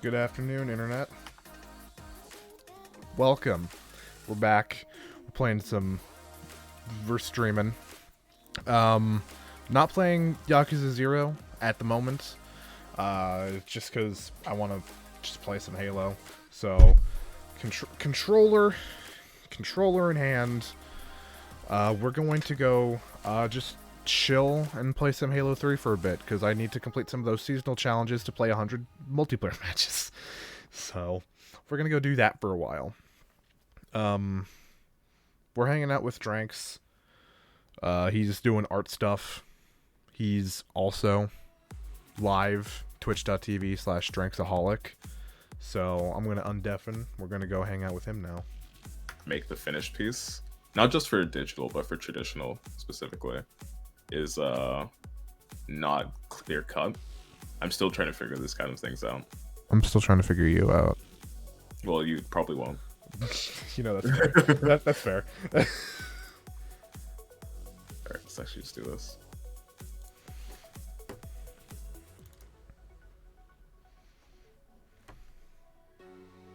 Good afternoon, Internet. Welcome. We're back. We're playing some... We're streaming. Not playing Yakuza 0 at the moment. Just because I want to just play some Halo. So, controller in hand. We're going to go just chill and play some Halo 3 for a bit, because I need to complete some of those seasonal challenges to play 100 multiplayer matches. So, we're going to go do that for a while. We're hanging out with Dranks. He's doing art stuff. He's also live, twitch.tv/Dranksaholic. So, I'm going to undeafen. We're going to go hang out with him now. Make the finished piece, not just for digital, but for traditional specifically, is not clear cut. I'm still trying to figure this kind of things out. I'm still trying to figure you out. Well, you probably won't. You know, that's fair. That's fair. Alright, let's actually just do this.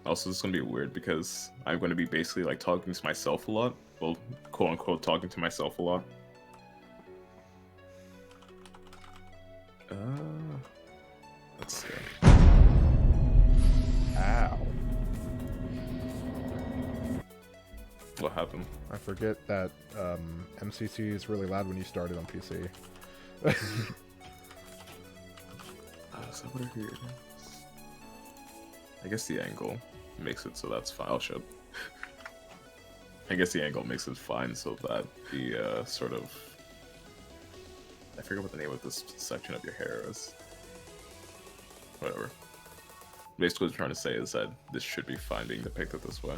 Also, this is going to be weird because I'm going to be basically like talking to myself a lot. Well, quote unquote, talking to myself a lot. Let's see. Ow. What happened? I forget that MCC is really loud when you start it on PC. Is that what I hear? I guess the angle makes it so that's fine. Oh shit. I guess the angle makes it fine so that the sort of... I forget what the name of this section of your hair is. Whatever. Basically what I'm trying to say is that this should be fine being depicted this way.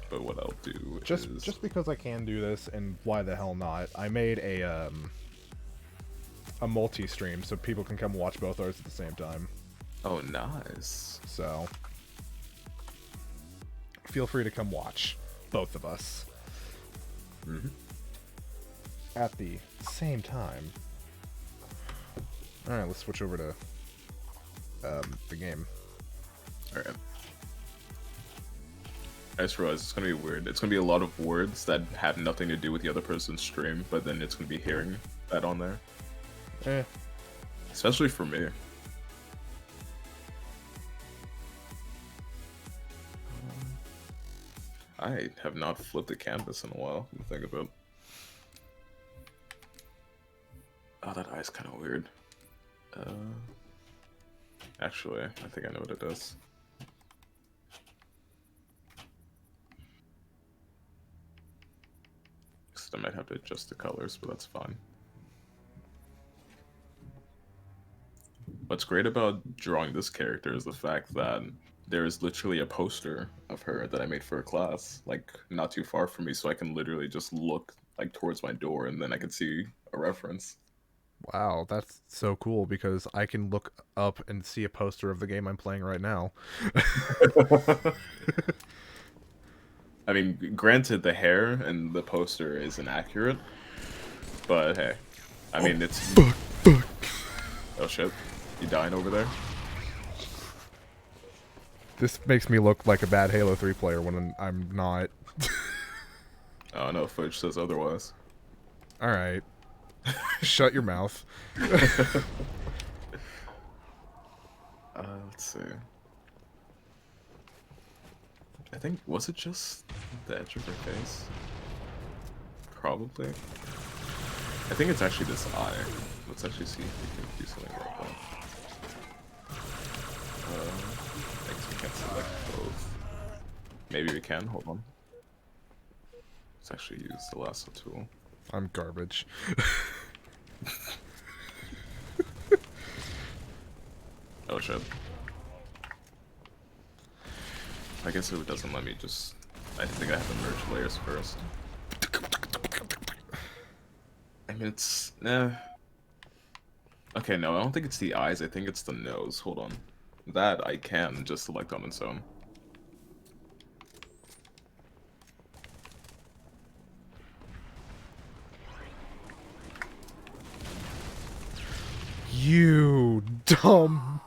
But what I'll do is... Just because I can do this, and why the hell not, I made a multi-stream so people can come watch both ours at the same time. Oh, nice. So, feel free to come watch both of us. Mm-hmm. At the same time. Alright, let's switch over to the game. Alright. I just realized it's going to be weird. It's going to be a lot of words that have nothing to do with the other person's stream, but then it's going to be hearing that on there. Especially for me. I have not flipped a canvas in a while, to think about. Oh, that eye's kind of weird. Actually, I think I know what it is. I might have to adjust the colors, but that's fine. What's great about drawing this character is the fact that there is literally a poster of her that I made for a class, like not too far from me, so I can literally just look like towards my door and then I can see a reference. Wow, that's so cool, because I can look up and see a poster of the game I'm playing right now. I mean, granted, the hair and the poster is inaccurate, but hey, I mean, it's... Fuck. Oh shit, you dying over there? This makes me look like a bad Halo 3 player when I'm not. Oh no, footage says otherwise. Alright. Shut your mouth. Let's see. I think, was it just the edge of her face? Probably. I think it's actually this eye. Let's actually see if we can do something like that. I guess we can't select both. Maybe we can, hold on. Let's actually use the lasso tool. I'm garbage. Oh shit. I guess it doesn't let me just... I think I have to merge layers first. I mean, it's... Okay, no, I don't think it's the eyes, I think it's the nose. Hold on. That I can just select on its own. You dumb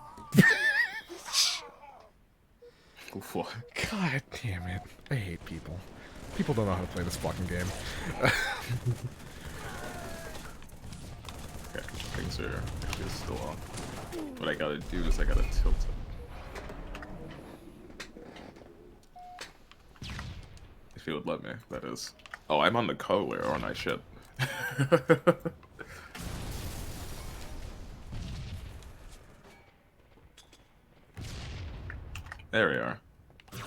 I hate people. People don't know how to play this fucking game. Okay, things are actually still off. What I gotta do is I gotta tilt it. If it would let me, that is. Oh, I'm on the color, aren't I? Shit. There we are. I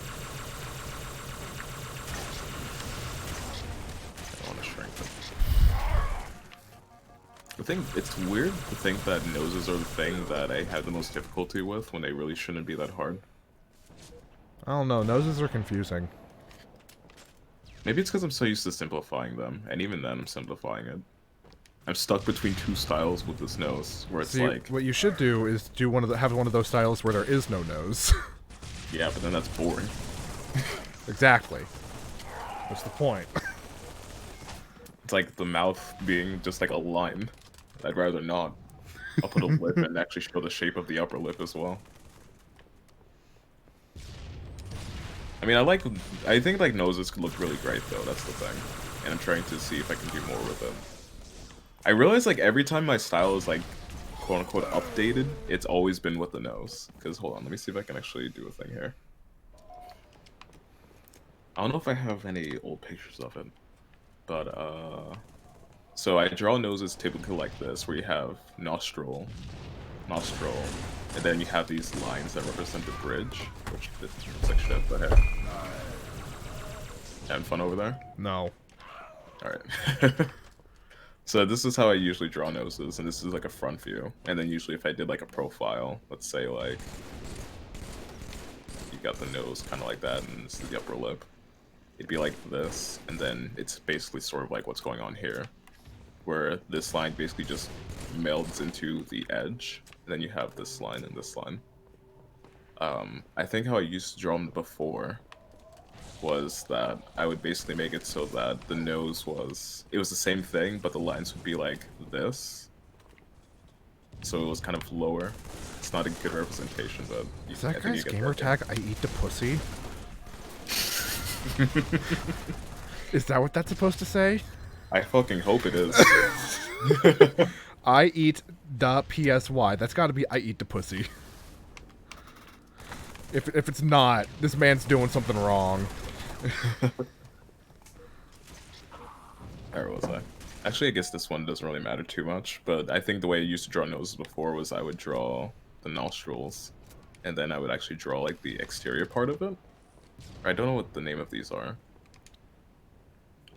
want to shrink it. I think it's weird to think that noses are the thing that I have the most difficulty with when they really shouldn't be that hard. I don't know. Noses are confusing. Maybe it's because I'm so used to simplifying them, and even then I'm simplifying it. I'm stuck between two styles with this nose, where it's See, like... what you should do is do have one of those styles where there is no nose. Yeah, but then that's boring. Exactly. What's the point? It's like the mouth being just like a line. I'd rather not. I'll put a lip and actually show the shape of the upper lip as well. I mean, I think like noses could look really great though, that's the thing. And I'm trying to see if I can do more with it. I realize like every time my style is like quote unquote updated, it's always been with the nose. Because hold on, let me see if I can actually do a thing here. I don't know if I have any old pictures of it. But so I draw noses typically like this, where you have nostril, and then you have these lines that represent the bridge, which looks like shit, but hey. Having fun over there? No. Alright. So this is how I usually draw noses, and this is like a front view. And then usually if I did like a profile, let's say like, you got the nose kind of like that, and this is the upper lip. It'd be like this, and then it's basically sort of like what's going on here, where this line basically just melds into the edge, and then you have this line and this line. I think how I used to draw them before was that I would basically make it so that the nose was the same thing, but the lines would be like this. So it was kind of lower. It's not a good representation, but Is that guy's gamer tag, I eat the pussy? Is that what that's supposed to say? I fucking hope it is. I eat the PSY. That's gotta be I eat the pussy. If it's not, this man's doing something wrong. Where was I? Actually, I guess this one doesn't really matter too much, but I think the way I used to draw noses before was I would draw the nostrils, and then I would actually draw like the exterior part of it. I don't know what the name of these are.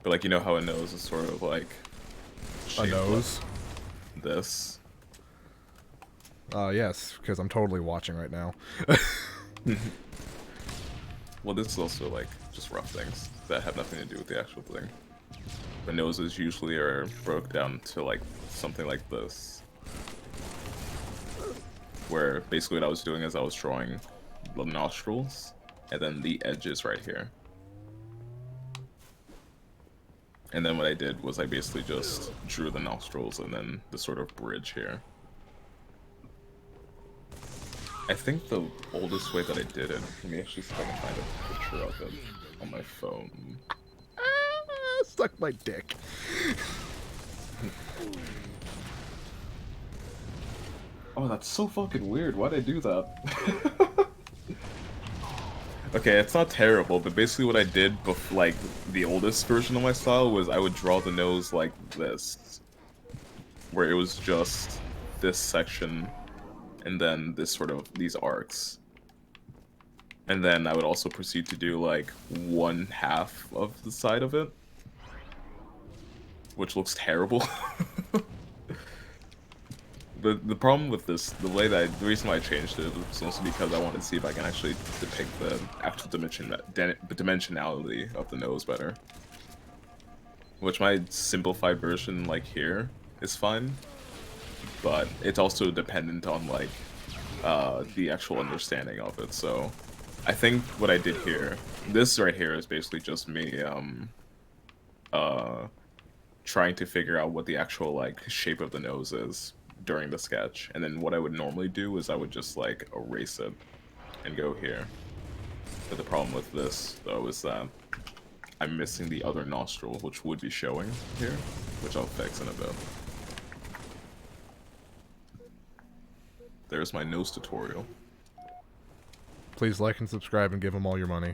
But like, you know how a nose is sort of like... A nose? Like this. Yes, because I'm totally watching right now. Well, this is also like just rough things that have nothing to do with the actual thing. The noses usually are broke down to like something like this. Where basically what I was doing is I was drawing the nostrils, and then the edges right here. And then what I did was I basically just drew the nostrils and then the sort of bridge here. I think the oldest way that I did it, let me actually see if I can find a picture of it on my phone. Suck my dick. Oh, that's so fucking weird. Why'd I do that? Okay, it's not terrible, but basically what I did, like, the oldest version of my style was I would draw the nose like this. Where it was just this section, and then this sort of, these arcs. And then I would also proceed to do, like, 1/2 of the side of it. Which looks terrible. The problem with this, the reason why I changed it was also because I wanted to see if I can actually depict the actual dimensionality of the nose better. Which my simplified version, like here, is fine. But it's also dependent on, like, the actual understanding of it, so... I think what I did here, this right here is basically just me, trying to figure out what the actual, like, shape of the nose is during the sketch, and then what I would normally do is I would just like erase it and go here. But the problem with this, though, is that I'm missing the other nostril, which would be showing here, which I'll fix in a bit. There's my nose tutorial. Please like and subscribe and give them all your money.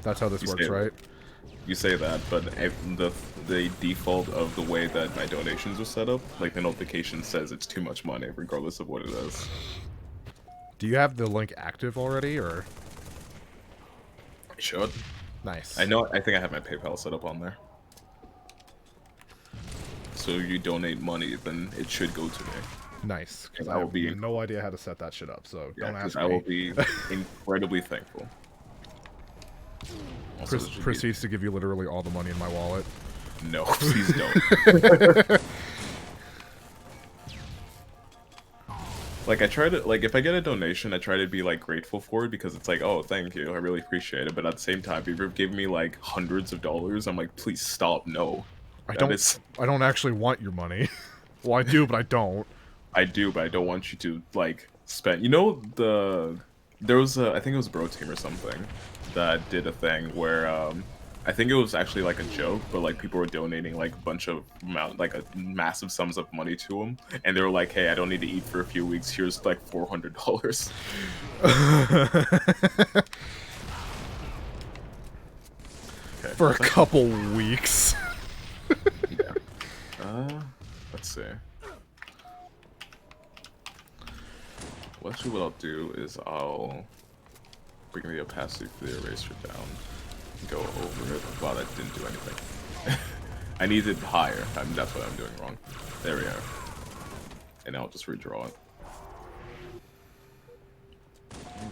That's how this works, right? You say that, but the default of the way that my donations are set up, like the notification says it's too much money, regardless of what it is. Do you have the link active already, or? I should. Nice. I know. I think I have my PayPal set up on there. So if you donate money, then it should go to me. Nice. Because I I will have be no idea how to set that shit up, so Yeah, don't ask I me. will be incredibly thankful. Also, Proceeds to give you literally all the money in my wallet. No, please don't. Like, I try to, like, if I get a donation, I try to be, like, grateful for it, because it's like, oh, thank you, I really appreciate it, but at the same time, if you're giving me, like, hundreds of dollars, I'm like, please stop, no. I don't actually want your money. Well, I do, but I don't. I do, but I don't want you to, like, spend, you know, there was I think it was Bro Team or something, that did a thing where, I think it was actually like a joke, but like people were donating like a bunch of massive sums of money to him, and they were like, "Hey, I don't need to eat for a few weeks. Here's like $400." Okay, for a couple weeks. yeah. Let's see. Well, actually, what I'll do is I'll bring the opacity for the eraser down. Go over it. Wow, that didn't do anything. I need it higher. That's what I'm doing wrong. There we are. And I'll just redraw it.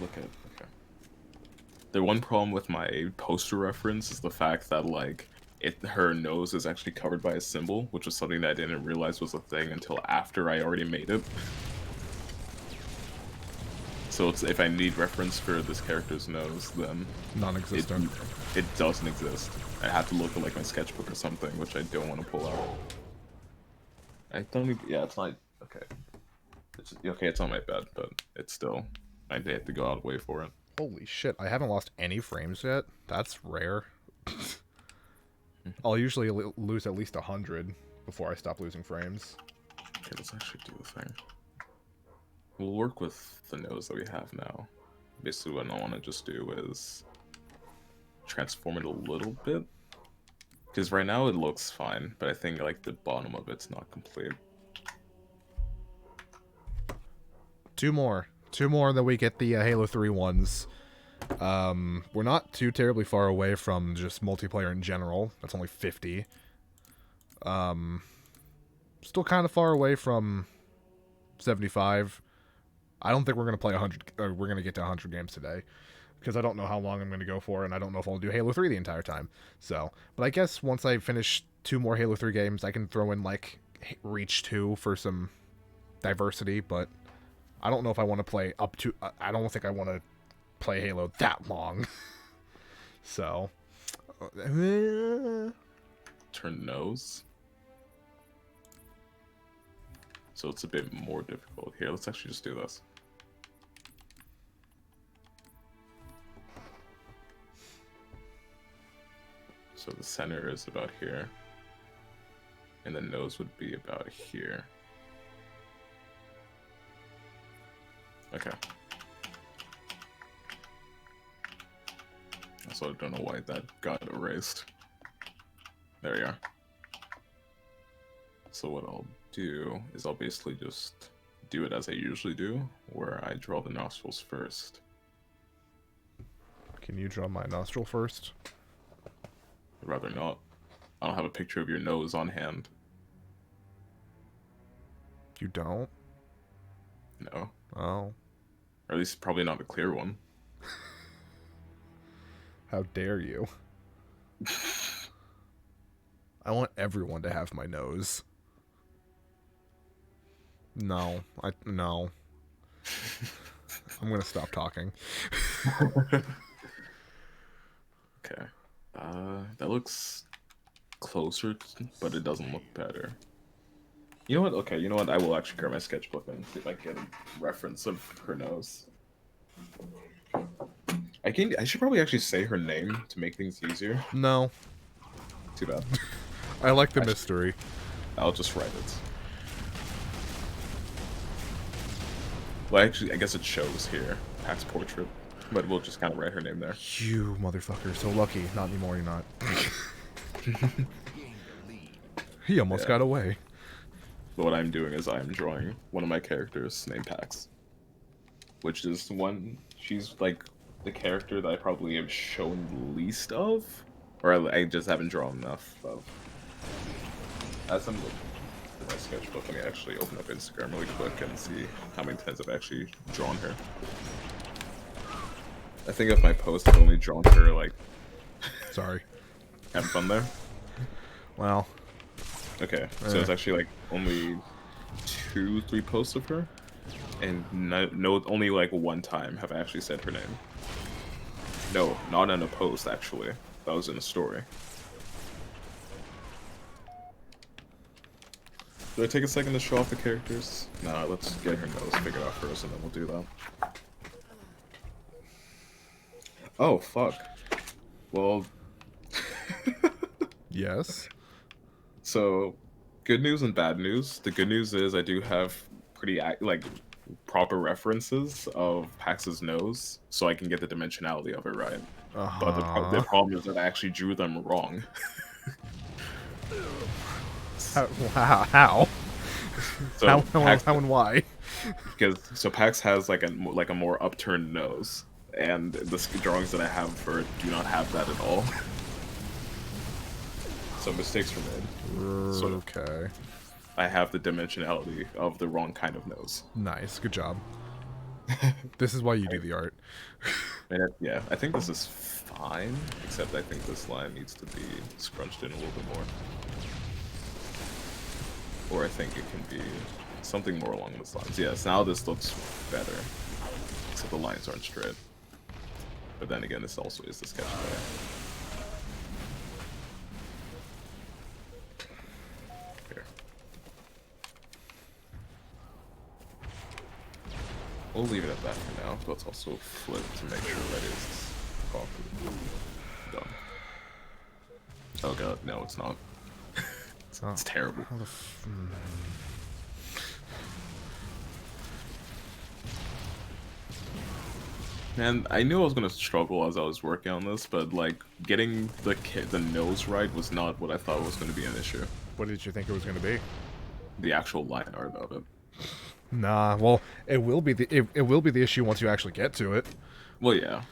Look at it. Okay. The one problem with my poster reference is the fact that, like, her nose is actually covered by a symbol, which was something that I didn't realize was a thing until after I already made it. So it's, if I need reference for this character's nose, then non-existent. It doesn't exist. I have to look at like my sketchbook or something, which I don't want to pull out. I don't even, yeah, it's not, okay. It's on my bed, but it's still, I have to go out of the way for it. Holy shit, I haven't lost any frames yet? That's rare. I'll usually lose at least 100 before I stop losing frames. Okay, let's actually do the thing. We'll work with the nose that we have now. Basically what I want to just do is transform it a little bit. Because right now it looks fine, but I think like the bottom of it's not complete. Two more, and then we get the Halo 3 ones. We're not too terribly far away from just multiplayer in general. That's only 50. Still kind of far away from 75. I don't think we're going to play 100, or we're going to get to 100 games today, because I don't know how long I'm going to go for, and I don't know if I'll do Halo 3 the entire time. So, but I guess once I finish 2 more Halo 3 games, I can throw in, like, Reach 2 for some diversity, but I don't know if I want to play up to, I don't think I want to play Halo that long. So, Turn nose. So it's a bit more difficult. Here, let's actually just do this. So the center is about here. And the nose would be about here. Okay. So I don't know why that got erased. There you are. So what I'll do is I'll basically just do it as I usually do, where I draw the nostrils first. Can you draw my nostril first? I'd rather not. I don't have a picture of your nose on hand. You don't? No. Oh. Or at least probably not a clear one. How dare you? I want everyone to have my nose. No. No. I'm gonna stop talking. Okay. That looks closer, but it doesn't look better. You know what? Okay, you know what? I will actually grab my sketchbook and see if I can get a reference of her nose. I should probably actually say her name to make things easier. No. Too bad. I like the I mystery. I'll just write it. Well, actually, I guess it shows here. Pax portrait. But we'll just kind of write her name there. You motherfucker. So lucky. Not anymore, you're not. He almost Yeah. got away. But what I'm doing is I'm drawing one of my characters named Pax. Which is one... She's, like, the character that I probably have shown the least of. Or I just haven't drawn enough of. As I'm looking at my sketchbook, let me actually open up Instagram really quick and see how many times I've actually drawn her. I think of my post, I've only drawn her, like... Sorry. Have fun there? Well. Okay, so it's actually, like, only 2-3 posts of her. And only, like, one time have I actually said her name. No, not in a post, actually. That was in a story. Do I take a second to show off the characters? Nah, let's get her nose figured out first, and then we'll do that. Oh, fuck. Well... Yes? So, good news and bad news. The good news is I do have pretty, like, proper references of Pax's nose, so I can get the dimensionality of it right. But the problem is that I actually drew them wrong. How? So How Pax, and why? so Pax has like a more upturned nose, and the drawings that I have for it do not have that at all. So mistakes were made. So Okay. I have the dimensionality of the wrong kind of nose. Nice. Good job. This is why you do the art. Yeah, I think this is fine, except I think this line needs to be scrunched in a little bit more. Or I think it can be something more along those lines. Yes, now this looks better, except the lines aren't straight. But then again, this also is the sketch layer. Here. We'll leave it at that for now. Let's also flip to make sure that is properly done. Oh god, no, it's not. It's terrible. Man, I knew I was gonna struggle as I was working on this, but like getting the nose right was not what I thought was gonna be an issue. What did you think it was going to be? The actual line art of it. Nah, well, it will be the issue once you actually get to it. Well, yeah,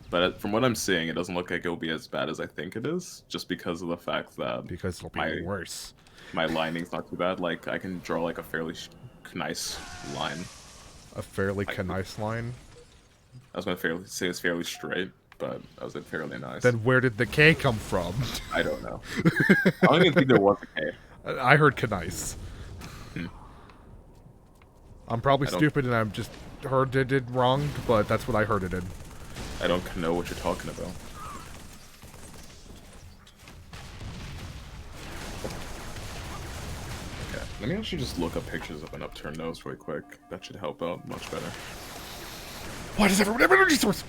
but from what I'm seeing, it doesn't look like it'll be as bad as I think it is, just because of the fact that Because it'll be worse. My lining's not too bad. Like I can draw like a fairly nice line. A fairly nice line. I was gonna say it's fairly straight, but I was like fairly nice. Then where did the K come from? I don't know. I don't even think there was a K. I heard Knice. I'm probably stupid and I'm just heard it wrong, but that's what I heard it in. I don't know what you're talking about. Okay, let me actually just look up pictures of an upturned nose really quick. That should help out much better. Why does everyone have an energy source?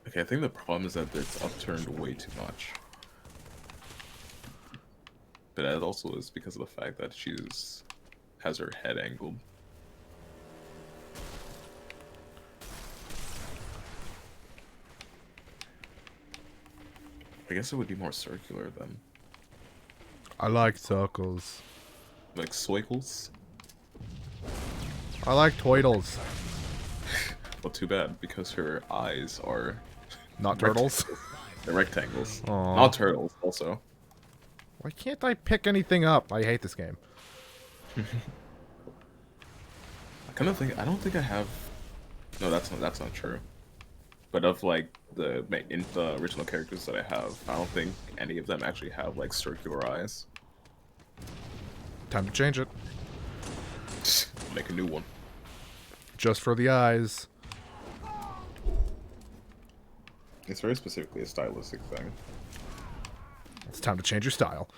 Okay, I think the problem is that it's upturned way too much. But that also is because of the fact that has her head angled. I guess it would be more circular then. I like circles. Like swigles? I like toidles. Well, too bad, because her eyes are... Not turtles? They're rectangles. Aww. Not turtles, also. Why can't I pick anything up? I hate this game. I kind of think I don't think I have. No, that's not true. But of like the original characters that I have, I don't think any of them actually have like circular eyes. Time to change it. Make a new one. Just for the eyes. It's very specifically a stylistic thing. It's time to change your style.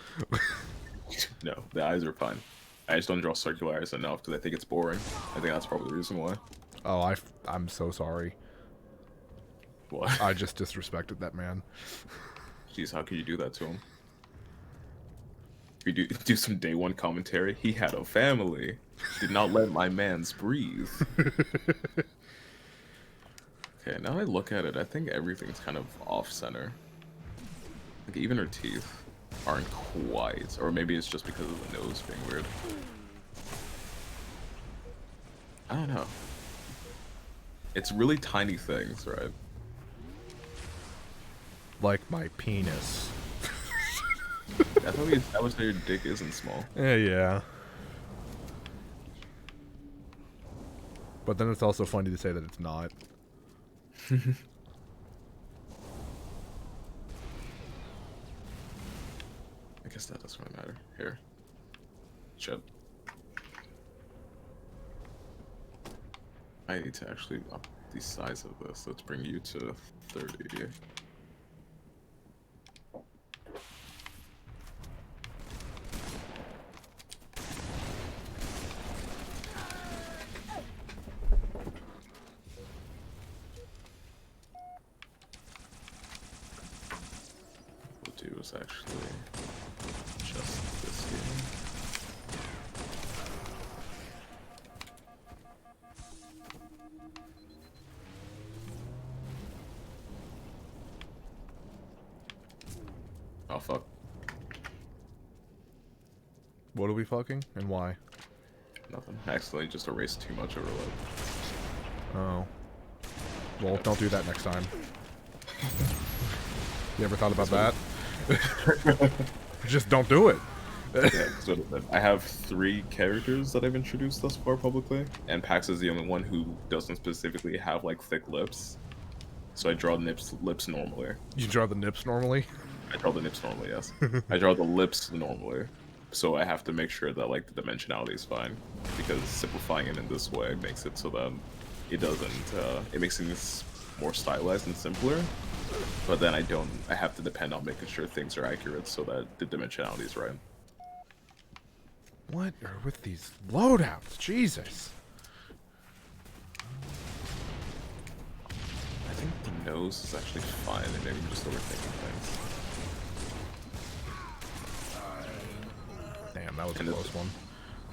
No, the eyes are fine. I just don't draw circular eyes enough because I think it's boring. I think that's probably the reason why. Oh, I'm so sorry. What? I just disrespected that man. Jeez, how could you do that to him? We do some day one commentary. He had a family. Did not let my mans breathe. Okay, now I look at it, I think everything's kind of off-center. Like, even her teeth aren't quite, or maybe it's just because of the nose being weird. I don't know. It's really tiny things, right? Like my penis. I thought we established that your dick isn't small. Yeah. But then it's also funny to say that it's not. I guess that doesn't really matter. Here. Shit. I need to actually up the size of this. Let's bring you to 30. We'll do is actually just this here. Oh fuck. What are we fucking? And why? Nothing. I accidentally just erased too much overload. Oh. Well, don't do that next time. You ever thought about that? Just don't do it. Yeah, so I have 3 characters that I've introduced thus far publicly, and Pax is the only one who doesn't specifically have like thick lips. So I draw lips normally. You draw the nips normally? I draw the nips normally, yes. I draw the lips normally. So I have to make sure that like the dimensionality is fine, because simplifying it in this way makes it so that it doesn't. It makes things more stylized and simpler. But then I have to depend on making sure things are accurate so that the dimensionality is right. What are with these loadouts? Jesus. I think the nose is actually fine, and maybe I'm just overthinking things. Damn, that was a And close one.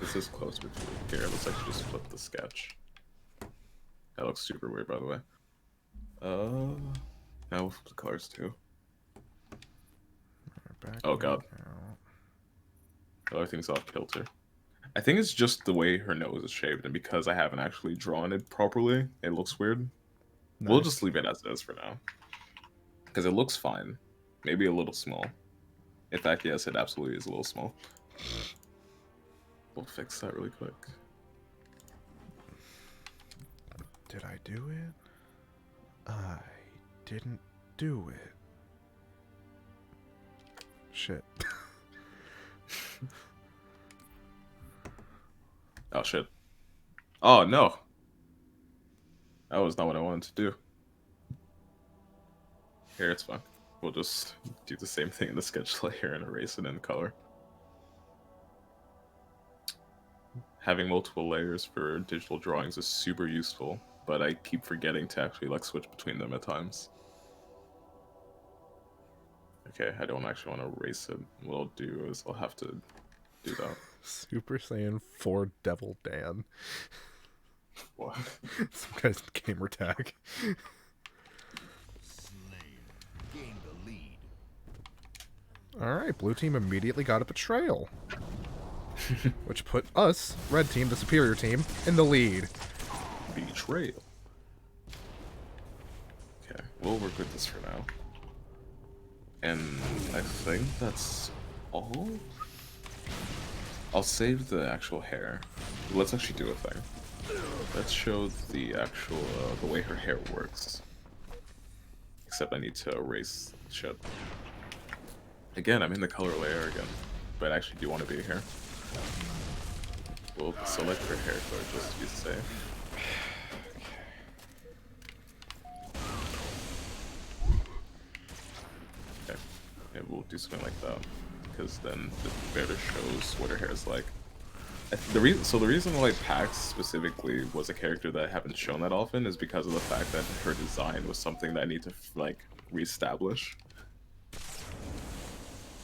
This is close, but here, let's actually just flip the sketch. That looks super weird, by the way. Now we'll flip the colors too. Oh god. Everything's off kilter. I think it's just the way her nose is shaped, and because I haven't actually drawn it properly, it looks weird. Nice. We'll just leave it as it is for now. Because it looks fine. Maybe a little small. In fact, yes, it absolutely is a little small. We'll fix that really quick. Did I do it? I didn't do it. Shit. Oh shit. Oh no. That was not what I wanted to do. Here, it's fine. We'll just do the same thing in the sketch layer and erase it in color. Having multiple layers for digital drawings is super useful, but I keep forgetting to actually like switch between them at times. Okay, I don't actually want to erase it. What I'll do is I'll have to do that. Super Saiyan 4 Devil Dan. What? Some guy's gamer tag. Alright, blue team immediately got a betrayal. Which put us, red team, the superior team, in the lead. Betrayal. Okay, we'll work with this for now. And I think that's I'll save the actual hair. Let's actually do a thing. Let's show the actual the way her hair works. Except I need to erase shit. Again, I'm in the color layer again, but I actually do want to be here. We'll select her hair color just to be safe. Okay, yeah, we'll do something like that, because then it better shows what her hair is like. The reason why Pax specifically was a character that I haven't shown that often is because of the fact that her design was something that I need to like reestablish.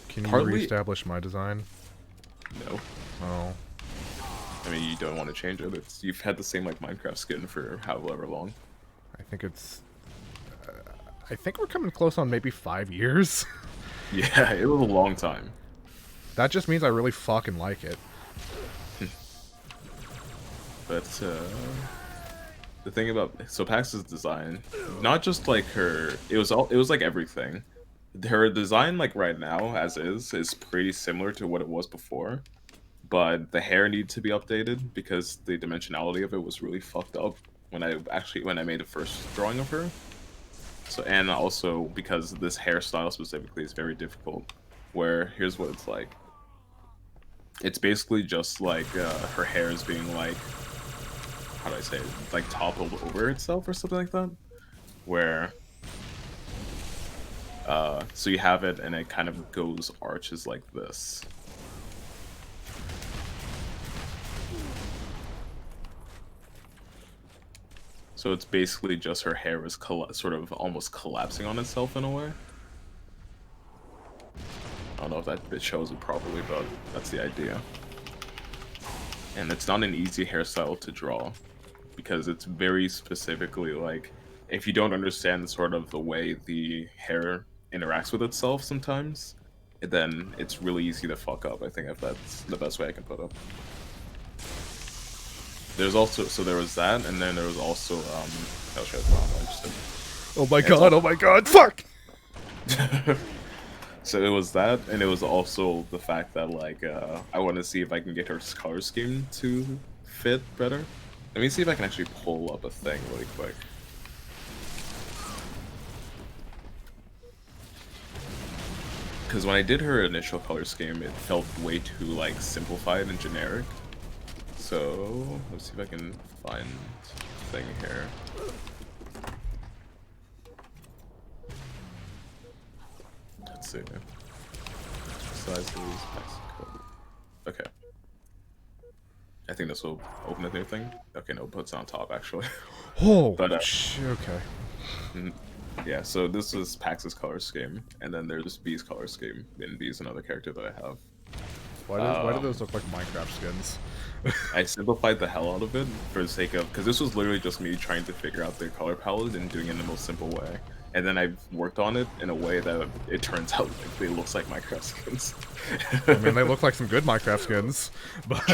Can you reestablish my design? No. Oh. I mean, you don't want to change it. You've had the same like Minecraft skin for however long. I think it's. I think we're coming close on maybe 5 years. Yeah, it was a long time. That just means I really fucking like it. But the thing about Pax's design, not just like her, it was like everything. Her design, like right now as is pretty similar to what it was before, but the hair needed to be updated because the dimensionality of it was really fucked up when I made the first drawing of her. So, and also because this hairstyle specifically is very difficult, where here's what it's like. It's basically just like her hair is being like, how do I say it? Like toppled over itself or something like that, where so you have it and it kind of arches like this. So it's basically just her hair is sort of almost collapsing on itself in a way. I don't know if that bit shows it properly, but that's the idea. And it's not an easy hairstyle to draw, because it's very specifically like, if you don't understand sort of the way the hair interacts with itself sometimes, then it's really easy to fuck up, I think, if that's the best way I can put it. There's also, so there was that, and then there was also, I'll show it Oh my god, oh my god, fuck! So it was that, and it was also the fact that, like, I want to see if I can get her color scheme to fit better. Let me see if I can actually pull up a thing really quick. Because when I did her initial color scheme, it felt way too, like, simplified and generic. So, let's see if I can find a thing here. Let's see. Sizes, Mexico. Okay. I think this will open a new thing. Okay, no, but it's on top actually. Oh, but okay. Yeah, so this is Pax's color scheme, and then there's B's color scheme, and B's another character that I have. Why do those look like Minecraft skins? I simplified the hell out of it for the sake of, because this was literally just me trying to figure out their color palette and doing it in the most simple way. And then I've worked on it in a way that it turns out like it looks like Minecraft skins. I mean, they look like some good Minecraft skins, but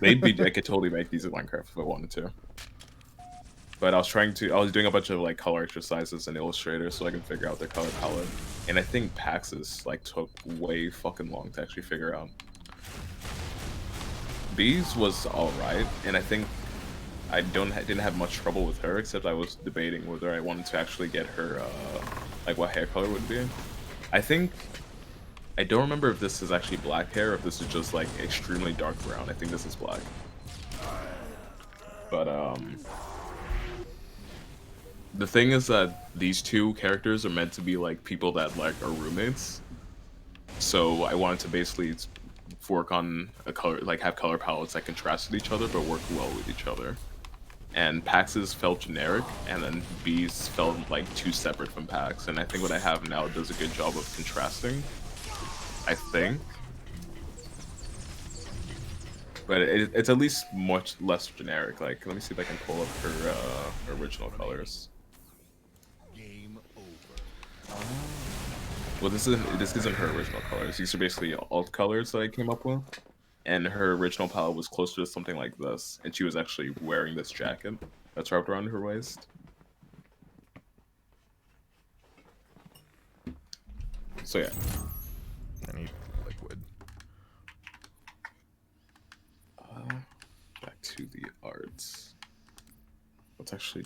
I could totally make these in Minecraft if I wanted to. But I was doing a bunch of like color exercises in Illustrator so I can figure out their color palette. And I think Pax's like took way fucking long to actually figure out. B's was alright, and I think I didn't have much trouble with her, except I was debating whether I wanted to actually get her, like what hair color would be. I don't remember if this is actually black hair or if this is just like extremely dark brown. I think this is black. But, the thing is that these two characters are meant to be like people that like are roommates. So I wanted to basically work on a color, like have color palettes that contrast with each other but work well with each other. And Pax's felt generic, and then B's felt like too separate from Pax. And I think what I have now does a good job of contrasting, I think. But it's at least much less generic. Like, let me see if I can pull up her original colors. Game over. Well, this isn't her original colors. These are basically alt colors that I came up with. And her original palette was closer to something like this, and she was actually wearing this jacket that's wrapped around her waist. So yeah. I need liquid. to the arts. Let's actually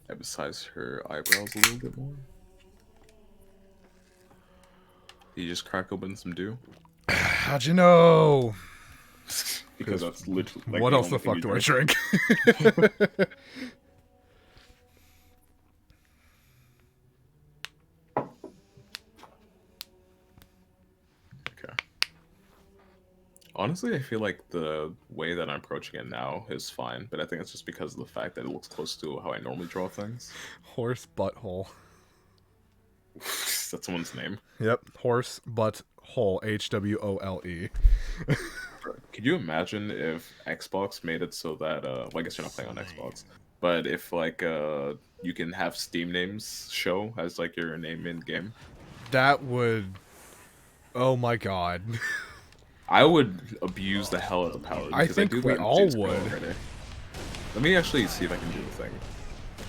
emphasize her eyebrows a little bit more. You just crack open some dew? How'd you know? Because that's literally like, What else the fuck do I drink? Okay. Honestly, I feel like the way that I'm approaching it now is fine, but I think it's just because of the fact that it looks close to how I normally draw things. Horse butthole. That's someone's name. Yep, horse butt hole. HWOLE. Could you imagine if Xbox made it so that well, I guess you're not playing on Xbox, but if like you can have Steam names show as like your name in game? That would. Oh my god. I would abuse the hell out of the power. I Because think do we that in all CS:GO would. already. Let me actually see if I can do the thing.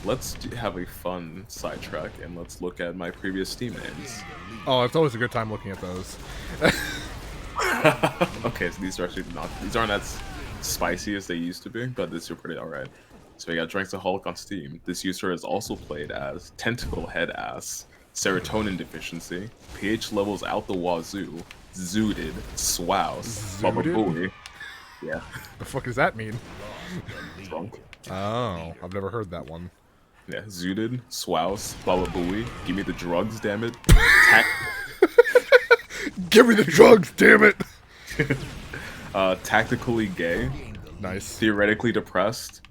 Let's have a fun sidetrack and let's look at my previous Steam names. Oh, it's always a good time looking at those. Okay, so these aren't as spicy as they used to be, but these are pretty alright. So we got Dranksaholic on Steam. This user is also played as Tentacle Head Ass, Serotonin Deficiency, pH levels out the wazoo, Zooted, Swouse, Baba Zooted? Booey. Yeah, The fuck does that mean? drunk. Oh, I've never heard that one. Yeah, Zooted, Swouse, Baba Booey. Give me the drugs, damn it. Give me the drugs, damn it! Tactically gay, Nice. theoretically depressed,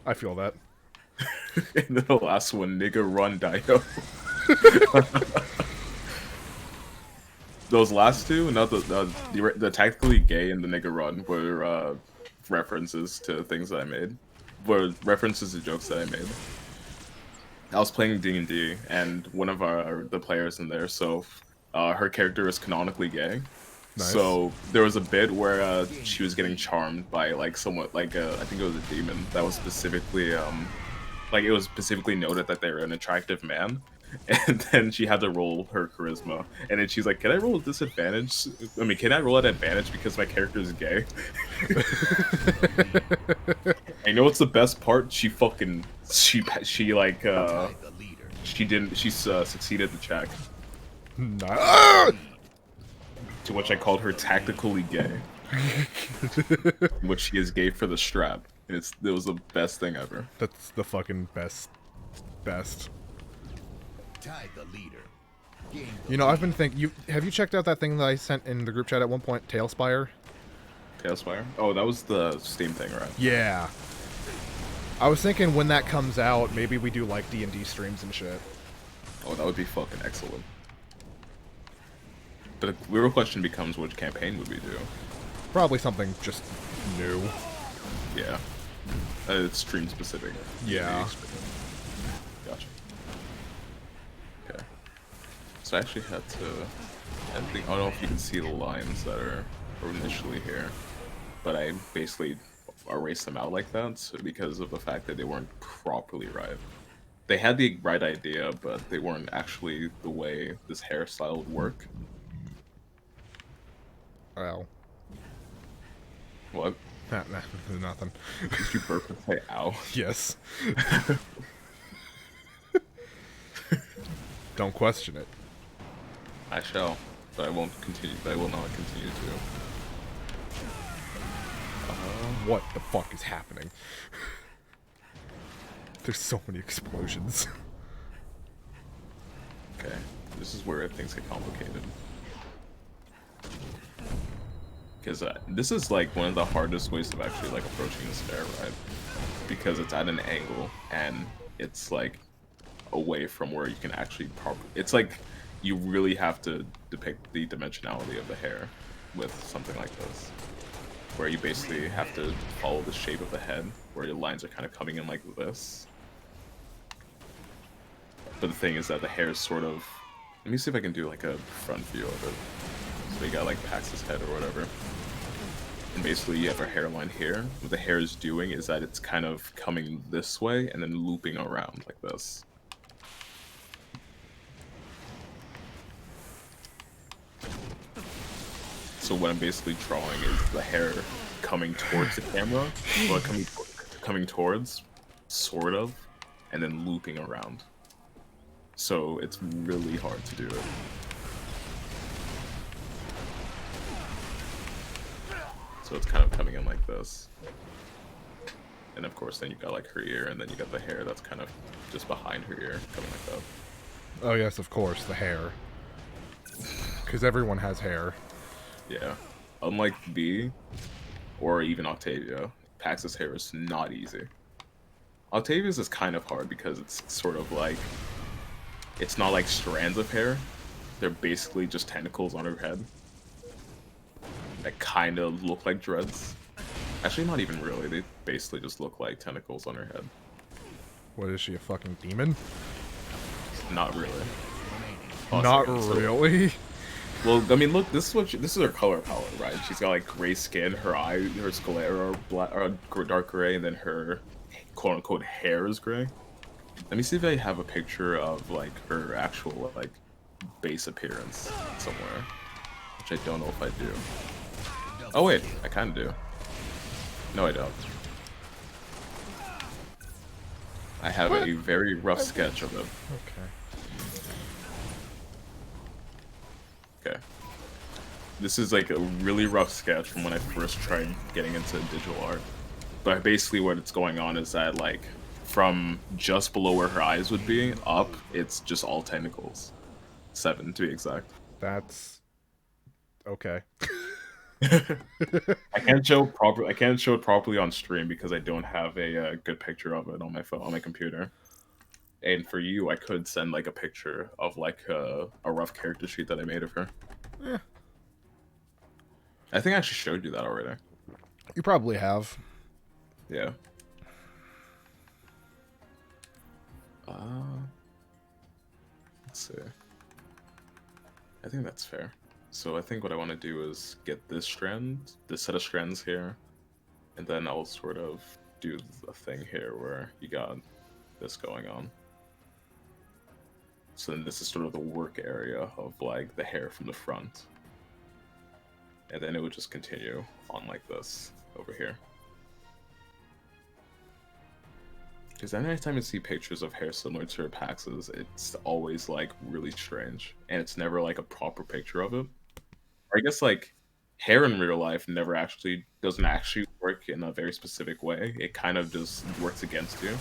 I feel that. and then the last one, nigga run Dio. Those last two, not the tactically gay and the nigga run were references to things that I made. Were references to jokes that I made. I was playing D&D, and one of the players in there, so her character is canonically gay. Nice. So there was a bit where she was getting charmed by like somewhat like I think it was a demon that was specifically like it was specifically noted that they were an attractive man, and then she had to roll her charisma, and then she's like, "Can I roll a disadvantage? I mean, can I roll at advantage because my character is gay?" I know it's the best part. She succeeded the check. Nice. To which I called her tactically gay. Which she is gay for the strap. And it was the best thing ever. That's the fucking best. Best. Tag the leader. You know, I've been thinking. Have you checked out that thing that I sent in the group chat at one point? Tailspire. Tailspire? Oh, that was the Steam thing, right? Yeah. I was thinking when that comes out, maybe we do like D&D streams and shit. Oh, that would be fucking excellent. But the real question becomes, which campaign would we do? Probably something just new. Yeah. It's stream specific. Yeah. Gotcha. Okay. So I actually had to... I don't know if you can see the lines that are initially here, but I basically erased them out like that because of the fact that they weren't properly right. They had the right idea, but they weren't actually the way this hairstyle would work. Ow. What? Nah, nothing. Did you burp and say ow? Yes. Don't question it. I shall, but I won't continue. I will not continue to. What the fuck is happening? There's so many explosions. Okay, this is where things get complicated. Because this is like one of the hardest ways of actually like approaching this fair, right? Because it's at an angle and it's like away from where you can actually it's like you really have to depict the dimensionality of the hair with something like this, where you basically have to follow the shape of the head, where your lines are kind of coming in like this. But the thing is that the hair is sort of... Let me see if I can do like a front view of it. So you got like Pax's head or whatever. And basically you have a hairline here. What the hair is doing is that it's kind of coming this way and then looping around like this. So what I'm basically drawing is the hair coming towards the camera, or coming towards, sort of, and then looping around. So it's really hard to do it. So it's kind of coming in like this. And of course then you got like her ear, and then you got the hair that's kind of just behind her ear, coming like that. Oh yes, of course, the hair. Because everyone has hair. Yeah. Unlike B, or even Octavia, Pax's hair is not easy. Octavia's is kind of hard because it's sort of like, it's not like strands of hair. They're basically just tentacles on her head that kind of look like dreads. Actually, not even really. They basically just look like tentacles on her head. What is she, a fucking demon? Not really. Not really? Well, I mean, look. This is her color palette, right? She's got like gray skin. Her eye, her sclera are black, dark gray, and then her quote unquote hair is gray. Let me see if I have a picture of like her actual like base appearance somewhere, which I don't know if I do. Oh wait, I kind of do. No, I don't. I have a very rough sketch of it. Okay. Okay. This is like a really rough sketch from when I first tried getting into digital art. But basically what it's going on is that like from just below where her eyes would be up, it's just all tentacles. 7 to be exact. That's okay. I can't show it properly on stream because I don't have a good picture of it on my phone, on my computer. And for you, I could send like a picture of like a rough character sheet that I made of her. Yeah. I think I actually showed you that already. You probably have. Yeah. Let's see. I think that's fair. So I think what I want to do is get this set of strands here, and then I'll sort of do a thing here where you got this going on. So then this is sort of the work area of like the hair from the front. And then it would just continue on like this over here. Because anytime you see pictures of hair similar to her Pax's, it's always like really strange. And it's never like a proper picture of it. Or I guess like hair in real life doesn't actually work in a very specific way. It kind of just works against you.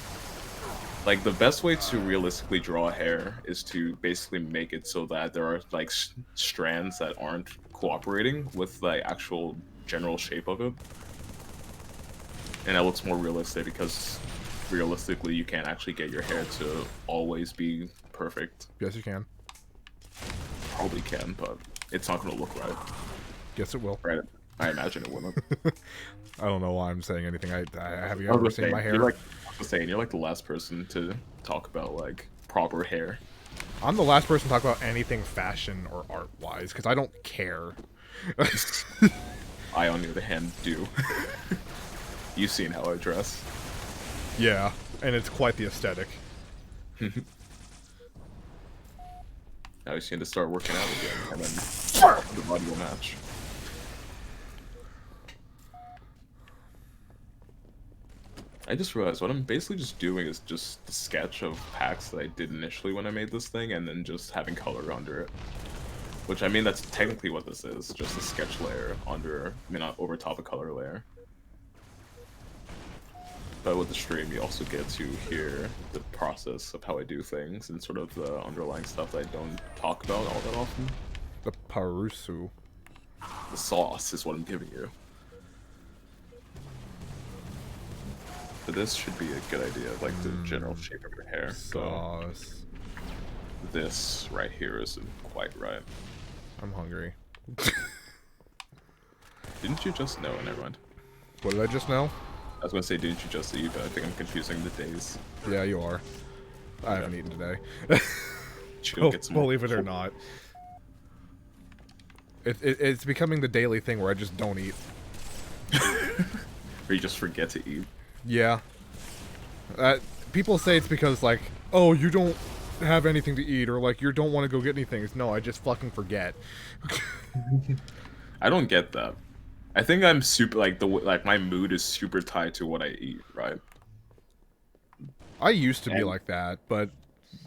Like, the best way to realistically draw hair is to basically make it so that there are, like, strands that aren't cooperating with the actual general shape of it. And that looks more realistic because, realistically, you can't actually get your hair to always be perfect. Yes, you can. Probably can, but it's not going to look right. Yes, it will. Right? I imagine it wouldn't. I don't know why I'm saying anything. Have you ever seen my hair? You're like the last person to talk about like proper hair. I'm the last person to talk about anything fashion or art wise because I don't care. I, on the other hand, do. You've seen how I dress. Yeah, and it's quite the aesthetic. Now you just need to start working out again, and then the body will match. I just realized what I'm basically just doing is just the sketch of packs that I did initially when I made this thing, and then just having color under it. Which, I mean, that's technically what this is, just a sketch layer under, over top a color layer. But with the stream, you also get to hear the process of how I do things, and sort of the underlying stuff that I don't talk about all that often. The parusu. The sauce is what I'm giving you. But this should be a good idea, like the general shape of your hair. Sauce. This right here isn't quite right. I'm hungry. Didn't you just know? Never mind. What did I just know? I was gonna say, didn't you just eat? But I think I'm confusing the days. Yeah, you are. I haven't eaten today. Believe it or not. It's becoming the daily thing where I just don't eat. Or you just forget to eat. Yeah. People say it's because, like, oh, you don't have anything to eat, or, like, you don't want to go get anything. No, I just fucking forget. I don't get that. I think I'm super like like my mood is super tied to what I eat, right? I used to be And like that, but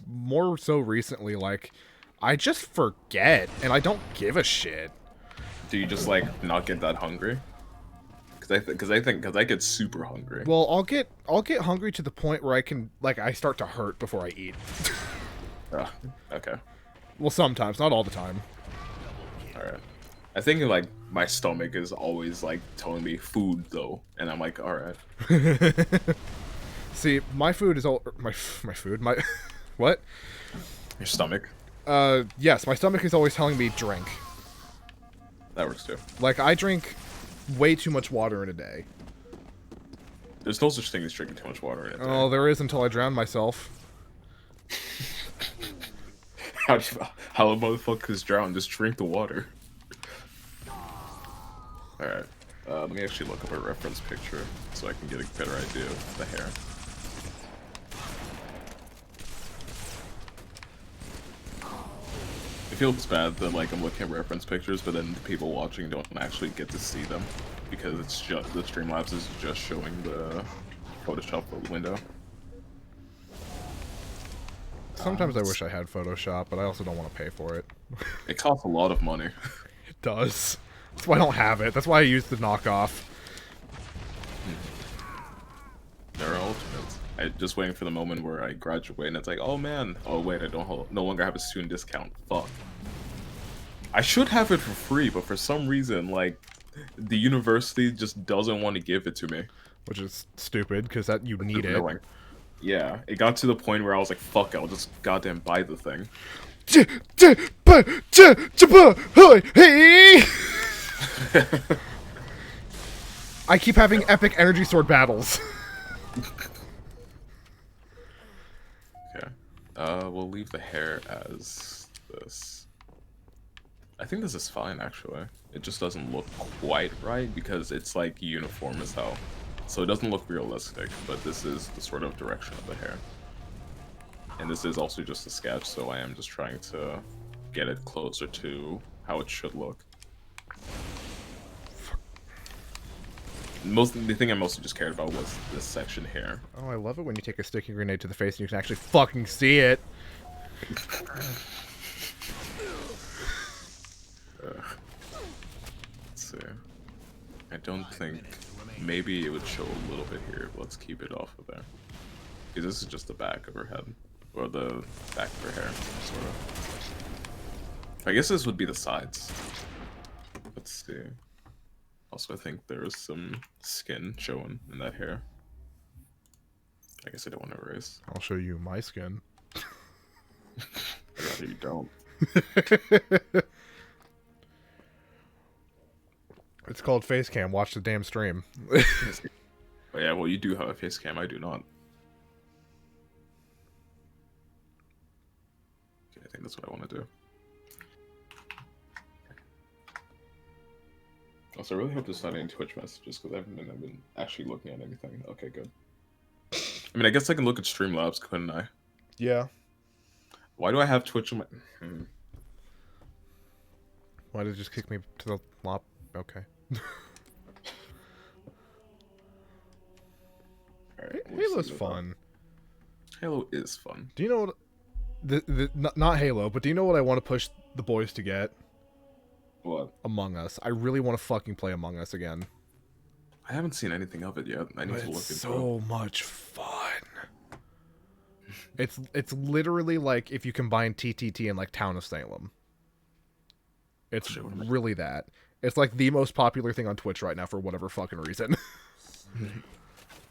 more so recently, like, I just forget, and I don't give a shit. do you just like not get that hungry? Because I get super hungry. Well, I'll get hungry to the point where I start to hurt before I eat. Ugh, okay, Well, sometimes, not all the time. all right. I think like my stomach is always like telling me food though, and I'm like, all right. See, my food is all my food. My what? Your stomach. Yes, my stomach is always telling me drink. That works too. Like, I drink way too much water in a day. There's no such thing as drinking too much water in it. Oh, there is until I drown myself. How do motherfuckers drown? Just drink the water. Alright. Let me actually look up a reference picture so I can get a better idea of the hair. It feels bad that like I'm looking at reference pictures, but then the people watching don't actually get to see them because it's just the Streamlabs is just showing the Photoshop window. Sometimes I wish I had Photoshop, but I also don't want to pay for it. It costs a lot of money. It does. That's why I don't have it. That's why I use the knockoff. There are ultimates. I just waiting for the moment where I graduate and it's like, oh man, oh wait, I don't no longer have a student discount. Fuck. I should have it for free, but for some reason, like, the university just doesn't want to give it to me. Which is stupid, because that you need it. Annoying. Yeah, it got to the point where I was like, fuck, I'll just goddamn buy the thing. I keep having epic energy sword battles. Okay. We'll leave the hair as this. I think this is fine, actually. It just doesn't look quite right because it's like uniform as hell. So it doesn't look realistic, but this is the sort of direction of the hair. And this is also just a sketch, so I am just trying to get it closer to how it should look. The thing I mostly just cared about was this section here. Oh, I love it when you take a sticky grenade to the face and you can actually fucking see it. Let's see. I don't think... Maybe it would show a little bit here, but let's keep it off of there. Because this is just the back of her head. Or the back of her hair, sort of. I guess this would be the sides. Let's see. Also, I think there is some skin showing in that hair. I guess I don't want to erase. I'll show you my skin. I'd rather you don't. It's called face cam. Watch the damn stream. But yeah, well, you do have a face cam. I do not. Okay, I think that's what I want to do. Also, I really hope there's not any Twitch messages because I've been actually looking at anything. Okay, good. I mean, I guess I can look at Streamlabs, couldn't I? Yeah. Why do I have Twitch on my... Why did it just kick me to the lop? Okay. Alright, Halo's fun. Halo is fun. Do you know what... not Halo, but do you know what I want to push the boys to get? What? Among Us. I really want to fucking play Among Us again. I haven't seen anything of it yet. I need to look into it. It's so much fun. It's literally like if you combine TTT and like Town of Salem. It's really that. It's like the most popular thing on Twitch right now for whatever fucking reason.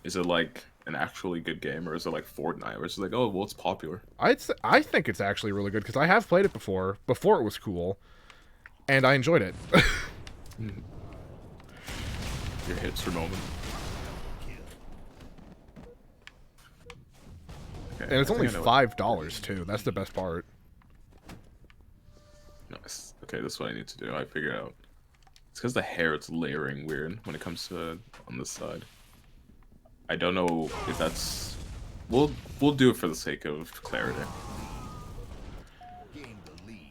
Is it like an actually good game, or is it like Fortnite, where it's like, oh, well, it's popular? I think it's actually really good because I have played it before it was cool, and I enjoyed it. Your hipster moment. Okay, And it's only $5 too. That's the best part. Nice. Okay, that's what I need to do. I figured out. It's because the hair it's layering weird when it comes to on this side. I don't know if that's. We'll do it for the sake of clarity.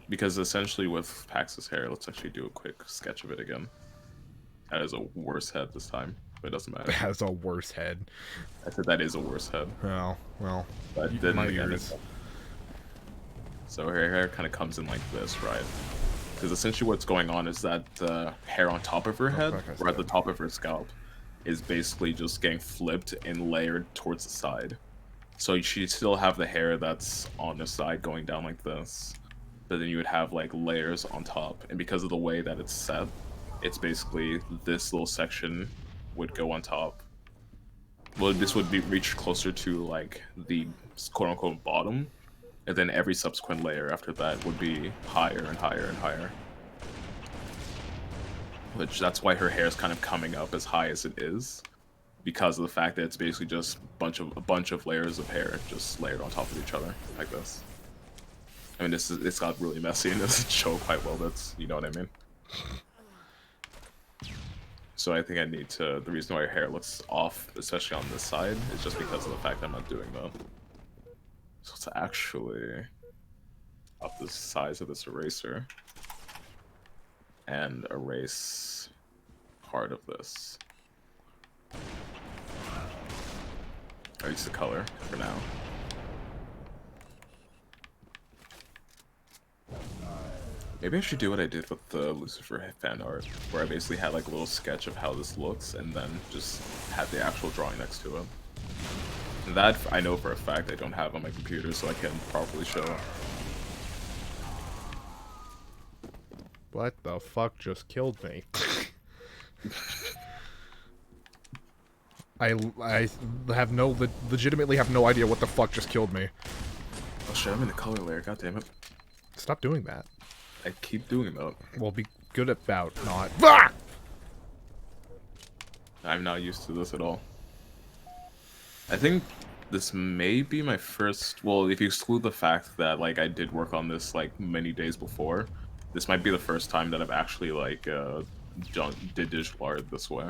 Because essentially with Pax's hair, let's actually do a quick sketch of it again. That is a worse head this time, but it doesn't It matter. has a worse head. I said that is a worse head. Oh, well. But then My again, ears. so her hair kind of comes in like this, right? Because essentially what's going on is that the hair on top of her head, fuck, I or at the said. top of her scalp, is basically just getting flipped and layered towards the side. So she'd still have the hair that's on the side going down like this, but then you would have like layers on top. And because of the way that it's set, it's basically this little section would go on top. Well, this would be reach closer to like the quote unquote bottom, and then every subsequent layer after that would be higher and higher and higher. Which that's why her hair is kind of coming up as high as it is, because of the fact that it's basically just a bunch of layers of hair just layered on top of each other like this. I mean, it's got really messy and doesn't show quite well. That's, you know what I mean. So I think I need to. The reason why your hair looks off, especially on this side, is just because of the fact that I'm not doing that. So it's actually up the size of this eraser and erase part of this. Or use the color for now. Maybe I should do what I did with the Lucifer fan art, where I basically had like a little sketch of how this looks and then just had the actual drawing next to it. And that I know for a fact I don't have on my computer, so I can't properly show it. What the fuck just killed me? I have legitimately have no idea what the fuck just killed me. Oh shit, I'm in the color layer, god damn it. Stop doing that. I keep doing that. Well, be good about not. Ah! I'm not used to this at all. I think this may be my first, well, if you exclude the fact that like I did work on this like many days before, this might be the first time that I've actually like did digital art this way.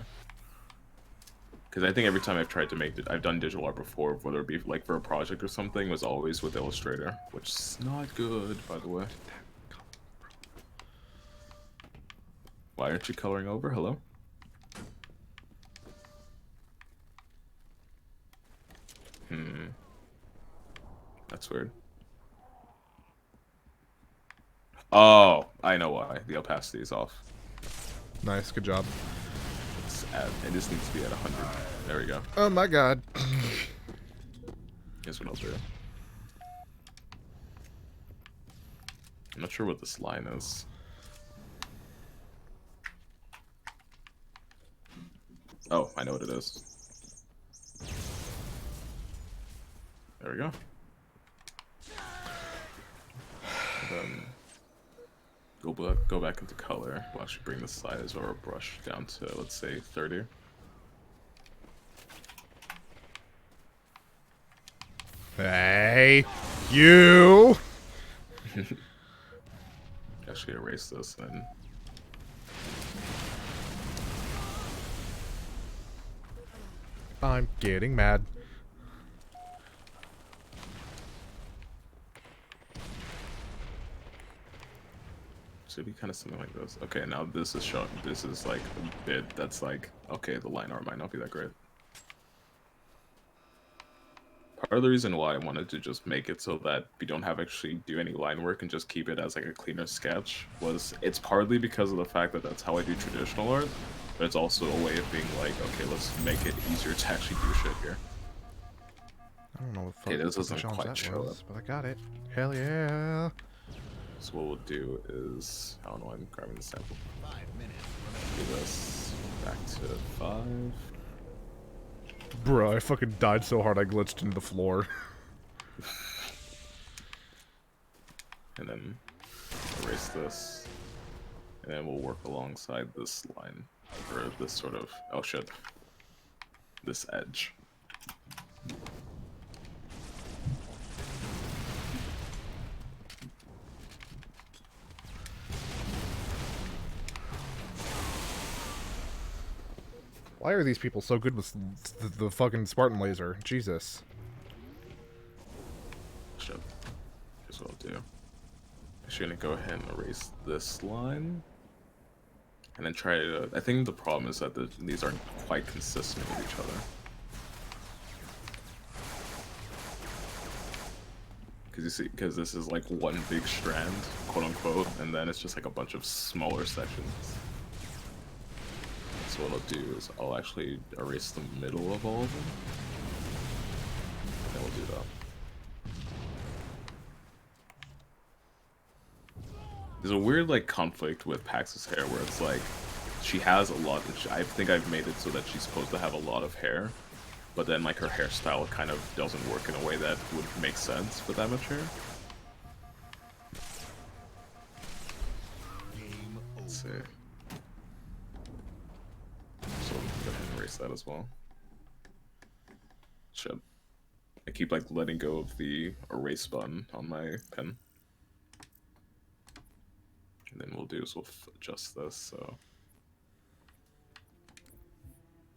Because I think every time I've tried to make it, I've done digital art before, whether it be like for a project or something, was always with Illustrator, which is not good, by the way. Why aren't you coloring over? Hello? That's weird. Oh, I know why. The opacity is off. Nice, good job. It just needs to be at 100. There we go. Oh my god. Here's what I'll do. I'm not sure what this line is. Oh, I know what it is. There we go. And then go back into color. We'll actually bring the size of our brush down to, let's say, 30. Hey, you! Actually erase this and I'm getting mad. should be kind of something like this. Okay, now this is showing. This is like a bit that's like, okay, the line art might not be that great. Part of the reason why I wanted to just make it so that we don't have actually do any line work and just keep it as like a cleaner sketch was, it's partly because of the fact that that's how I do traditional art, but it's also a way of being like, okay, let's make it easier to actually do shit here. I don't know what the fuck Okay, this the doesn't challenge quite that show was, up. but I got it. Hell yeah. So what we'll do is, I don't know, I'm grabbing the sample. 5 minutes. Do this back to 5. Bro, I fucking died so hard I glitched into the floor. And then erase this. And then we'll work alongside this line. Or this sort of, oh shit. This edge. Why are these people so good with the fucking Spartan laser? Jesus. Shit. Here's what I'll do. I'm actually gonna go ahead and erase this line. And then try to... I think the problem is that these aren't quite consistent with each other. Because you see, because this is like one big strand, quote unquote, and then it's just like a bunch of smaller sections. So what I'll do is I'll actually erase the middle of all of them. And then we'll do that. There's a weird like conflict with Pax's hair where it's like she has a lot. I think I've made it so that she's supposed to have a lot of hair, but then like her hairstyle kind of doesn't work in a way that would make sense with that much hair. Let's see. So go ahead and erase that as well. Shit. I keep like letting go of the erase button on my pen. And then we'll do is we'll adjust this, so...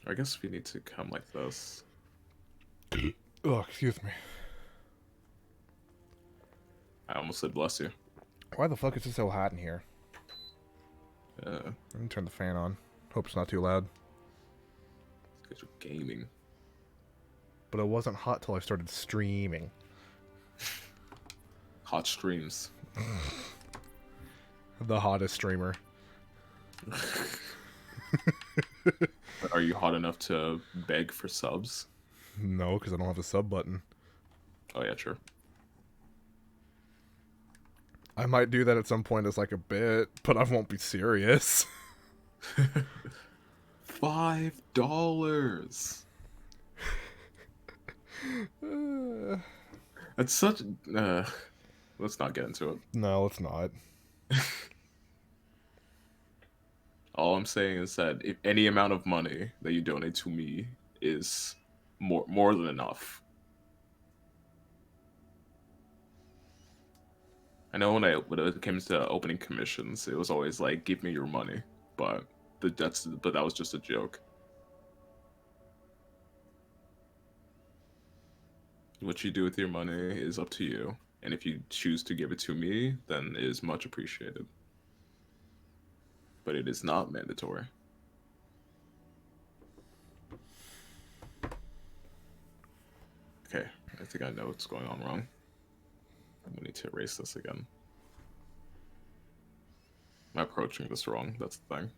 I guess we need to come like this. Oh, excuse me. I almost said bless you. Why the fuck is it so hot in here? Yeah. Let me turn the fan on. Hope it's not too loud. Because you're gaming. But it wasn't hot till I started streaming. Hot streams. The hottest streamer. Are you hot enough to beg for subs? No, because I don't have a sub button. Oh yeah, sure. I might do that at some point as like a bit, but I won't be serious. $5. That's such... let's not get into it. No, it's not. All I'm saying is that if any amount of money that you donate to me is more than enough. I know when it came to opening commissions, it was always like, give me your money, but that was just a joke. What you do with your money is up to you, and if you choose to give it to me, then it is much appreciated. But it is not mandatory. Okay, I think I know what's going on wrong. We need to erase this again. I'm approaching this wrong, that's the thing.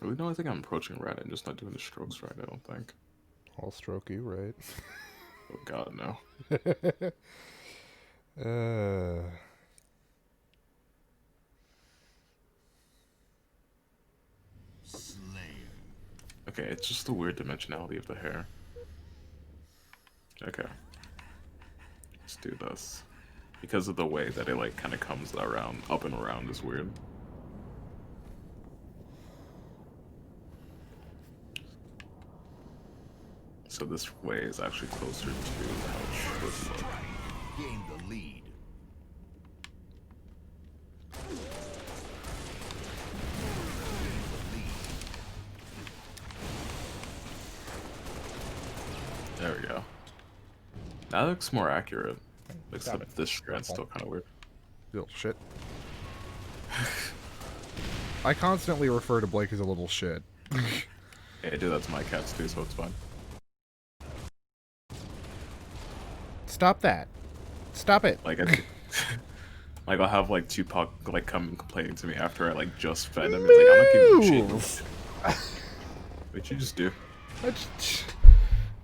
Really? No, I think I'm approaching right. I'm just not doing the strokes right, I don't think. I'll stroke you, right? Oh god, no. Slayer. Okay, it's just the weird dimensionality of the hair. Okay. Let's do this. Because of the way that it like kind of comes around, up and around is weird. So this way is actually closer to how it should look. Gain the lead. There we go. That looks more accurate. Except this strand's still kind of weird. Little shit. I constantly refer to Blake as a little shit. Yeah, I do that to my cats too, so it's fine. Stop that. Stop it. Like, like I'll have like Tupac like come complaining to me after I like just fed him. He's like, I'm not giving you shit. What'd you just do?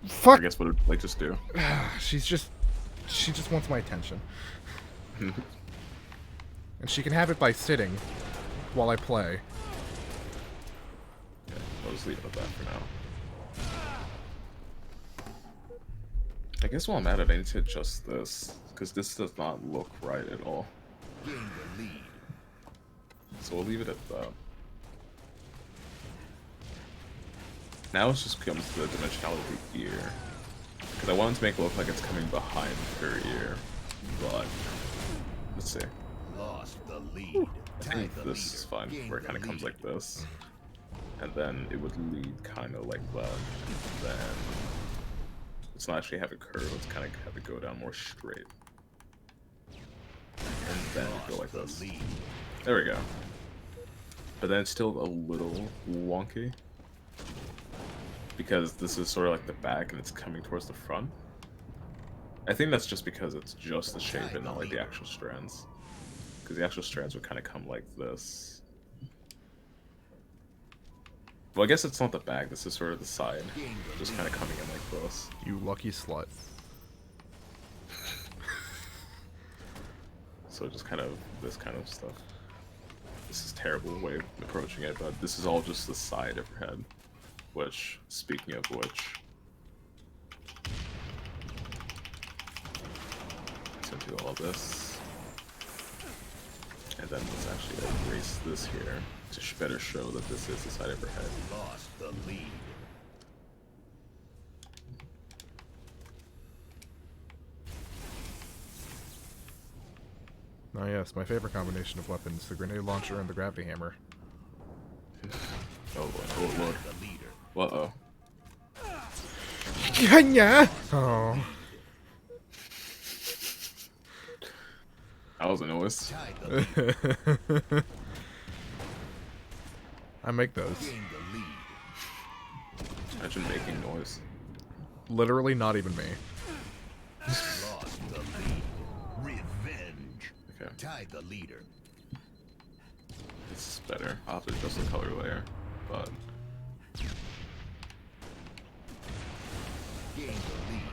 Fuck. I guess what did Blake just do? She just wants my attention. And she can have it by sitting while I play. Yeah, I'll just leave it at that for now. I guess while I'm at it, I need to adjust this, because this does not look right at all. Gain the lead. So we'll leave it at that. Now it's just comes to the dimensionality of the ear. Because I want it to make it look like it's coming behind her ear. But, let's see. Lost the lead. I think this is fine, where it kind of comes like this. And then it would lead kind of like that. Then Let's not actually have it curve. Let's kind of have it go down more straight. And then go like The this. lead. There we go. But then it's still a little wonky. Because this is sort of like the back and it's coming towards the front. I think that's just because it's just the shape and not like the actual strands. Because the actual strands would kind of come like this. Well, I guess it's not the back, this is sort of the side. Just kind of coming in like this. You lucky slut. So just kind of this kind of stuff. This is a terrible way of approaching it, but this is all just the side of your head. Which, speaking of which, let's do all this. And then let's actually erase this here to better show that this is the side of her head. Lost the lead. Oh yes, my favorite combination of weapons, the grenade launcher and the gravity hammer. Oh lord. The leader. Uh-oh. Yeah. Oh. That was a noise. Tied the lead. I make those. Gained the lead. Imagine making noise. Literally not even me. Lost the lead. Revenge. Okay, Tied the leader. this is better. I'll have to adjust the color layer, but Gained the lead.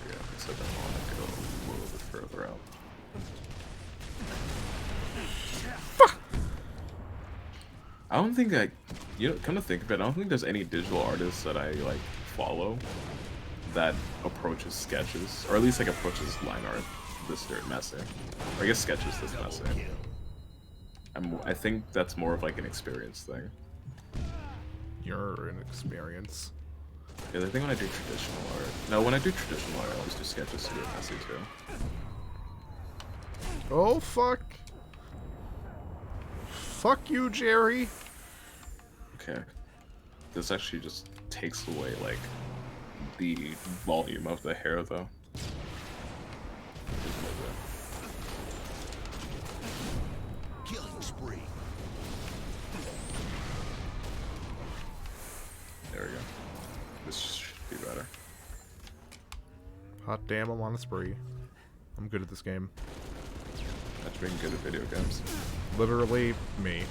yeah, so then I want to go a little bit further out. I don't think come to think of it, I don't think there's any digital artists that I like follow that approaches sketches, or at least like approaches line art this dirt messy. Or I guess sketches this Double messy. kill. I think that's more of like an experience thing. You're an experience. Because I think when I do traditional art, no, when I do traditional art, I always do sketches to do it messy too. Oh fuck. Fuck you, Jerry. Okay. This actually just takes away like the volume of the hair though. Just a little bit. Killing spree. There we go. This should be better. Hot damn, I'm on a spree. I'm good at this game. That's being good at video games. Literally me.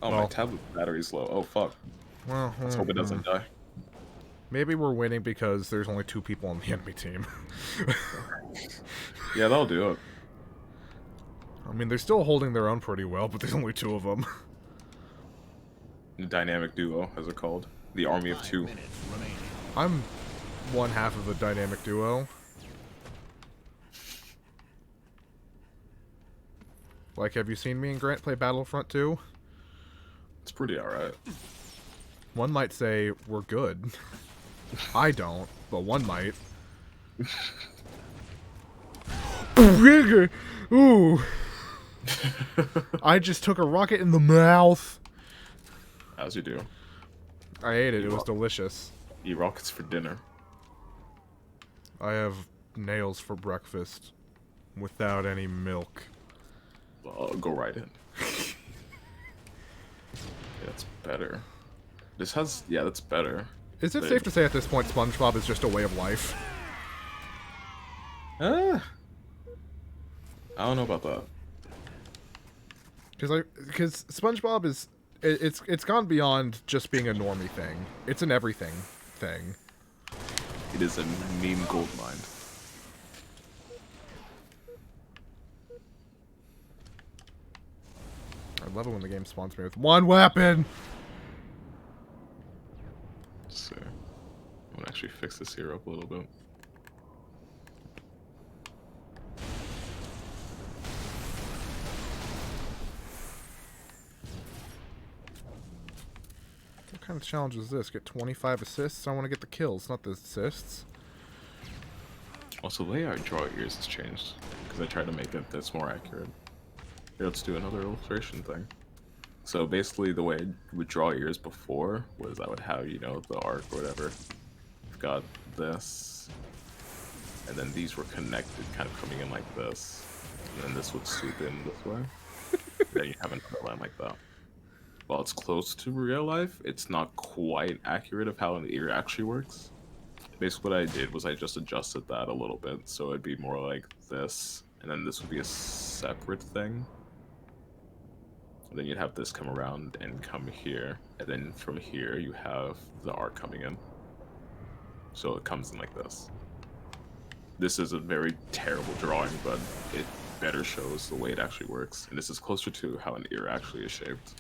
Oh, my Well. tablet battery's low. Oh fuck. Well, Let's hope it doesn't die. maybe we're winning because there's only 2 people on the enemy team. Yeah, that'll do it. I mean, they're still holding their own pretty well, but there's only 2 of them. The dynamic duo, as they're called. The army of 5 two. minutes remaining. I'm one half of a dynamic duo. Like, have you seen me and Grant play Battlefront 2? It's pretty alright. One might say we're good. I don't, but one might. Ooh. I just took a rocket in the mouth. As you do. I ate it. It was delicious. Eat rockets for dinner. I have nails for breakfast without any milk. Go right in. Yeah, that's better. This has... Yeah, that's better. Is it But- safe to say at this point SpongeBob is just a way of life? I don't know about that. Because SpongeBob is it's gone beyond just being a normie thing. It's an everything thing. It is a meme gold mine. I love it when the game spawns me with one weapon. So, I'm gonna actually fix this here up a little bit. What kind of challenge is this? Get 25 assists? I want to get the kills, not the assists. Also, the way I draw ears has changed because I tried to make it that's more accurate. Here, let's do another illustration thing. So basically, the way I would draw ears before was I would have, you know, the arc or whatever. I've got this, and then these were connected, kind of coming in like this, and then this would swoop in this way. Then you have another line like that. While it's close to real life, it's not quite accurate of how an ear actually works. Basically, what I did was I just adjusted that a little bit, so it'd be more like this, and then this would be a separate thing. And then you'd have this come around and come here, and then from here you have the arc coming in. So it comes in like this. This is a very terrible drawing, but it better shows the way it actually works. And this is closer to how an ear actually is shaped.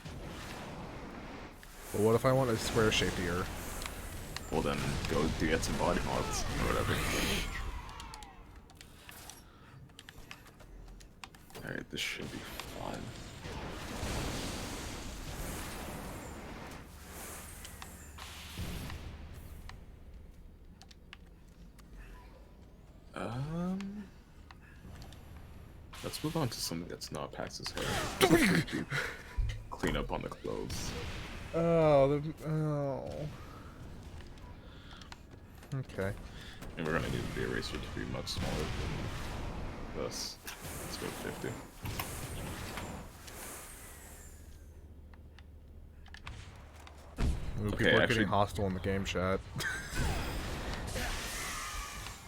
But what if I want a square-shaped ear? Well then, go get some body mods, or whatever. Alright, this should be fine. Let's move on to something that's not Pax's hair. Clean up on the clothes. Oh. Okay. And we're gonna need the eraser to be much smaller than this. Let's go 50. Ooh, Okay, people are actually- getting hostile in the game chat.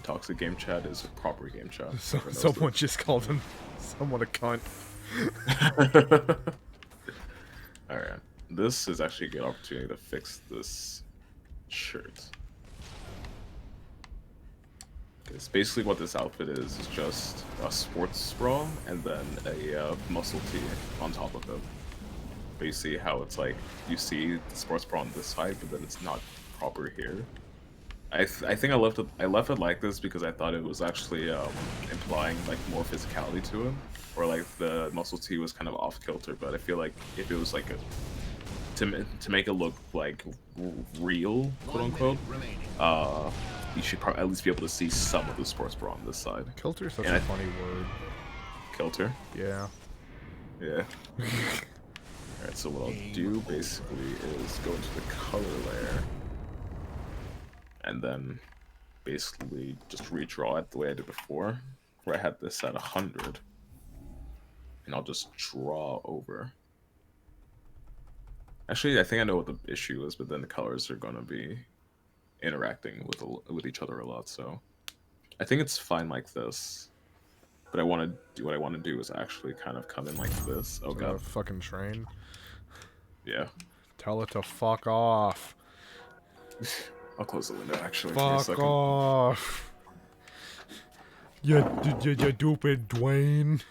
Toxic game chat is a proper game chat. So, Everyone knows someone just called him someone a cunt. Alright. This is actually a good opportunity to fix this shirt. Because basically what this outfit is just a sports bra and then a muscle tee on top of it. But you see how it's like, you see the sports bra on this side, but then it's not proper here. I think I left it like this because I thought it was actually implying like more physicality to it, or like the muscle tee was kind of off kilter. But I feel like if it was like to make it look like real, quote unquote, you should probably at least be able to see some of the sports bra on this side. Kilter is such And a funny word. Kilter. Yeah. Yeah. Alright, so what I'll do basically is go into the color layer. And then basically just redraw it the way I did before, where I had this at 100. And I'll just draw over. Actually, I think I know what the issue is, but then the colors are going to be interacting with each other a lot, so I think it's fine like this. But I want to do what I want to do is actually kind of come in like this. Oh god, Fucking train. yeah. Tell it to fuck off. I'll close the window actually. Give me a Fuck second. off. You stupid Dwayne.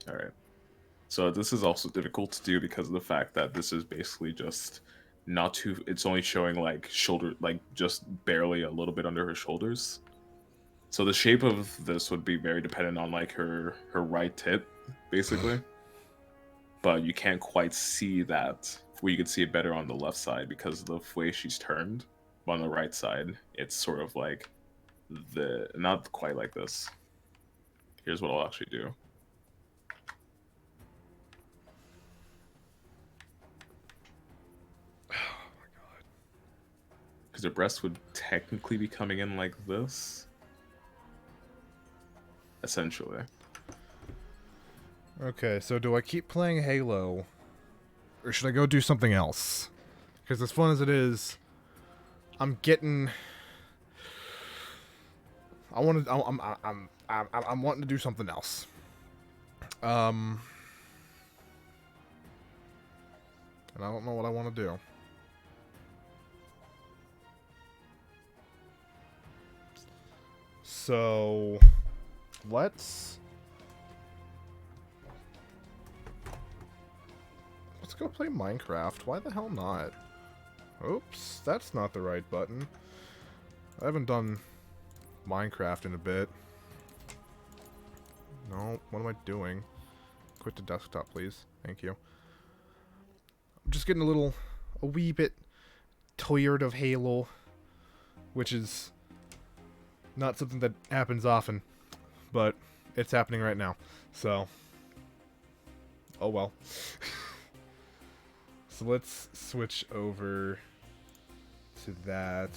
Alright. So this is also difficult to do because of the fact that this is basically just not too, it's only showing like shoulder, like just barely a little bit under her shoulders. So the shape of this would be very dependent on like her right tit, basically. But you can't quite see that. Where you can see it better on the left side because of the way she's turned. But on the right side, it's sort of like not quite like this. Here's what I'll actually do. Because her breast would technically be coming in like this. Essentially. Okay, so do I keep playing Halo, or should I go do something else? Because as fun as it is, I'm getting. I'm wanting to do something else. And I don't know what I want to do. So let's go play Minecraft. Why the hell not? Oops, that's not the right button. I haven't done Minecraft in a bit. No, what am I doing? Quit the desktop, please. Thank you. I'm just getting a wee bit tired of Halo, which is Not something that happens often, but it's happening right now. So, oh well. So let's switch over to that.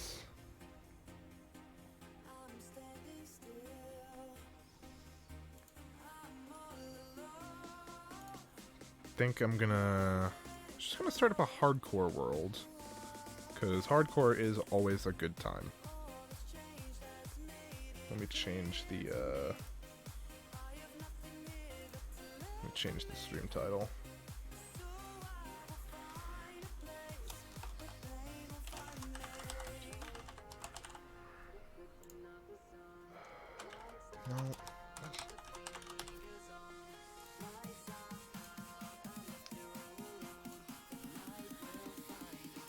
Think I'm just gonna start up a hardcore world, because hardcore is always a good time. Let me change the stream title. No.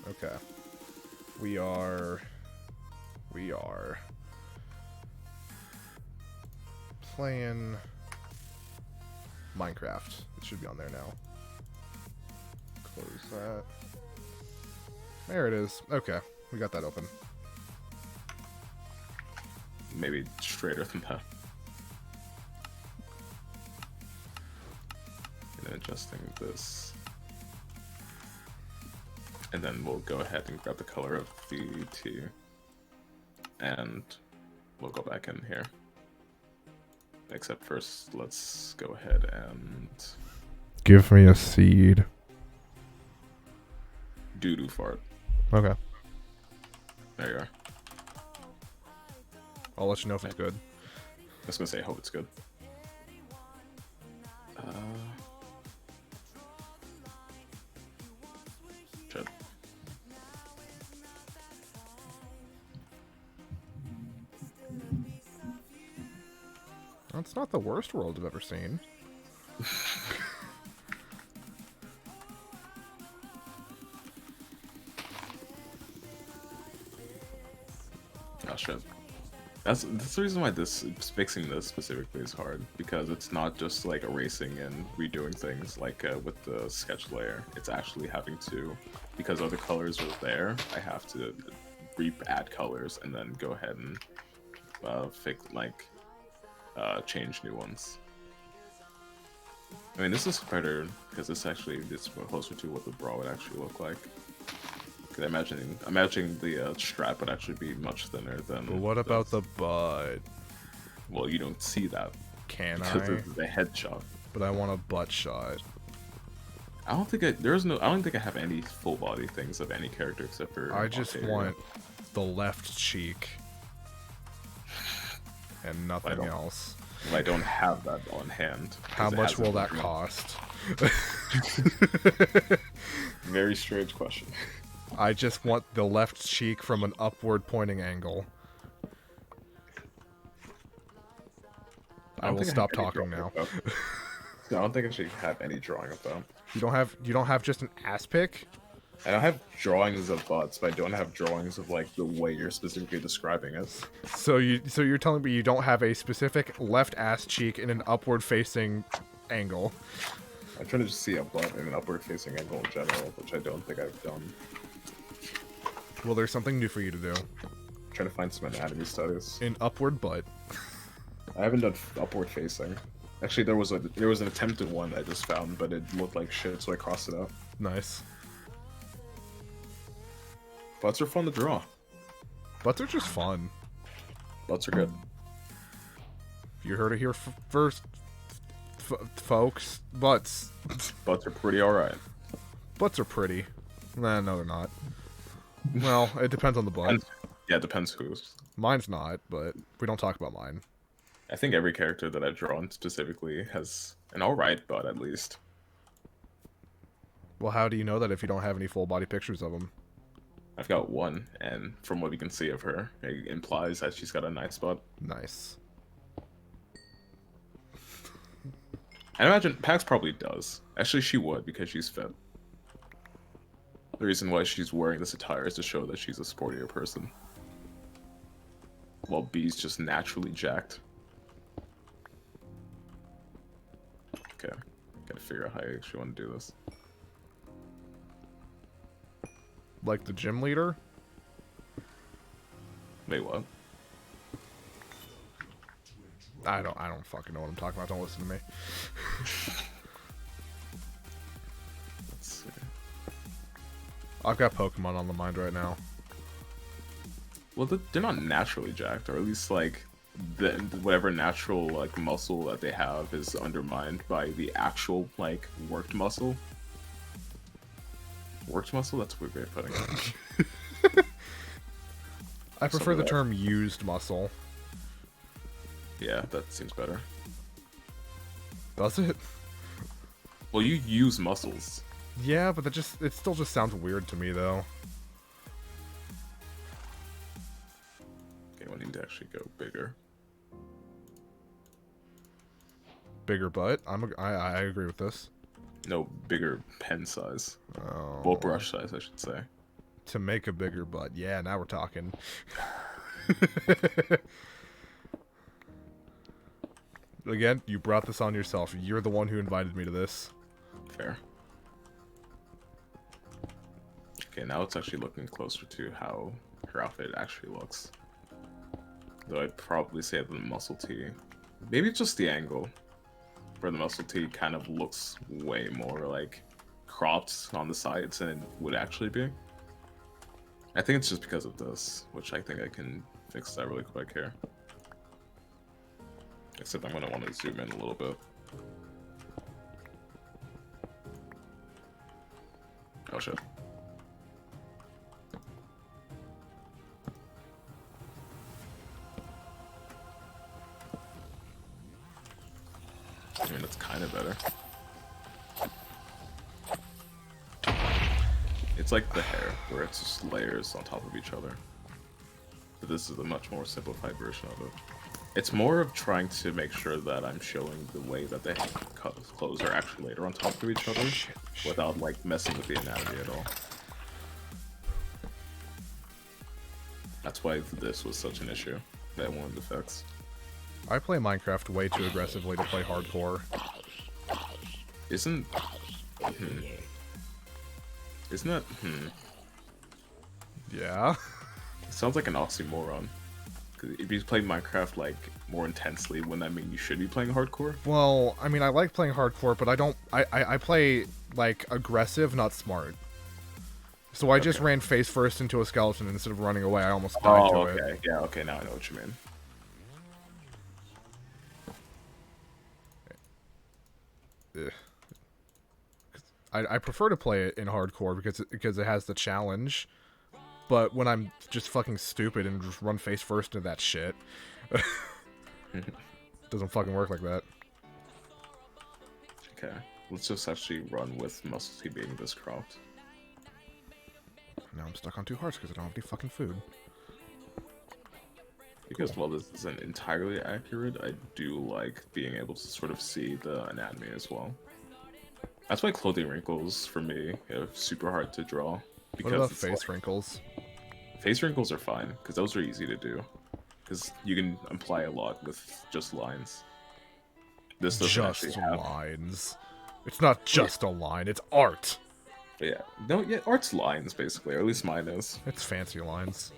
Okay. We are playing Minecraft. It should be on there now. Close that. There it is. Okay, we got that open. Maybe straighter than that. And then adjusting this. And then we'll go ahead and grab the color of the T. And we'll go back in here. Except first, let's go ahead and... Give me a seed. Doo-doo fart. Okay. There you are. I'll let you know if it's good. I was gonna say, I hope it's good. Shit. That's not the worst world I've ever seen. Oh shit. That's the reason why fixing this specifically is hard, because it's not just like erasing and redoing things like with the sketch layer. It's actually having to, because other colors are there, I have to add colors and then go ahead and change new ones. I mean, this is better because this actually is closer to what the bra would actually look like. Because imagining the strap would actually be much thinner than. But what about the butt? Well, you don't see that. Can because I? of the headshot. But I want a butt shot. I don't think I don't think I have any full body things of any character except for. I just want the left cheek and nothing else. Well, I don't have that on hand. How much will that cost? Very strange question. I just want the left cheek from an upward pointing angle. I will stop talking now. No, I don't think I should have any drawing of them. You don't have just an ass pic? I don't have drawings of butts, but I don't have drawings of like the way you're specifically describing it. So you're telling me you don't have a specific left ass cheek in an upward facing angle? I'm trying to just see a butt in an upward facing angle in general, which I don't think I've done. Well, there's something new for you to do. I'm trying to find some anatomy studies. An upward butt. I haven't done upward facing. Actually, there was an attempted one I just found, but it looked like shit, so I crossed it out. Nice. Butts are fun to draw. Butts are just fun. Butts are good. You heard it here first, folks. Butts. Butts are pretty alright. Butts are pretty. Nah, no, they're not. Well, it depends on the butt. Yeah, it depends whose. Mine's not, but we don't talk about mine. I think every character that I've drawn specifically has an alright butt, at least. Well, how do you know that if you don't have any full body pictures of them? I've got one, and from what we can see of her, it implies that she's got a nice butt. Nice. I imagine Pax probably does. Actually, she would, because she's fit. The reason why she's wearing this attire is to show that she's a sportier person. While B's just naturally jacked. Okay, gotta figure out how I actually want to do this. Like the gym leader? Wait, what? I don't fucking know what I'm talking about. Don't listen to me. Let's see. I've got Pokemon on the mind right now. Well, they're not naturally jacked, or at least like whatever natural like muscle that they have is undermined by the actual like worked muscle. Worked muscle? That's a weird way of putting it. I prefer the term used muscle. Yeah, that seems better. Does it? Well, you use muscles. Yeah, but it still just sounds weird to me though. Okay, we need to actually go bigger. Bigger butt. I agree with this. No, bigger pen size. Oh. Well, brush size, I should say. To make a bigger butt. Yeah, now we're talking. Again, you brought this on yourself. You're the one who invited me to this. Fair. Okay, now it's actually looking closer to how her outfit actually looks. Though I'd probably say the muscle tee. Maybe it's just the angle. Where the muscle tee kind of looks way more like cropped on the sides than it would actually be. I think it's just because of this, which I think I can fix that really quick here. Except I'm going to want to zoom in a little bit. Oh shit. I mean, that's kind of better. It's like the hair, where it's just layers on top of each other. But this is a much more simplified version of it. It's more of trying to make sure that I'm showing the way that the clothes are actually laid on top of each other, without like messing with the anatomy at all. That's why this was such an issue that I wanted to fix. I play Minecraft way too aggressively to play hardcore. Isn't that Yeah. It sounds like an oxymoron. 'Cause if you play Minecraft like more intensely, wouldn't that mean you should be playing hardcore? Well, I mean, I like playing hardcore, but I play, like, aggressive, not smart. So I just ran face first into a skeleton instead of running away. I almost died to it. Okay. Yeah, okay, now I know what you mean. I prefer to play it in hardcore because it has the challenge. But when I'm just fucking stupid and just run face first into that shit, doesn't fucking work like that. Okay, let's just actually run with muscle T being this cropped. Now I'm stuck on 2 hearts because I don't have any fucking food. Because while this isn't entirely accurate, I do like being able to sort of see the anatomy as well. That's why clothing wrinkles, for me, are super hard to draw. Because What about face wrinkles? Face wrinkles are fine, because those are easy to do. Because you can imply a lot with just lines. This doesn't Just actually have... lines. It's not just a line, it's art. But yeah, no, yeah, art's lines, basically, or at least mine is. It's fancy lines.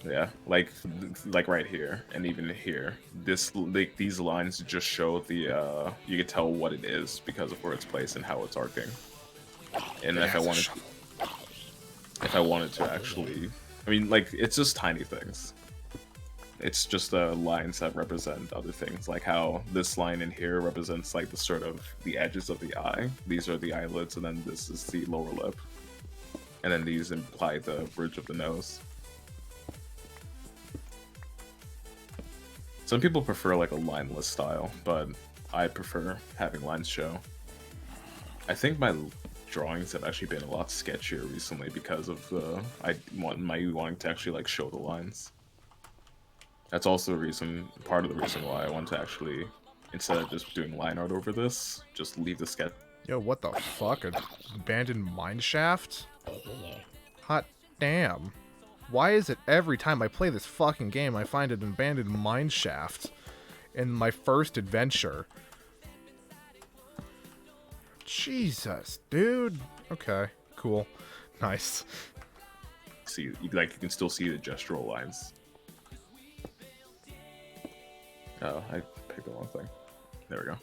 Yeah, like right here, and even here. Like, these lines just show the, you can tell what it is because of where it's placed and how it's arcing. And if I wanted to actually... I mean, like, it's just tiny things. It's just lines that represent other things, like how this line in here represents, like, the sort of the edges of the eye. These are the eyelids, and then this is the lower lip. And then these imply the bridge of the nose. Some people prefer, like, a lineless style, but I prefer having lines show. I think my drawings have actually been a lot sketchier recently because of my wanting to actually like show the lines. That's also part of the reason why I want to actually, instead of just doing line art over this, just leave the sketch. Yo, what the fuck? An abandoned mine shaft? Hot damn. Why is it every time I play this fucking game I find an abandoned mine shaft in my first adventure? Jesus, dude. Okay, cool. Nice. See, you can still see the gestural lines. Oh, I picked the wrong thing. There we go.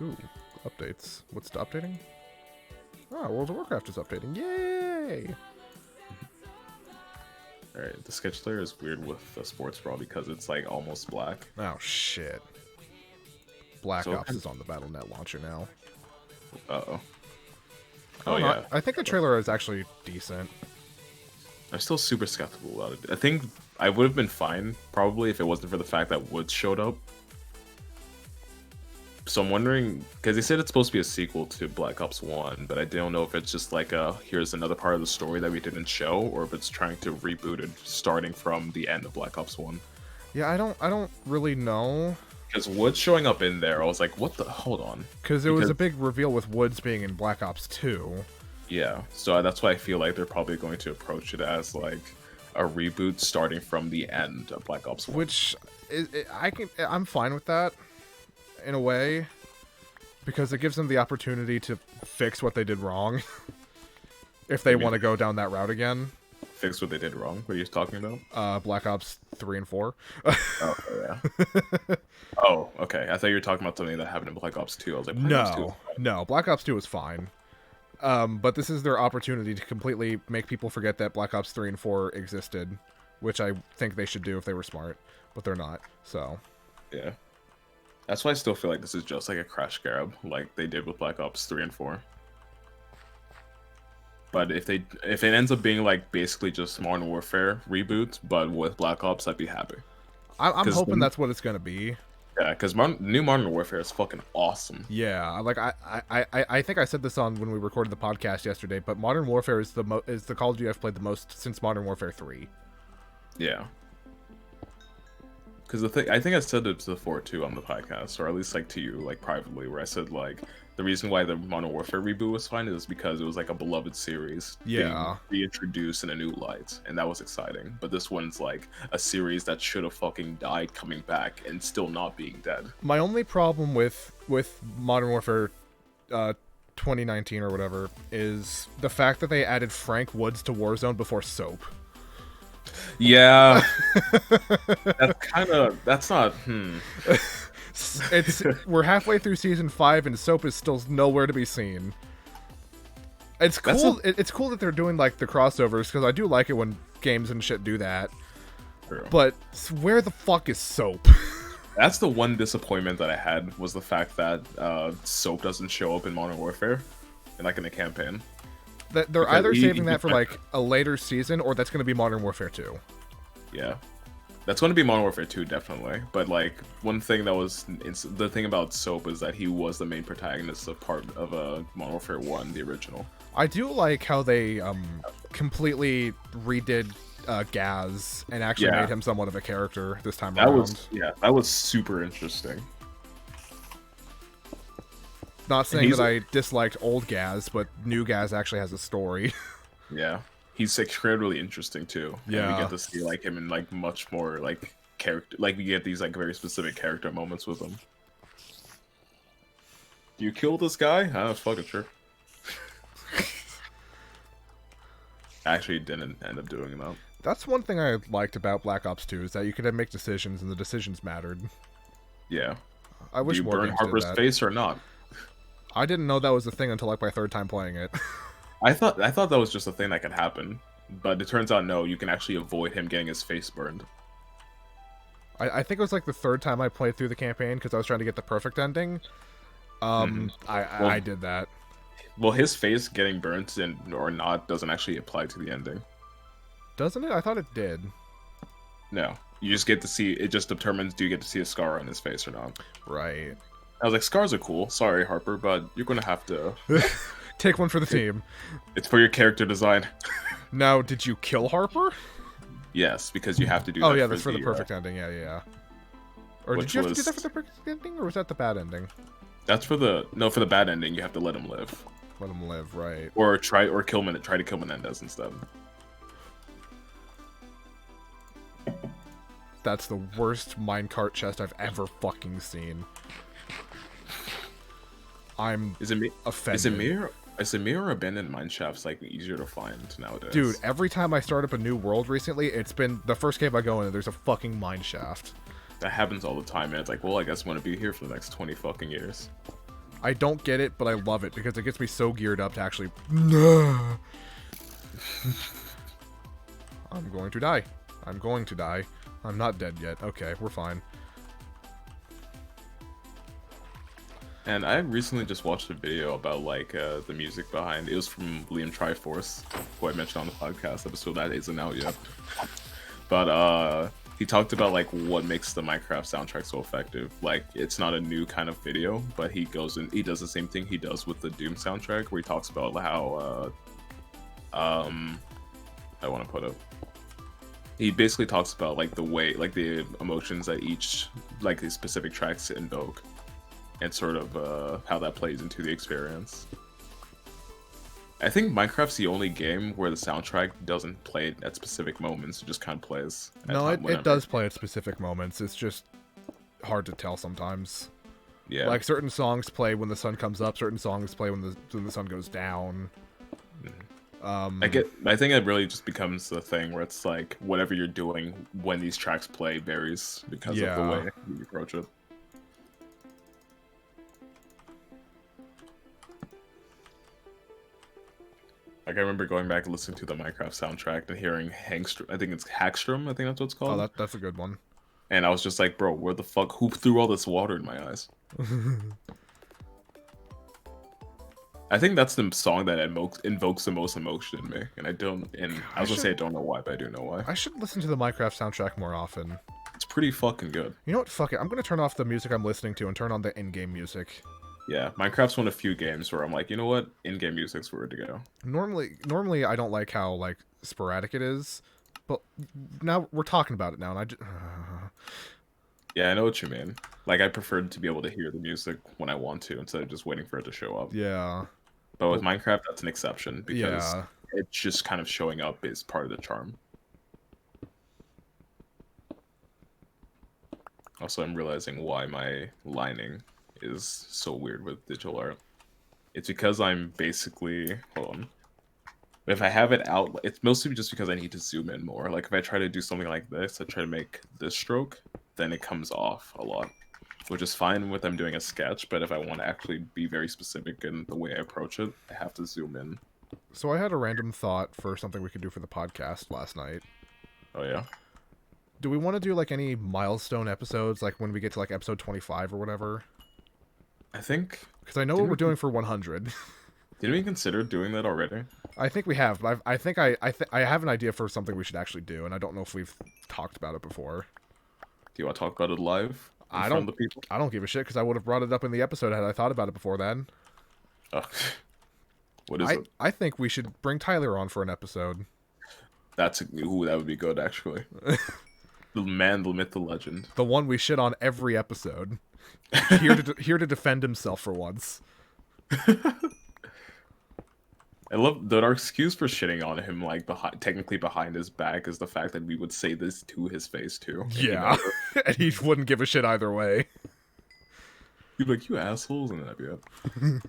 Ooh, updates. What's updating? Oh, World of Warcraft is updating. Yay! Alright, the sketch layer is weird with the sports brawl because it's like almost black. Oh shit. Black So Ops is on the Battle.net launcher now. Uh-oh. Oh yeah. I think the trailer is actually decent. I'm still super skeptical about it. I think I would have been fine, probably, if it wasn't for the fact that Woods showed up. So I'm wondering, because they said it's supposed to be a sequel to Black Ops 1, but I don't know if it's just like here's another part of the story that we didn't show, or if it's trying to reboot it starting from the end of Black Ops 1. Yeah, I don't really know. Because Woods showing up in there, I was like, what the, hold on. Because there was a big reveal with Woods being in Black Ops 2. Yeah, so that's why I feel like they're probably going to approach it as like a reboot starting from the end of Black Ops 1. Which I'm fine with that in a way, because it gives them the opportunity to fix what they did wrong if they want to go down that route again. Fix what they did wrong? What are you talking about? Black Ops 3 and 4. Oh, yeah. Oh, okay. I thought you were talking about something that happened in Black Ops 2. I was like, No. Black Ops 2 was fine. But this is their opportunity to completely make people forget that Black Ops 3 and 4 existed, which I think they should do if they were smart, but they're not, so. Yeah. That's why I still feel like this is just like a crash grab, like they did with Black Ops 3 and 4. But if it ends up being like basically just Modern Warfare reboot, but with Black Ops, I'd be happy. I'm hoping that's what it's gonna be. Yeah, because new Modern Warfare is fucking awesome. Yeah, like I think I said this on when we recorded the podcast yesterday, but Modern Warfare is the Call of Duty I've played the most since Modern Warfare 3. Yeah. Because I think I said it before too on the podcast, or at least like to you, like privately, where I said like the reason why the Modern Warfare reboot was fine is because it was like a beloved series being reintroduced in a new light, and that was exciting. But this one's like a series that should have fucking died coming back and still not being dead. My only problem with Modern Warfare 2019 or whatever is the fact that they added Frank Woods to Warzone before Soap. Yeah. That's not We're halfway through season 5 and Soap is still nowhere to be seen. It's cool. It's cool that they're doing like the crossovers, because I do like it when games and shit do that. True. But where the fuck is Soap? That's the one disappointment that I had, was the fact that Soap doesn't show up in Modern Warfare, and like in the campaign. They're either saving that for like a later season, or that's going to be Modern Warfare 2. Yeah, that's going to be Modern Warfare 2 definitely. But like one thing that was the thing about Soap is that he was the main protagonist of part of Modern Warfare 1, the original. I do like how they completely redid Gaz and actually made him somewhat of a character this time around. That was super interesting. Not saying that I disliked old Gaz, but new Gaz actually has a story. Yeah, he's incredibly interesting too. Yeah, and we get to see like him in like much more like character. Like we get these like very specific character moments with him. Do you kill this guy? Fucking sure. Actually, didn't end up doing that. That's one thing I liked about Black Ops 2 is that you could make decisions and the decisions mattered. Yeah. I wish more burn games Harper's did that. face or not? I didn't know that was a thing until like my third time playing it. I thought that was just a thing that could happen, but it turns out no, you can actually avoid him getting his face burned. I think it was like the third time I played through the campaign because I was trying to get the perfect ending. I did that. Well, his face getting burnt or not doesn't actually apply to the ending. Doesn't it? I thought it did. No, you just get to see. It just determines do you get to see a scar on his face or not. Right. I was like, scars are cool. Sorry, Harper, but you're gonna have to take one for the team. It's for your character design. Now, did you kill Harper? Yes, because you have to do. Oh yeah, that's for the perfect ending. Yeah. Or did you have to do that for the perfect ending, or was that the bad ending? That's for the for the bad ending. You have to let him live. Let him live, right? Or try to kill Menendez instead. That's the worst minecart chest I've ever fucking seen. I'm Is it me? Offended. Is it me? I say mirror or abandoned mine shafts like easier to find nowadays. Dude, every time I start up a new world recently, it's been the first cave I go in, there's a fucking mine shaft. That happens all the time, and it's like, well, I guess I'm gonna be here for the next 20 fucking years. I don't get it, but I love it because it gets me so geared up to actually. I'm going to die. I'm going to die. I'm not dead yet. Okay, we're fine. And I recently just watched a video about like the music behind. It was from Liam Triforce, who I mentioned on the podcast episode that isn't out yet. But he talked about like what makes the Minecraft soundtrack so effective. Like it's not a new kind of video, but he goes and he does the same thing he does with the Doom soundtrack, where he talks about how I want to put it. He basically talks about like the way, like the emotions that each like the specific tracks invoke, and sort of how that plays into the experience. I think Minecraft's the only game where the soundtrack doesn't play at specific moments; it just kind of plays. No, it does play at specific moments. It's just hard to tell sometimes. Yeah. Like certain songs play when the sun comes up, certain songs play when the sun goes down. I think it really just becomes the thing where it's like whatever you're doing when these tracks play varies because of the way you approach it. Like I remember going back and listening to the Minecraft soundtrack and hearing Hangstrom. I think it's Hackstrom. I think that's what it's called. Oh, that's a good one. And I was just like, bro, where the fuck? Who threw all this water in my eyes? I think that's the song that invokes the most emotion in me, and I don't. And I was gonna say I don't know why, but I do know why. I should listen to the Minecraft soundtrack more often. It's pretty fucking good. You know what? Fuck it. I'm gonna turn off the music I'm listening to and turn on the in-game music. Yeah, Minecraft's one of the few games where I'm like, you know what? In-game music's where to go. Normally I don't like how like sporadic it is, but now we're talking about it now, and I just. Yeah, I know what you mean. Like I prefer to be able to hear the music when I want to instead of just waiting for it to show up. Yeah. But with Minecraft, that's an exception because it's just kind of showing up is part of the charm. Also, I'm realizing why my lining is so weird with digital art. It's because I'm basically... Hold on. If I have it out, it's mostly just because I need to zoom in more. Like, if I try to do something like this, I try to make this stroke, then it comes off a lot. Which is fine with I'm doing a sketch, but if I want to actually be very specific in the way I approach it, I have to zoom in. So I had a random thought for something we could do for the podcast last night. Oh, yeah? Do we want to do, like, any milestone episodes, like when we get to, like, episode 25 or whatever? I think... Because I know what we're doing for 100. Did we consider doing that already? I think we have. I think I have an idea for something we should actually do, and I don't know if we've talked about it before. Do you want to talk about it live? I don't give a shit, because I would have brought it up in the episode had I thought about it before then. What is it? I think we should bring Tyler on for an episode. That would be good, actually. The man, the myth, the legend. The one we shit on every episode. Here to defend himself for once. I love that our excuse for shitting on him, like technically behind his back, is the fact that we would say this to his face too. Yeah, and he wouldn't give a shit either way. He'd be like, "You assholes," and that'd be it.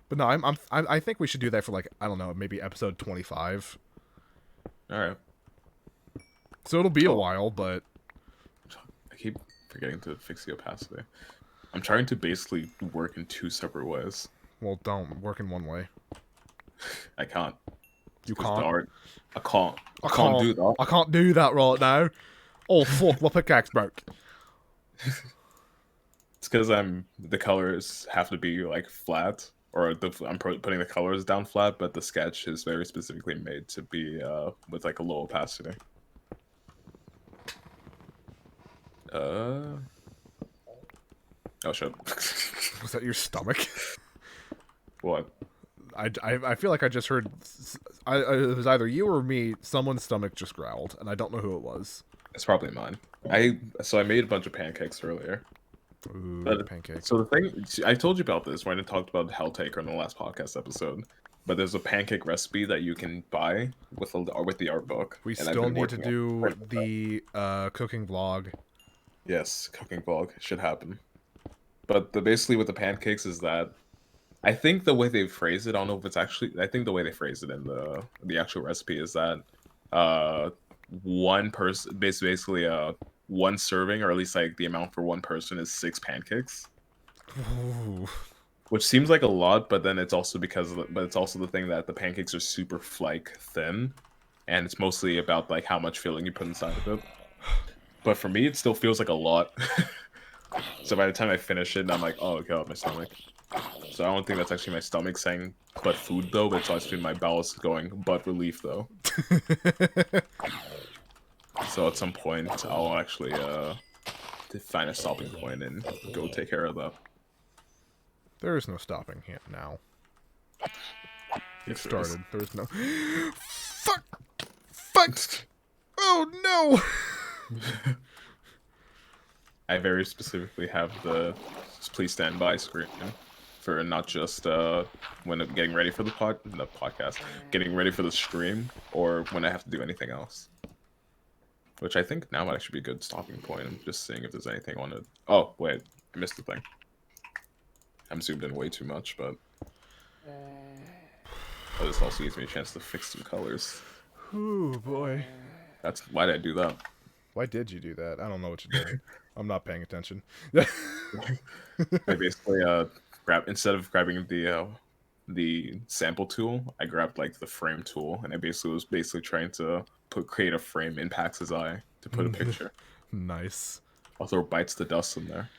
But no, I think we should do that for like, I don't know, maybe episode 25. All right. So it'll be a while, but I keep forgetting to fix the opacity. I'm trying to basically work in two separate ways. Well, don't work in one way. I can't. You can't? I can't do that. I can't do that right now. Oh fuck, my pickaxe broke. It's because the colors have to be like flat, or I'm putting the colors down flat, but the sketch is very specifically made to be with like a low opacity. Oh shit. Was that your stomach? What? I feel like I just heard. It was either you or me. Someone's stomach just growled, and I don't know who it was. It's probably mine. I made a bunch of pancakes earlier. Ooh, pancakes. So the thing I told you about this when I talked about Helltaker in the last podcast episode. But there's a pancake recipe that you can buy with the art book. We still need to do the cooking vlog. Yes, cooking vlog should happen. But basically with the pancakes is that I think the way they phrase it, I don't know if it's actually. I think the way they phrase it in the actual recipe is that uh one person basically one serving, or at least like the amount for one person, is 6 pancakes, Ooh. which seems like a lot, but then it's also but it's also the thing that the pancakes are super like thin, and it's mostly about like how much filling you put inside of it. But for me, it still feels like a lot. So by the time I finish it, I'm like, oh god, my stomach. So I don't think that's actually my stomach saying "but food" though, but it's actually my bowels going "but relief" though. So at some point, I'll actually find a stopping point and go take care of that. There is no stopping him now. It If there is. started. There is no. Fuck! Fuck! Oh no! I very specifically have the "please stand by" screen for not just when I'm getting ready for the podcast, getting ready for the stream, or when I have to do anything else. Which I think now might actually be a good stopping point. I'm just seeing if there's anything on it. Oh, wait. I missed the thing. I'm zoomed in way too much, but... Oh, this also gives me a chance to fix some colors. Ooh boy. Why did I do that? Why did you do that? I don't know what you did. I'm not paying attention. I basically instead of grabbing the sample tool, I grabbed like the frame tool, and I was trying to create a frame in Pax's eye to put a picture. Nice. I'll throw bites the dust in there.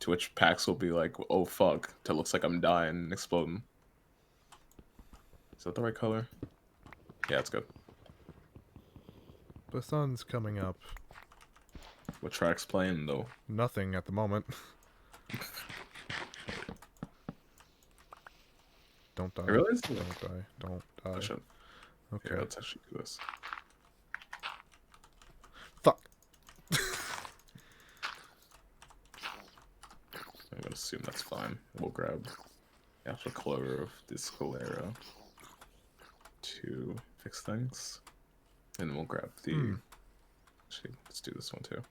To which Pax will be like, oh fuck, that looks like I'm dying and exploding. Is that the right color? Yeah, it's good. The sun's coming up. What track's playing though? Nothing at the moment. Don't die. I realized Don't die. Don't die. I should. Okay. Here, let's actually do this. Fuck. I'm gonna assume that's fine. We'll grab the actual color of this Colera to fix things. And then we'll grab the... Actually, let's do this one too.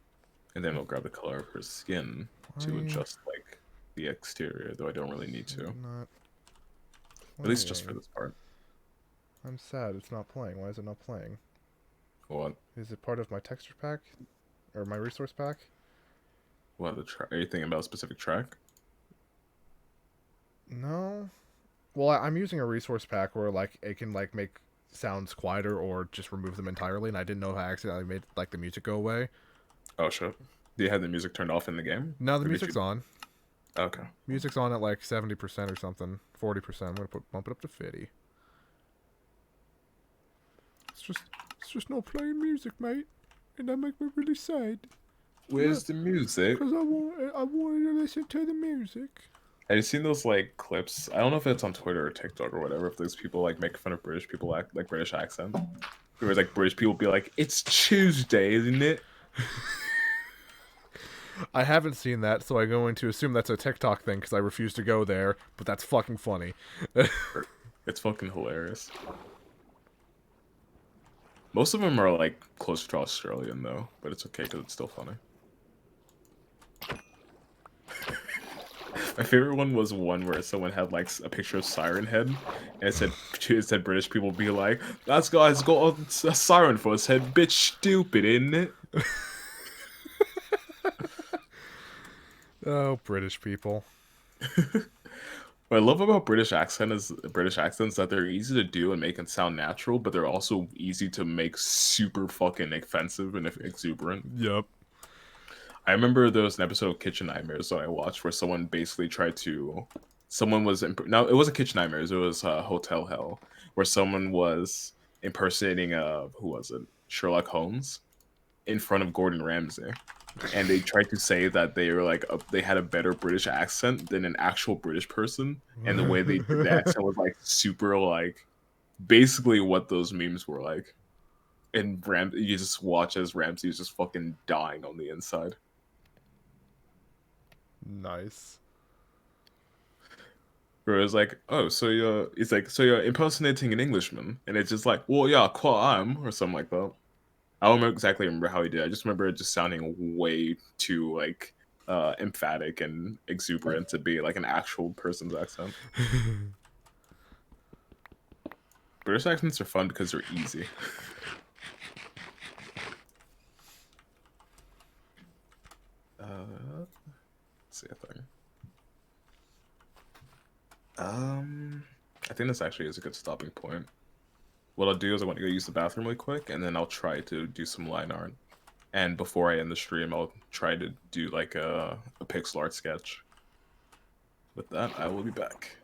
And then we'll grab the color of her skin to adjust, like, the exterior, though I don't really need to. Not At least just for this part. I'm sad it's not playing. Why is it not playing? What? Is it part of my texture pack? Or my resource pack? What, are you thinking about a specific track? No. Well, I'm using a resource pack where, like, it can, like, make sounds quieter or just remove them entirely, and I didn't know if I accidentally made, like, the music go away. Oh, shit. Do you have the music turned off in the game? No, the music's on. Okay. Music's on at, like, 70% or something. 40%. I'm gonna bump it up to 50. It's just not playing music, mate. And that makes me really sad. Where's the music? Because I wanted to listen to the music. Have you seen those like clips? I don't know if it's on Twitter or TikTok or whatever. If those people like make fun of British people like British accent, where it's like British people be like, "It's Tuesday, isn't it?" I haven't seen that, so I'm going to assume that's a TikTok thing because I refuse to go there. But that's fucking funny. It's fucking hilarious. Most of them are like closer to Australian though, but it's okay because it's still funny. My favorite one was one where someone had like a picture of Siren Head, and it said British people be like, "That guy's got a siren for his head, bitch, stupid, isn't it?" Oh, British people. What I love about British accents that they're easy to do and make it sound natural, but they're also easy to make super fucking offensive and exuberant. Yep. I remember there was an episode of Kitchen Nightmares that I watched where someone basically no, it wasn't Kitchen Nightmares, it was Hotel Hell, where someone was impersonating who was it? Sherlock Holmes in front of Gordon Ramsay. And they tried to say that they were like they had a better British accent than an actual British person, and the way they did the accent was like super like basically what those memes were like. And you just watch as Ramsay is just fucking dying on the inside. Nice. Where it's like, oh, so you're impersonating an Englishman, and it's just like, well, yeah, quite am, or something like that. I don't exactly remember how he did. I just remember it just sounding way too like emphatic and exuberant to be like an actual person's accent. British accents are fun because they're easy. Let's see a thing. I think this actually is a good stopping point. What I'll do is I want to go use the bathroom really quick, and then I'll try to do some line art. And before I end the stream, I'll try to do like a pixel art sketch. With that, I will be back.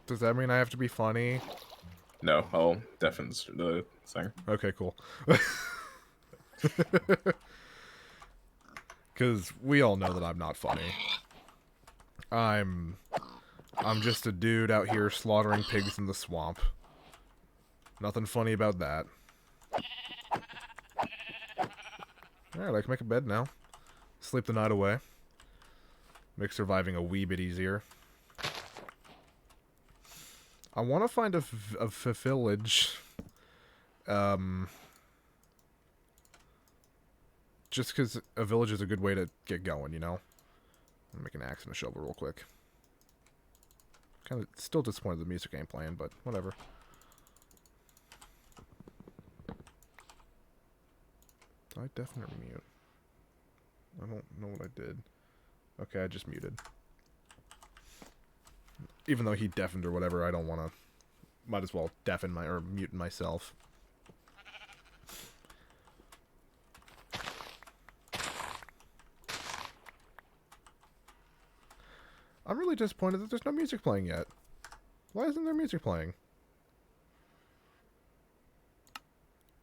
Does that mean I have to be funny? No, I'll deafen the thing. Okay, cool. Because we all know that I'm not funny. I'm just a dude out here slaughtering pigs in the swamp. Nothing funny about that. Alright, I can make a bed now. Sleep the night away. Make surviving a wee bit easier. I want to find a village. Just because a village is a good way to get going, you know? I'll make an axe and a shovel real quick. Kind of still disappointed the music ain't playing, but whatever. Did I definitely mute? I don't know what I did. Okay, I just muted. Even though he deafened or whatever, I don't want to... Might as well deafen or mute myself. I'm really disappointed that there's no music playing yet. Why isn't there music playing?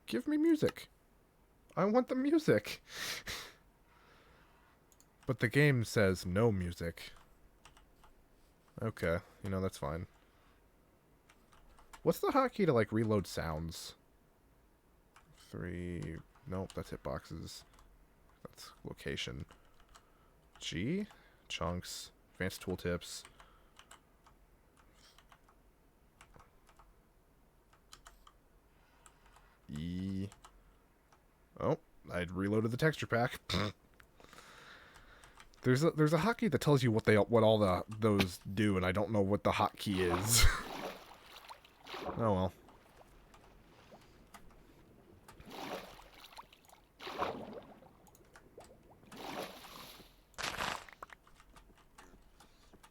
Give me music. I want the music. But the game says no music. Okay, you know, that's fine. What's the hotkey to, like, reload sounds? 3... Nope, that's hitboxes. That's location. G? Chunks. Advanced tooltips. E. Oh, I reloaded the texture pack. There's a hotkey that tells you what all those do, and I don't know what the hotkey is. Oh well.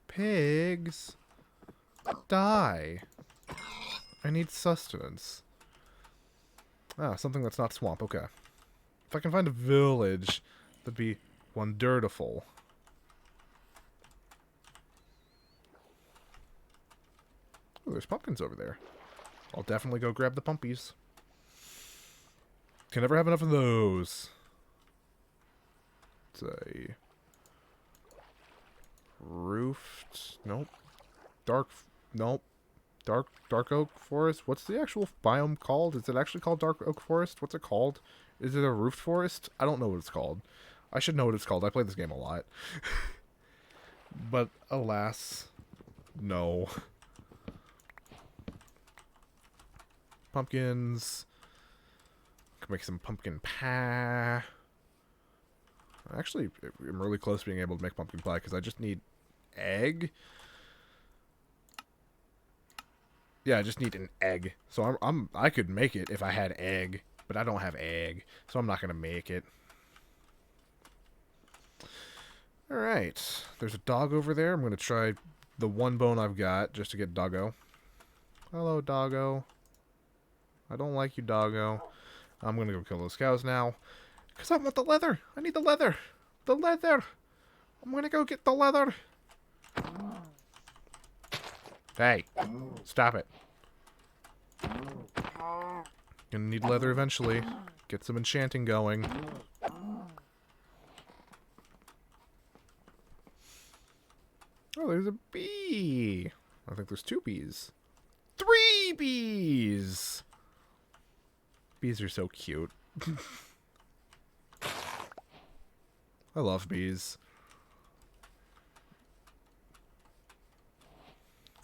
Pigs, die. I need sustenance. Ah, something that's not swamp. Okay. If I can find a village, that'd be wonderful. Oh, there's pumpkins over there. I'll definitely go grab the pumpies. Can never have enough of those. It's a roofed. Nope. Nope. Dark oak forest. What's the actual biome called? Is it actually called dark oak forest? What's it called? Is it a roofed forest? I don't know what it's called. I should know what it's called. I play this game a lot. But alas, no. Pumpkins. Can make some pumpkin pie. Actually, I'm really close to being able to make pumpkin pie because I just need egg. Yeah, I just need an egg. So I could make it if I had egg, but I don't have egg, so I'm not gonna make it. All right, there's a dog over there. I'm gonna try the one bone I've got just to get doggo. Hello, doggo. I don't like you, doggo. I'm gonna go kill those cows now. Because I want the leather. I need the leather. The leather. I'm gonna go get the leather. Hey. Stop it. Gonna need leather eventually. Get some enchanting going. Oh, there's a bee. I think there's 2 bees. 3 bees. Bees are so cute. I love bees.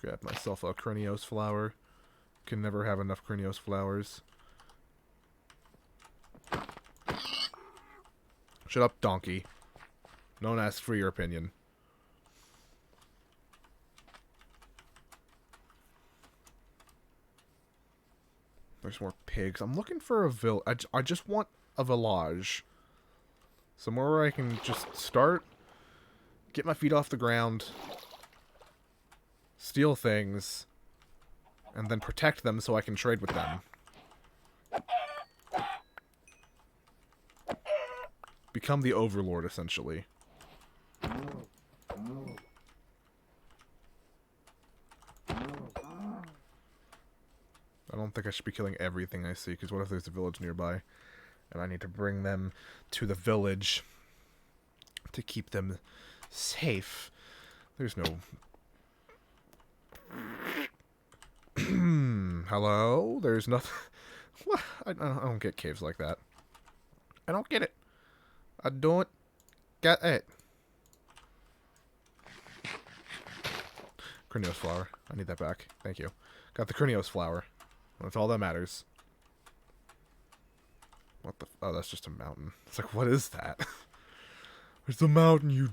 Grab myself a Crinios flower. Can never have enough Crinios flowers. Shut up, donkey. No one asked for your opinion. There's more pigs. I'm looking for a I just want a village. Somewhere where I can just start, get my feet off the ground, steal things, and then protect them so I can trade with them. Become the overlord, essentially. I don't think I should be killing everything I see, because what if there's a village nearby? And I need to bring them to the village to keep them safe. There's no... Hello? There's nothing... What? I don't get caves like that. I don't get it. I don't get it. Corneos flower. I need that back. Thank you. Got the Corneos flower. That's all that matters. What the... Oh, that's just a mountain. It's like, what is that? There's a mountain, you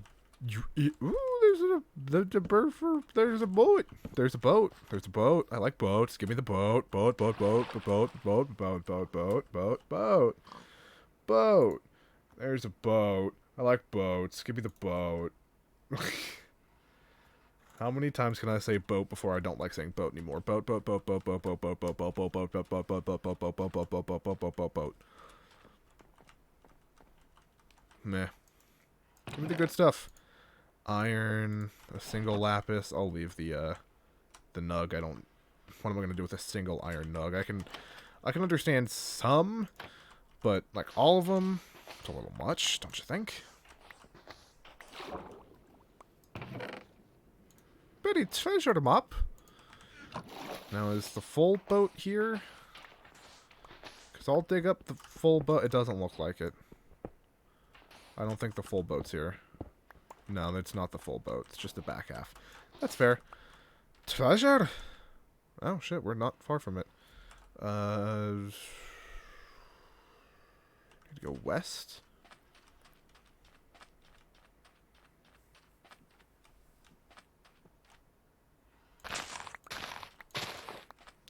eat... Ooh, there's a bird for... There's a boat. There's a boat. There's a boat. I like boats. Give me the boat. Boat. Boat. There's a boat. I like boats. Give me the boat. How many times can I say boat before I don't like saying boat anymore? Boat. Meh. Give me the good stuff. Iron, a single lapis. I'll leave the nug. I don't... What am I gonna do with a single iron nug? I can understand some, but like all of them, it's a little much, don't you think? Very treasure map. Now, is the full boat here? Because I'll dig up the full boat. It doesn't look like it. I don't think the full boat's here. No, it's not the full boat. It's just the back half. That's fair. Treasure! Oh, shit. We're not far from it. Need to go west?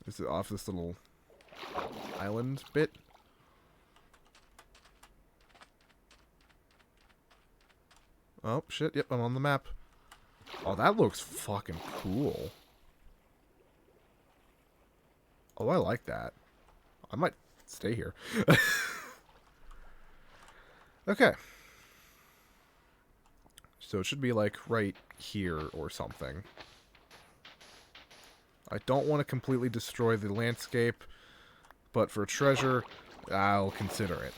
Is it off this little island bit? Oh, shit. Yep, I'm on the map. Oh, that looks fucking cool. Oh, I like that. I might stay here. Okay. So it should be, like, right here or something. I don't want to completely destroy the landscape, but for treasure, I'll consider it.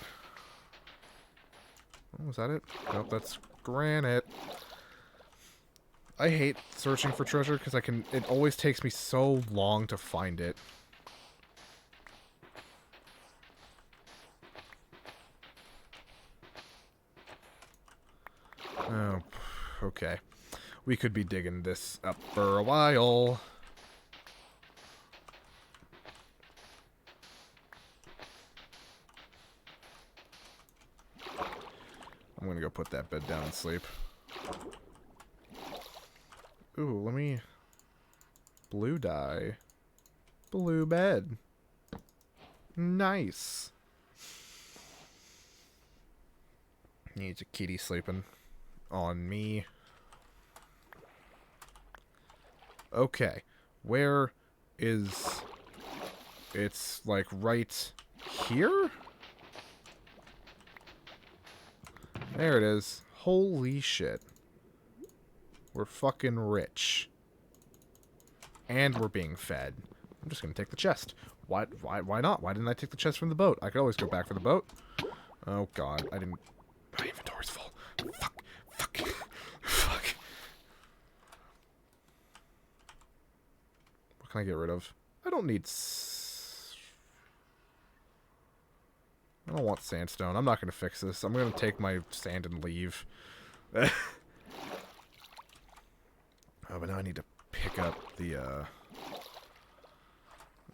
Oh, was that it? Nope, that's granite. I hate searching for treasure because it always takes me so long to find it. Oh, okay. We could be digging this up for a while. I'm gonna go put that bed down and sleep. Ooh, let me... Blue dye. Blue bed. Nice. Needs a kitty sleeping on me. Okay. Where is... It's, like, right here? There it is. Holy shit. We're fucking rich. And we're being fed. I'm just gonna take the chest. Why not? Why didn't I take the chest from the boat? I could always go back for the boat. Oh god, I didn't... My inventory's full. Fuck. What can I get rid of? I don't need... I don't want sandstone. I'm not going to fix this. I'm going to take my sand and leave. Oh, but now I need to pick up the,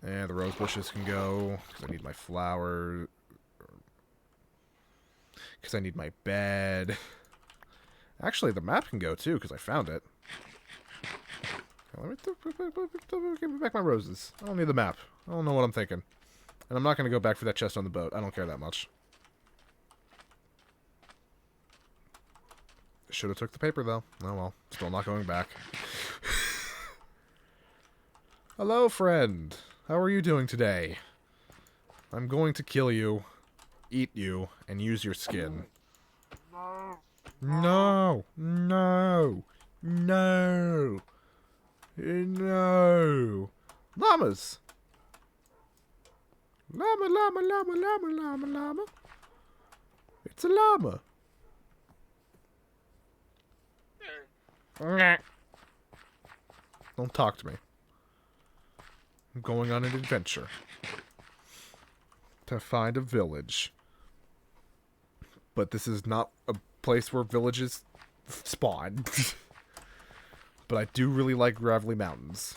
the rose bushes can go. Because I need my flower. Because I need my bed. Actually, the map can go too, because I found it. Let me give me back my roses. I don't need the map. I don't know what I'm thinking. And I'm not going to go back for that chest on the boat. I don't care that much. Should have took the paper, though. Oh well. Still not going back. Hello, friend. How are you doing today? I'm going to kill you, eat you, and use your skin. No! No! No! No! Llamas! Llama, llama, llama, llama, llama, llama. It's a llama. Don't talk to me. I'm going on an adventure to find a village. But this is not a place where villages spawn. But I do really like gravelly mountains.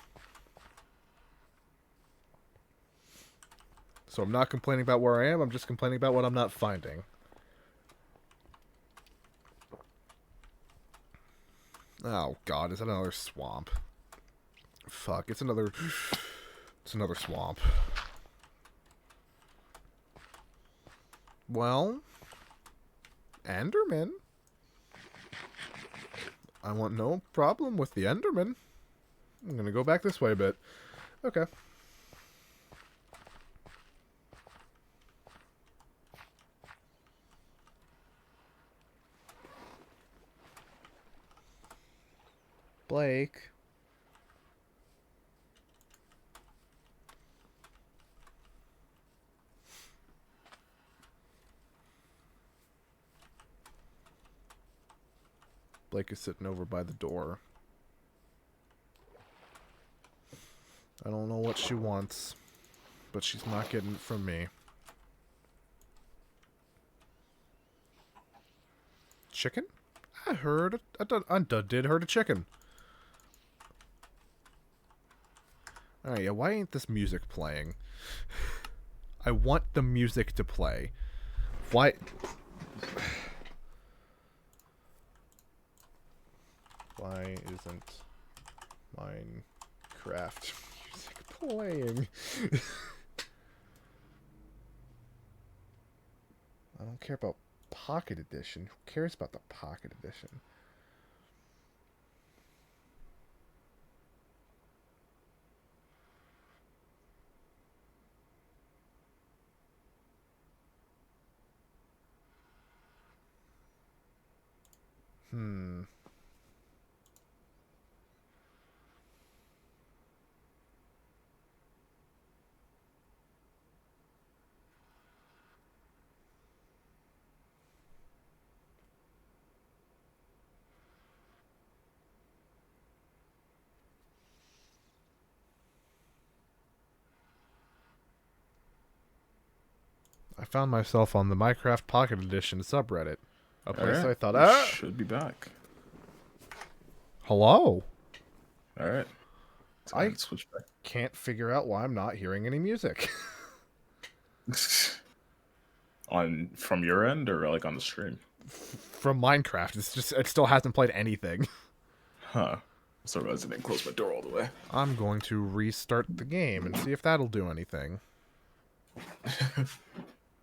So I'm not complaining about where I am, I'm just complaining about what I'm not finding. Oh god, is that another swamp? Fuck, it's another swamp. Well, Enderman. I want no problem with the Enderman. I'm gonna go back this way a bit. Okay. Blake. Blake is sitting over by the door. I don't know what she wants, but she's not getting it from me. Chicken? I heard I did heard a chicken. Alright, yeah, why ain't this music playing? I want the music to play. Why? Why isn't Minecraft music playing? I don't care about Pocket Edition. Who cares about the Pocket Edition? I found myself on the Minecraft Pocket Edition subreddit. A place Alright, I thought, we should be back. Hello? Alright. I switch back. can't figure out why I'm not hearing any music. From your end or like on the stream? From Minecraft. It still hasn't played anything. Huh. So I didn't close my door all the way. I'm going to restart the game and see if that'll do anything.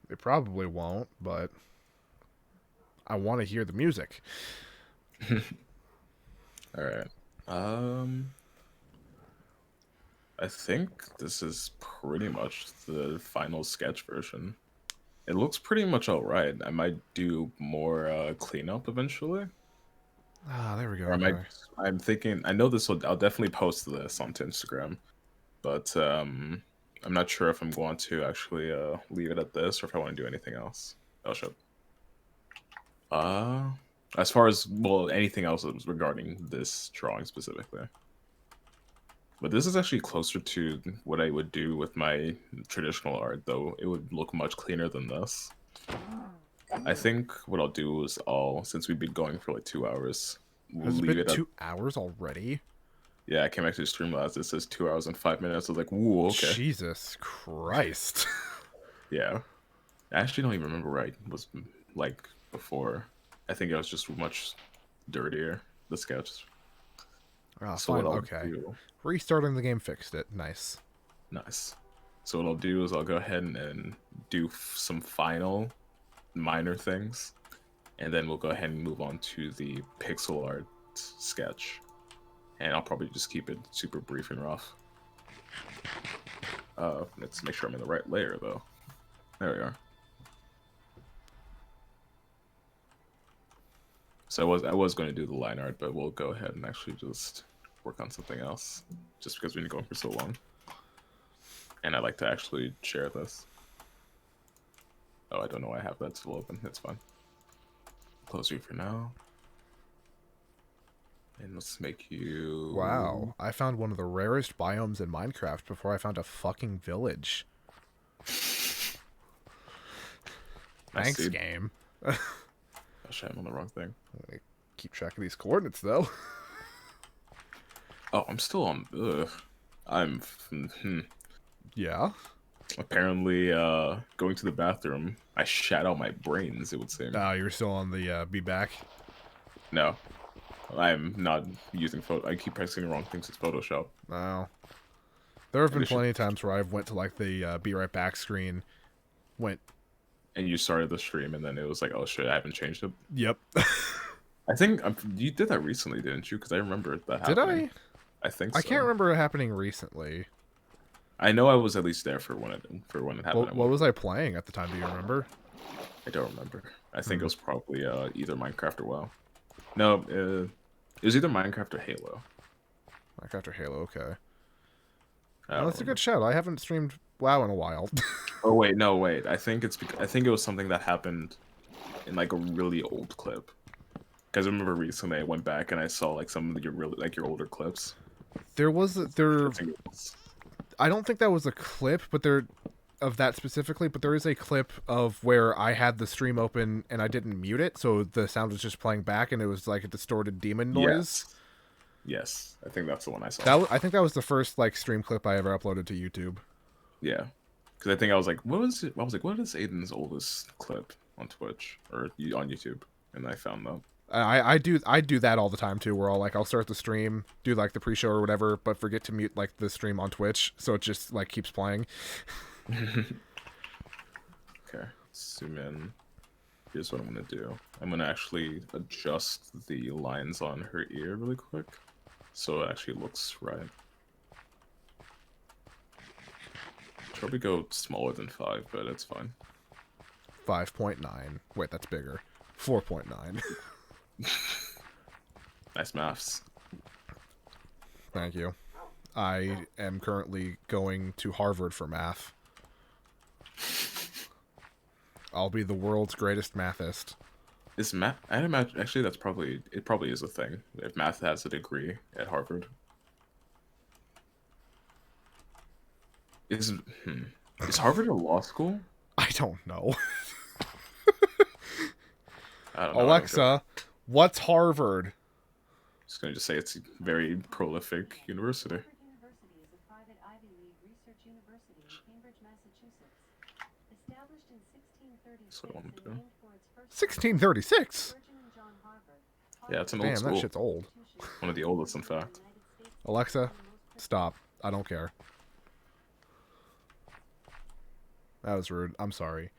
It probably won't, but I want to hear the music. Alright. I think this is pretty much the final sketch version. It looks pretty much alright. I might do more cleanup eventually. Ah, there we go. Or Okay. I'm thinking, I know I'll definitely post this onto Instagram, but I'm not sure if I'm going to actually leave it at this or if I want to do anything else. I'll show. As far as, well, anything else regarding this drawing specifically. But this is actually closer to what I would do with my traditional art, though it would look much cleaner than this. I think what I'll do is since we've been going for like 2 hours, Has it leave been it 2 hours already? Yeah, I came back to the Streamlabs. It says 2 hours and 5 minutes. I was like, woo, okay. Jesus Christ. Yeah. I actually don't even remember what I was like before. I think I was just much dirtier, the sketch. Oh, So fine. what I'll Okay. do, Restarting the game fixed it. Nice. nice. So what I'll do is I'll go ahead and do some final minor things, and then we'll go ahead and move on to the pixel art sketch. And I'll probably just keep it super brief and rough. Let's make sure I'm in the right layer though. There we are. So I was going to do the line art, but we'll go ahead and actually just work on something else, just because we've been going for so long. And I'd like to actually share this. Oh, I don't know why I have that still open. It's fine. Close you for now. And let's make you... Wow. I found one of the rarest biomes in Minecraft before I found a fucking village. Nice, Thanks, dude. game. Oh shit, I'm on the wrong thing. I keep track of these coordinates, though. Oh, I'm still on... Ugh. I'm... Yeah? Apparently, going to the bathroom, I shat out my brains, it would seem. Oh, you're still on the be back. No. I'm not using photo. I keep pressing the wrong things. It's Photoshop. Oh. There have And been it should- plenty of times where I've went to like the be right back screen. Went, And you started the stream, and then it was like, oh shit, I haven't changed it. yep. I think you did that recently, didn't you? Because I remember that Did happening. I? I think so. I can't remember it happening recently. I know I was at least there for when it happened. What was I playing at the time? Do you remember? I don't remember. I think it was probably either Minecraft or WoW. No, it was either Minecraft or Halo. Minecraft or Halo, okay. I Well, don't that's a remember. good shout. I haven't streamed WoW in a while. Oh wait, no wait. I think I think it was something that happened in like a really old clip. Because I remember recently I went back and I saw like some of your really like your older clips. There was I there. think it was, I don't think that was a clip, but there of that specifically. But there is a clip of where I had the stream open and I didn't mute it, so the sound was just playing back, and it was like a distorted demon noise. Yes, I think that's the one I saw. I think that was the first like stream clip I ever uploaded to YouTube. Yeah, because I think I was like, what was it? I was like, what is Aiden's oldest clip on Twitch or on YouTube? And I found that. I do that all the time too, where I'll start the stream, do like the pre-show or whatever, but forget to mute like the stream on Twitch, so it just like keeps playing. Okay, zoom in. Here's what I'm gonna do. I'm gonna actually adjust the lines on her ear really quick, so it actually looks right. Probably go smaller than 5, but it's fine. 5.9. Wait, that's bigger. 4.9. Nice maths. Thank you. I am currently going to Harvard for math. I'll be the world's greatest mathist. Is math? I imagine actually it probably is a thing if math has a degree at Harvard. Is Harvard a law school? I don't know. I don't know. Alexa, what's Harvard? Just gonna say it's a very prolific university. Harvard University is a private Ivy League research university in Cambridge, Massachusetts. Established in 1636 That's what I wanna and do. named for its first 1636. Ferdinand John Harvard. Yeah, it's an old Damn, school. that shit's old. One of the oldest, in fact. Alexa, stop. I don't care. That was rude. I'm sorry.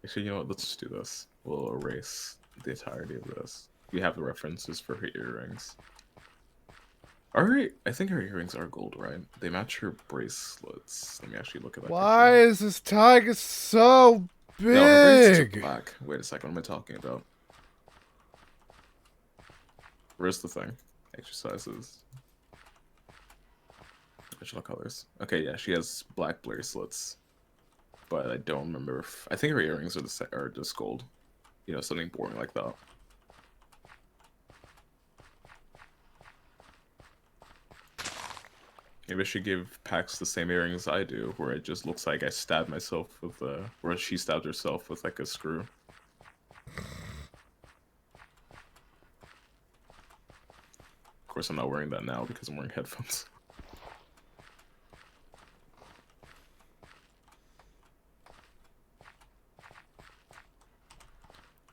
Actually, you know what? Let's just do this. We'll erase the entirety of this. We have the references for her earrings. Alright, I think her earrings are gold, right? They match her bracelets. Let me actually look at that. Why is this tiger so picture. No, her bracelets are big? black. Wait a second, what am I talking about? Where's the thing? Exercises. Original colors. Okay, yeah, she has black bracelets. But I don't remember if... I think her earrings are just gold. You know, something boring like that. Maybe I should give Pax the same earrings I do, where it just looks like I stabbed myself with or she stabbed herself with like a screw. Of course, I'm not wearing that now because I'm wearing headphones.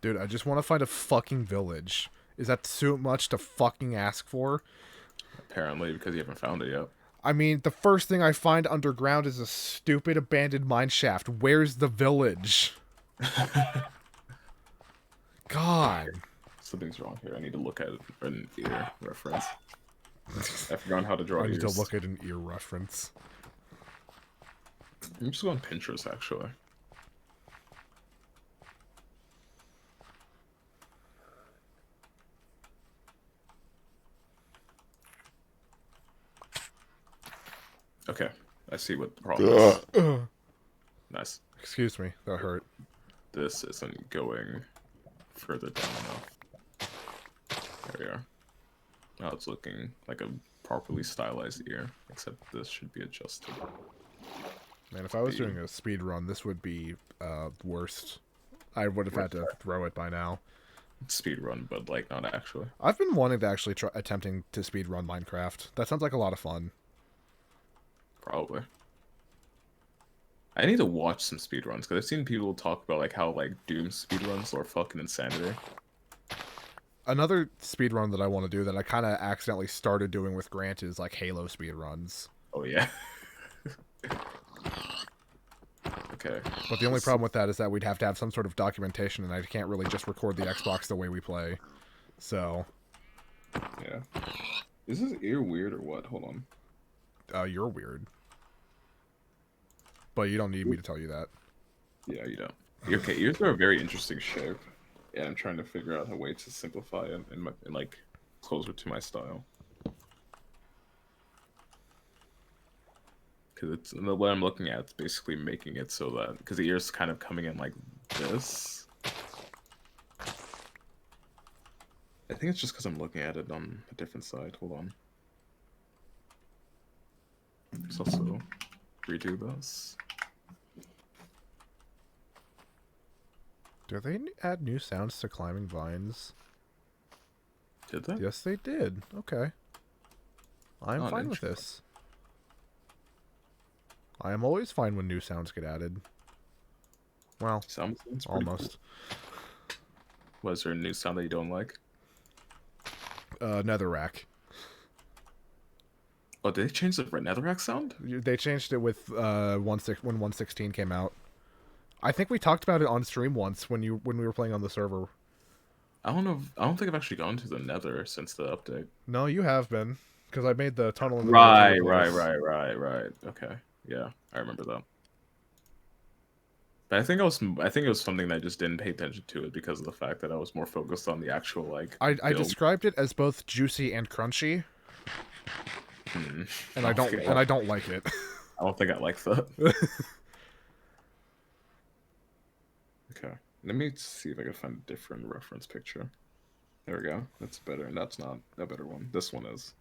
Dude, I just want to find a fucking village. Is that too much to fucking ask for? Apparently, because you haven't found it yet. I mean, the first thing I find underground is a stupid abandoned mine shaft. Where's the village? God. Something's wrong here. I need to look at an ear reference. I forgot how to draw I need to ears. look at an ear reference. I'm just going Pinterest, actually. Okay, I see what the problem is. Nice. Excuse me, that hurt. This isn't going further down enough. There we are. Now it's looking like a properly stylized ear, except this should be adjusted. Man, if I was doing a speed run, this would be worst. I would have had to throw it by now. Speed run, but like not actually. I've been wanting to actually try attempting to speed run Minecraft. That sounds like a lot of fun. Probably. I need to watch some speedruns, because I've seen people talk about like how like Doom speedruns are fucking insanity. Another speedrun that I want to do that I kind of accidentally started doing with Grant is like Halo speedruns. Oh yeah. Okay. But the only problem with that is that we'd have to have some sort of documentation, and I can't really just record the Xbox the way we play. So. Yeah. Is his ear weird or what? Hold on. You're weird. But you don't need me to tell you that. Yeah, you don't. Okay, ears are a very interesting shape. Yeah, I'm trying to figure out a way to simplify it and like closer to my style. Because it's the way I'm looking at it's basically making it so that because the ear's kind of coming in like this. I think it's just because I'm looking at it on a different side. Hold on. Let's also redo this. Do they add new sounds to climbing vines? Did they? Yes, they did. Okay. I'm Oh, fine with this. I am always fine when new sounds get added. Well, Sounds pretty almost. Cool. Was there a new sound that you don't like? Netherrack. Oh, did they change the Netherrack sound? They changed it with when 1.16 came out. I think we talked about it on stream once when we were playing on the server. I don't know. I don't think I've actually gone to the Nether since the update. No, you have been, because I made the tunnel in the Right. Okay, yeah, I remember that. But I think it was something that I just didn't pay attention to it because of the fact that I was more focused on the actual like. I described it as both juicy and crunchy, and I don't like it. I don't think I like that. Okay, let me see if I can find a different reference picture. There we go. That's better, and that's not a better one. This one is.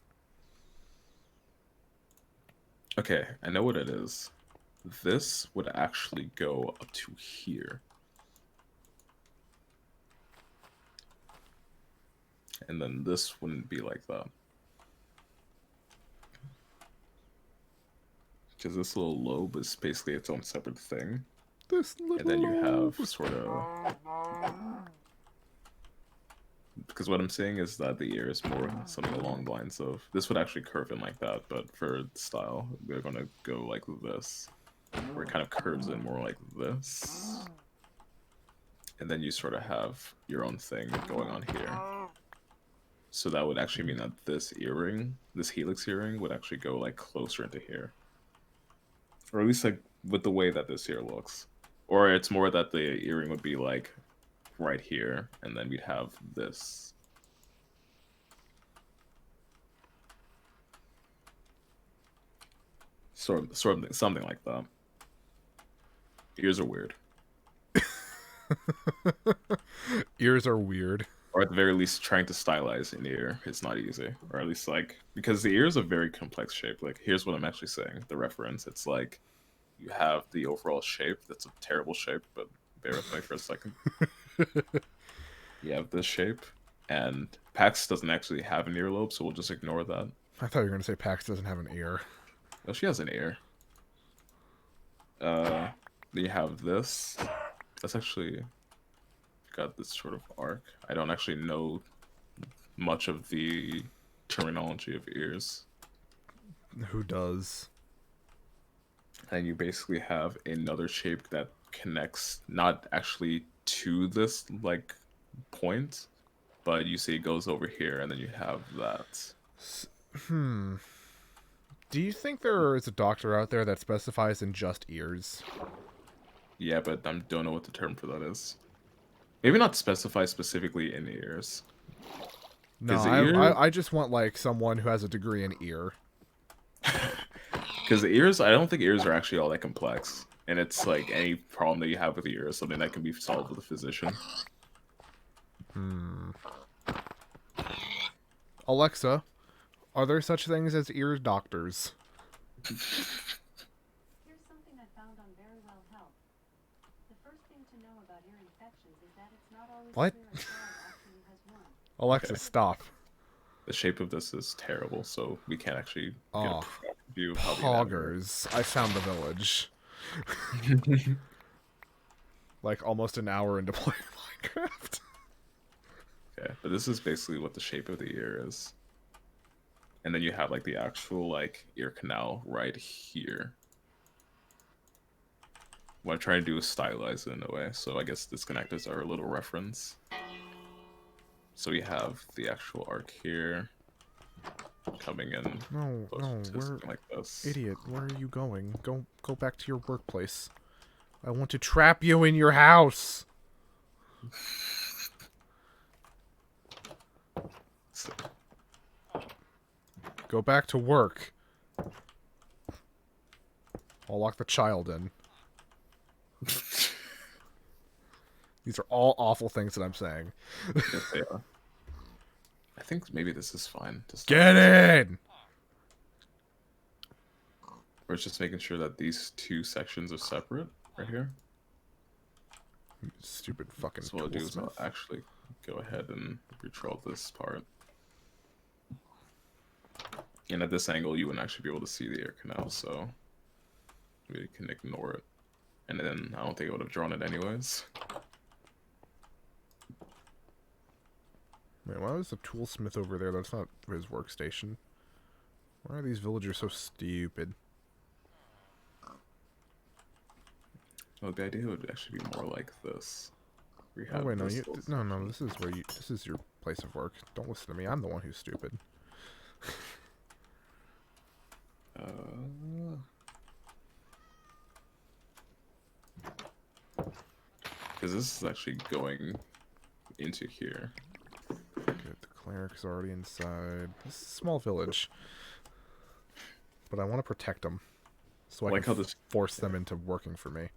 Okay, I know what it is. This would actually go up to here. And then this wouldn't be like that. Because this little lobe is basically its own separate thing. This little And then you have lobe. sort of... Because what I'm saying is that the ear is more something along the lines of... This would actually curve in like that, but for style, we're going to go like this. Where it kind of curves in more like this. And then you sort of have your own thing going on here. So that would actually mean that this earring, this helix earring, would actually go like closer into here. Or at least like with the way that this ear looks. Or it's more that the earring would be like right here, and then we'd have this. Sort of something like that. Ears are weird. Ears are weird. Or at the very least, trying to stylize an ear is not easy. Or at least like, because the ear is a very complex shape. Like, here's what I'm actually saying, the reference. It's like, you have the overall shape. That's a terrible shape, but bear with me for a second. You have this shape, and Pax doesn't actually have an earlobe, so we'll just ignore that. I thought you were going to say Pax doesn't have an ear. No, she has an ear. Then you have this. That's actually... got this sort of arc. I don't actually know much of the terminology of ears. Who does? And you basically have another shape that connects not actually to this like point, but you see it goes over here, and then you have that. Hmm. Do you think there is a doctor out there that specifies in just ears? Yeah, but I don't know what the term for that is. Maybe not specify specifically in ears. No, Because the ear, I just want like someone who has a degree in ear. because the ears, I don't think ears are actually all that complex, and it's like any problem that you have with the ear is something that can be solved with a physician. Alexa, are there such things as ear doctors? Here's something I found on Very Well Health. The first thing to know about ear infections is that it's not always What? clear a child actually has one. Alexa, Okay. stop. The shape of this is terrible, so we can't actually get a Oh, proper view of how the anatomy works. Poggers. I found the village. Like almost an hour into playing Minecraft. Okay, but this is basically what the shape of the ear is. And then you have like the actual like ear canal right here. What I'm trying to do is stylize it in a way, so I guess disconnectors are a little reference. So we have the actual arc here coming in No, close no, to where, something like this. idiot, where are you going? Go back to your workplace. I want to trap you in your house. So, Go back to work. I'll lock the child in. These are all awful things that I'm saying. yes, they are. I think maybe this is fine. To start Get with. in! We're just making sure that these two sections are separate right here. Stupid fucking So what I'll do is I'll toolsmith. actually go ahead and redraw this part. And at this angle, you wouldn't actually be able to see the ear canal, so we can ignore it. And then I don't think I would have drawn it anyways. Wait, why was the toolsmith over there? That's not his workstation. Why are these villagers so stupid? Well, the idea would actually be more like this. We Oh have wait, no, this you little no, section. this is where you. This is your place of work. Don't listen to me. I'm the one who's stupid. Because this is actually going into here. Good, the cleric's already inside. This is a small village, but I want to protect them, so I like can how this force them into working for me.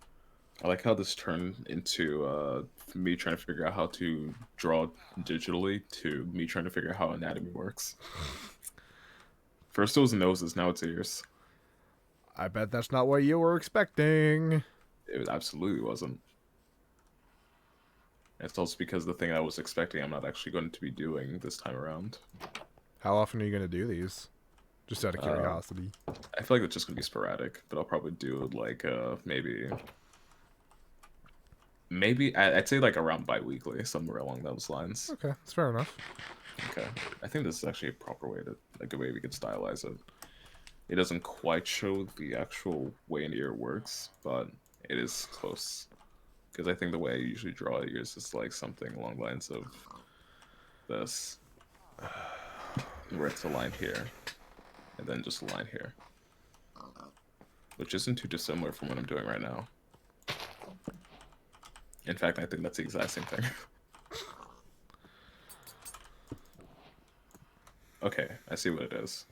I like how this turned into me trying to figure out how to draw digitally to me trying to figure out how anatomy works. First it was noses, now it's ears. I bet that's not what you were expecting. It absolutely wasn't. It's also because the thing I was expecting I'm not actually going to be doing this time around. How often are you going to do these? Just out of curiosity. I feel like it's just going to be sporadic, but I'll probably do like maybe I'd say like around bi-weekly, somewhere along those lines. Okay, that's fair enough. Okay. I think this is actually a proper way to, like a way we could stylize it. It doesn't quite show the actual way an ear works, but it is close. Because I think the way I usually draw ears is like something along the lines of this. Where it's a line here, and then just a line here. Which isn't too dissimilar from what I'm doing right now. In fact, I think that's the exact same thing. Okay, I see what it is.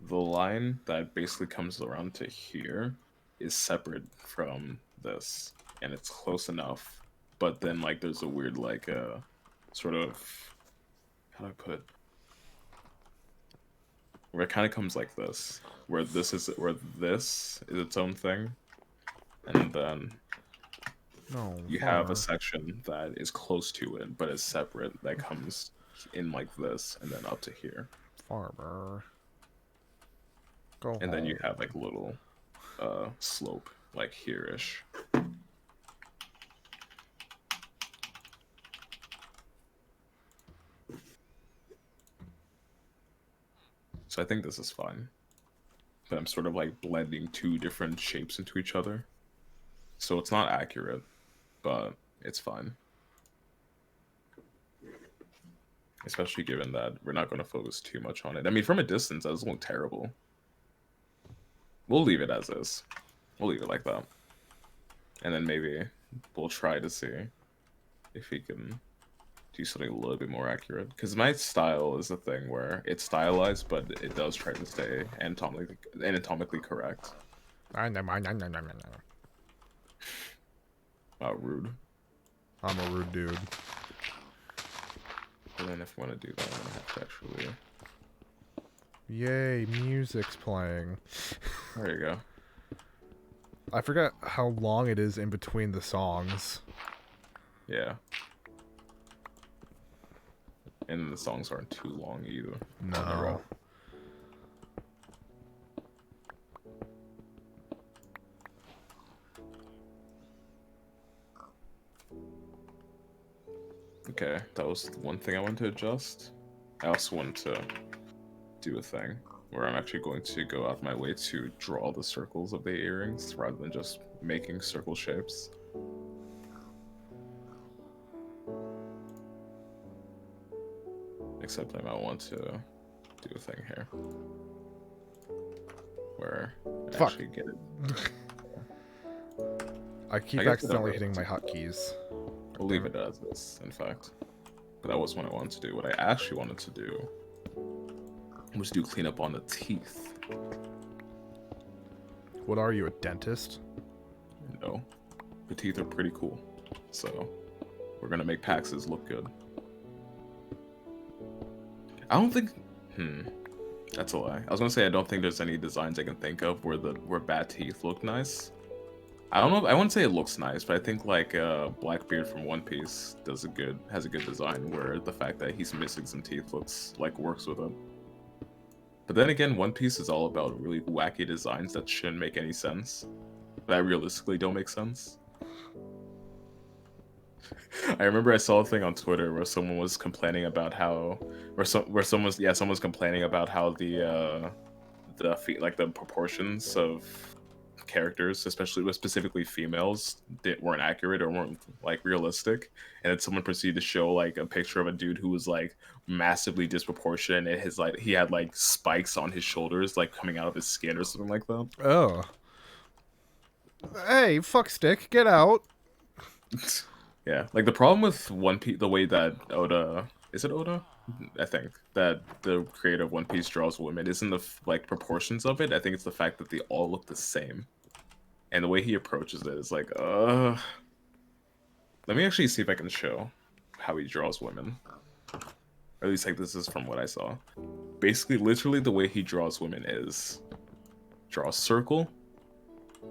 The line that basically comes around to here is separate from this, and it's close enough. But then, like, there's a weird, like, sort of, how do I put it? Where it kind of comes like this, where this is its own thing, and then No, you farmer. have a section that is close to it, but is separate, that comes in like this, and then up to here. Farmer. Go And then you home. have like a little slope, like here-ish. So I think this is fine. But I'm sort of like blending two different shapes into each other. So it's not accurate, but it's fine. Especially given that we're not going to focus too much on it. I mean, from a distance, that doesn't look terrible. We'll leave it as is. We'll leave it like that. And then maybe we'll try to see if we can do something a little bit more accurate. Because my style is a thing where it's stylized, but it does try to stay anatomically correct. Rude. I'm a rude dude. And then if we want to do that, I'm going to have to actually... Yay, music's playing. There you go. I forgot how long it is in between the songs. Yeah. And the songs aren't too long either. No. Okay, that was one thing I wanted to adjust. I also wanted to do a thing where I'm actually going to go out my way to draw the circles of the earrings rather than just making circle shapes. Except I might want to do a thing here where I Fuck. actually get it. I keep I guess accidentally whatever. hitting my hotkeys. I'll leave it as this, in fact. But that was what I wanted to do. What I actually wanted to do was do cleanup on the teeth. What are you, a dentist? No. The teeth are pretty cool. So, we're gonna make Pax's look good. I don't think... That's a lie. I was gonna say I don't think there's any designs I can think of where bad teeth look nice. I don't know. I wouldn't say it looks nice, but I think like Blackbeard from One Piece has a good design where the fact that he's missing some teeth works with it. But then again, One Piece is all about really wacky designs that shouldn't make any sense, that realistically don't make sense. I remember I saw a thing on Twitter where someone was complaining about how, someone's complaining about how the proportions of characters, specifically females, weren't accurate or weren't like realistic, and then someone proceeded to show like a picture of a dude who was like massively disproportionate. He had like spikes on his shoulders like coming out of his skin or something like that. Oh. Hey, fuck stick, get out. Yeah, like the problem with One Piece, the way that Oda, is it Oda? I think that the creator of One Piece draws women isn't the proportions of it. I think it's the fact that they all look the same, and the way he approaches it is like, Let me actually see if I can show how he draws women. Or at least like this is from what I saw. Basically, literally the way he draws women is draw a circle,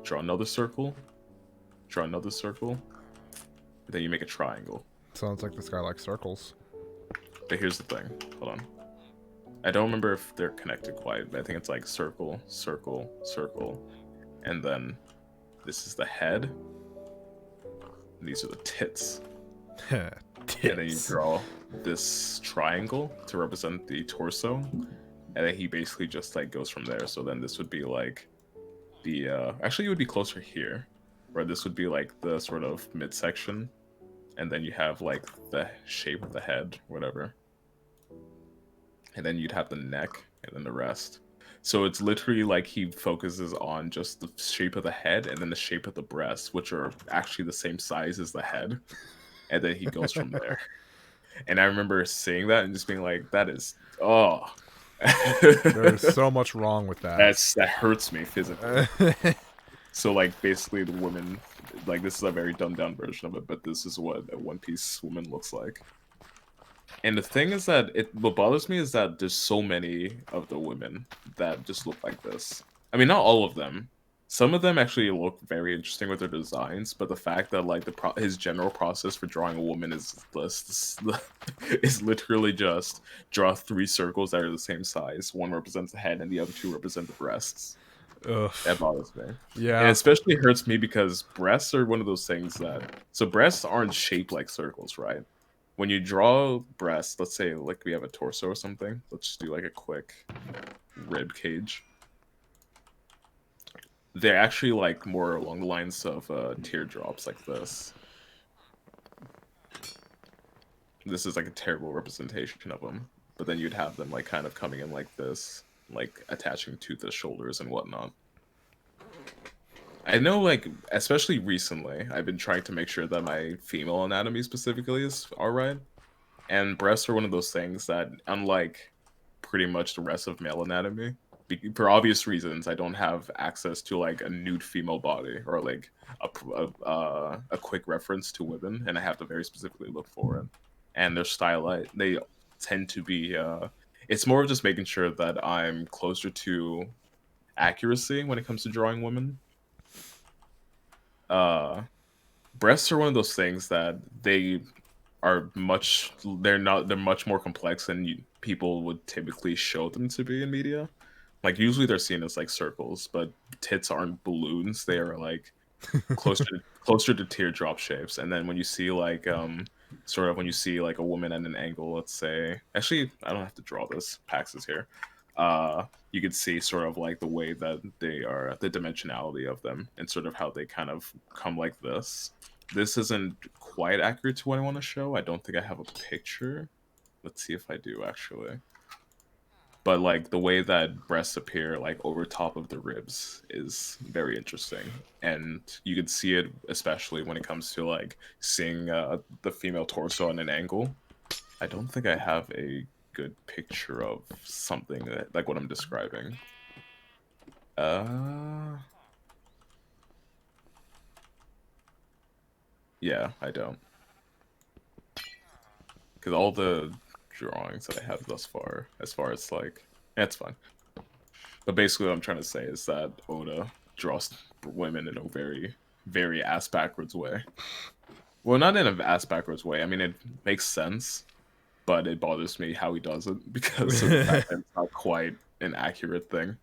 draw another circle, draw another circle. Then you make a triangle. Sounds like this guy likes circles. But here's the thing. Hold on. I don't remember if they're connected quite, but I think it's like circle, circle, circle. And then this is the head. And these are the tits. And then you draw this triangle to represent the torso. And then he basically just like goes from there. So then this would be like the actually it would be closer here, where this would be like the sort of midsection, and then you have like the shape of the head, whatever, and then you'd have the neck and then the rest. So it's literally like he focuses on just the shape of the head and then the shape of the breasts, which are actually the same size as the head, and then he goes from there. And I remember seeing that and just being like, that is There's so much wrong with that. that hurts me physically. So like basically the woman, like this is a very dumbed down version of it, but this is what a One Piece woman looks like. And the thing is that what bothers me is that there's so many of the women that just look like this. I mean, not all of them. Some of them actually look very interesting with their designs, but the fact that like his general process for drawing a woman is literally just draw 3 circles that are the same size. One represents the head, and the other 2 represent the breasts. Ugh. That bothers me. Yeah. And it especially hurts me because breasts are one of those things that... So breasts aren't shaped like circles, right? when you draw breast, let's say like we have a torso or something. Let's just do like a quick rib cage. They're actually like more along the lines of teardrops like this. This is like a terrible representation of them, but then you'd have them like kind of coming in like this, like attaching to the shoulders and whatnot. I know, like, especially recently, I've been trying to make sure that my female anatomy specifically is alright. And breasts are one of those things that, unlike pretty much the rest of male anatomy, for obvious reasons, I don't have access to like a nude female body or like a quick reference to women, and I have to very specifically look for it. And their style, they tend to be. It's more of just making sure that I'm closer to accuracy when it comes to drawing women. Uh, Breasts are one of those things that they're much more complex than people would typically show them to be in media. Like usually they're seen as like circles, but tits aren't balloons. They are like closer to teardrop shapes. And then when you see like sort of when you see like a woman at an angle, let's say, actually I don't have to draw this. Pax is here. You could see sort of like the way that they are, the dimensionality of them, and sort of how they kind of come like this. This isn't quite accurate to what I want to show. I don't think I have a picture. Let's see if I do actually. But like the way that breasts appear like over top of the ribs is very interesting, and you can see it especially when it comes to like seeing the female torso on an angle. I don't think I have a good picture of something that, like what I'm describing. Yeah, I don't. Because all the drawings that I have thus far as like, yeah, it's fine. But basically what I'm trying to say is that Oda draws women in a very, very ass backwards way. Well, not in an ass backwards way. I mean, it makes sense, but it bothers me how he does it because of the fact that it's not quite an accurate thing.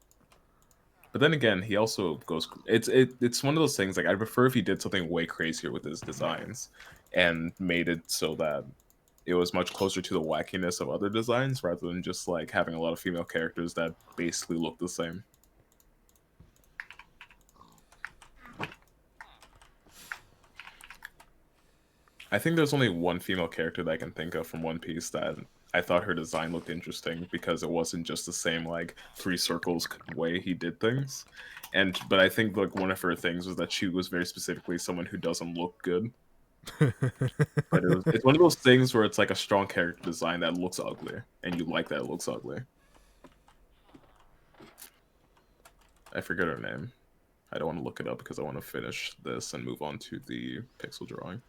But then again, he also goes. It's one of those things. Like I prefer if he did something way crazier with his designs, and made it so that it was much closer to the wackiness of other designs, rather than just like having a lot of female characters that basically look the same. I think there's only one female character that I can think of from One Piece that I thought her design looked interesting because it wasn't just the same like three circles way he did things. But I think like one of her things was that she was very specifically someone who doesn't look good. But it's one of those things where it's like a strong character design that looks ugly, and you like that it looks ugly. I forget her name. I don't want to look it up because I want to finish this and move on to the pixel drawing.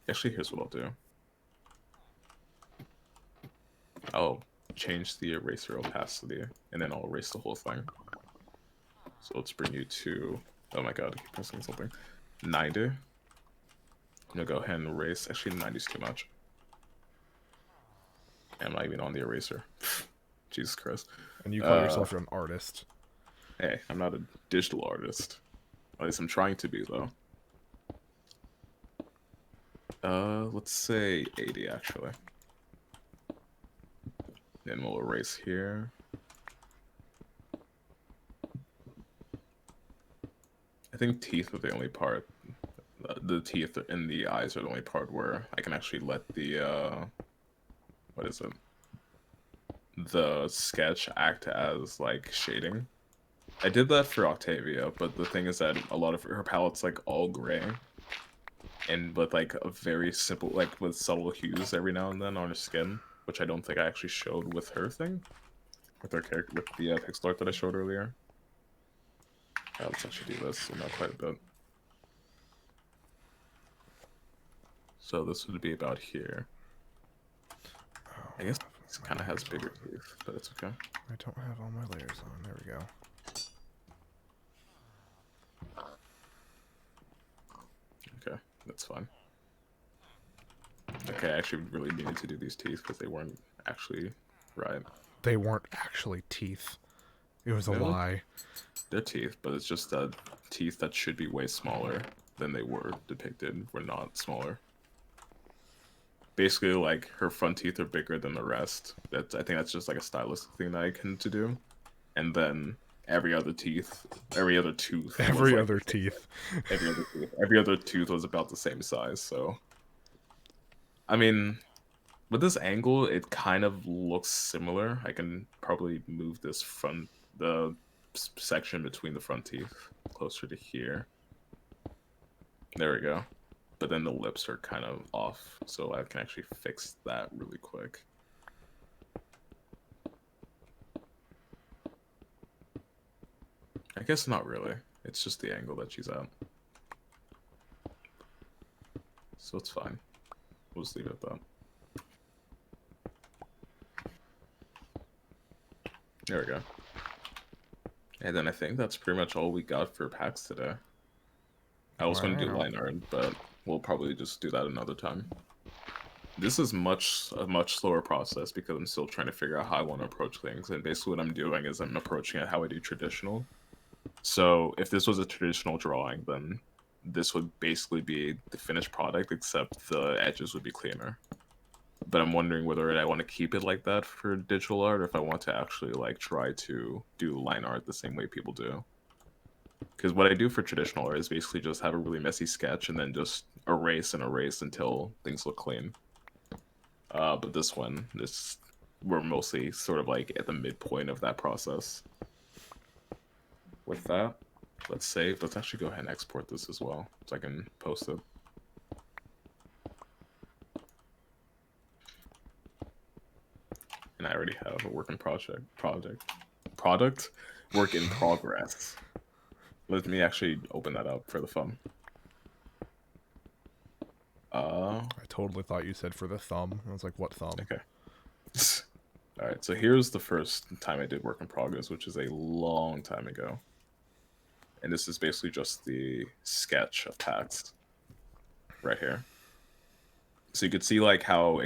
Actually, here's what I'll do. I'll change the eraser opacity, and then I'll erase the whole thing. So let's bring you to... Oh my god, I keep pressing something. 90. I'm gonna go ahead and erase. Actually, 90 is too much. I'm not even on the eraser. Jesus Christ. And you call yourself an artist. Hey, I'm not a digital artist. At least I'm trying to be, though. Let's say 80, actually. Then we'll erase here. I think teeth are the only part. The teeth in the eyes are the only part where I can actually let the, what is it? The sketch act as, like, shading. I did that for Octavia, but the thing is that a lot of her palette's, like, all gray. And with, like, a very simple, like, with subtle hues every now and then on her skin. Which I don't think I actually showed with her thing. With her character, with the pixel art that I showed earlier. Let's actually do this, not quite a bit. So this would be about here. I guess this kind of has bigger teeth, but it's okay. I don't have all my layers on. There we go. Okay, that's fine. Okay, I actually really needed to do these teeth because they weren't actually right. They weren't actually teeth. It was a lie. They're teeth, but it's just that teeth that should be way smaller than they were depicted were not smaller. basically like her front teeth are bigger than the rest. I think that's just like a stylistic thing that I tend to do. And then every other tooth was Every like other teeth. every other tooth was about the same size. So I mean, with this angle, it kind of looks similar. I can probably move this the section between the front teeth closer to here. There we go. But then the lips are kind of off, so I can actually fix that really quick. I guess not really. It's just the angle that she's at. So it's fine. We'll just leave it at that. There we go. And then I think that's pretty much all we got for packs today. I was going to do Wow. line art, but we'll probably just do that another time. This is a much slower process because I'm still trying to figure out how I want to approach things. And basically what I'm doing is I'm approaching it how I do traditional. So if this was a traditional drawing, then this would basically be the finished product, except the edges would be cleaner. But I'm wondering whether I want to keep it like that for digital art, or if I want to actually like try to do line art the same way people do. Because what I do for traditional art is basically just have a really messy sketch and then just erase and erase until things look clean. But this one, we're mostly sort of like at the midpoint of that process. With that, let's save. Let's actually go ahead and export this as well, so I can post it. And I already have a work in work in progress. Let me actually open that up for the fun. I totally thought you said for the thumb. I was like, what thumb? Okay. Alright, so here's the first time I did work in progress, which is a long time ago. And this is basically just the sketch of packs right here. So you could see like how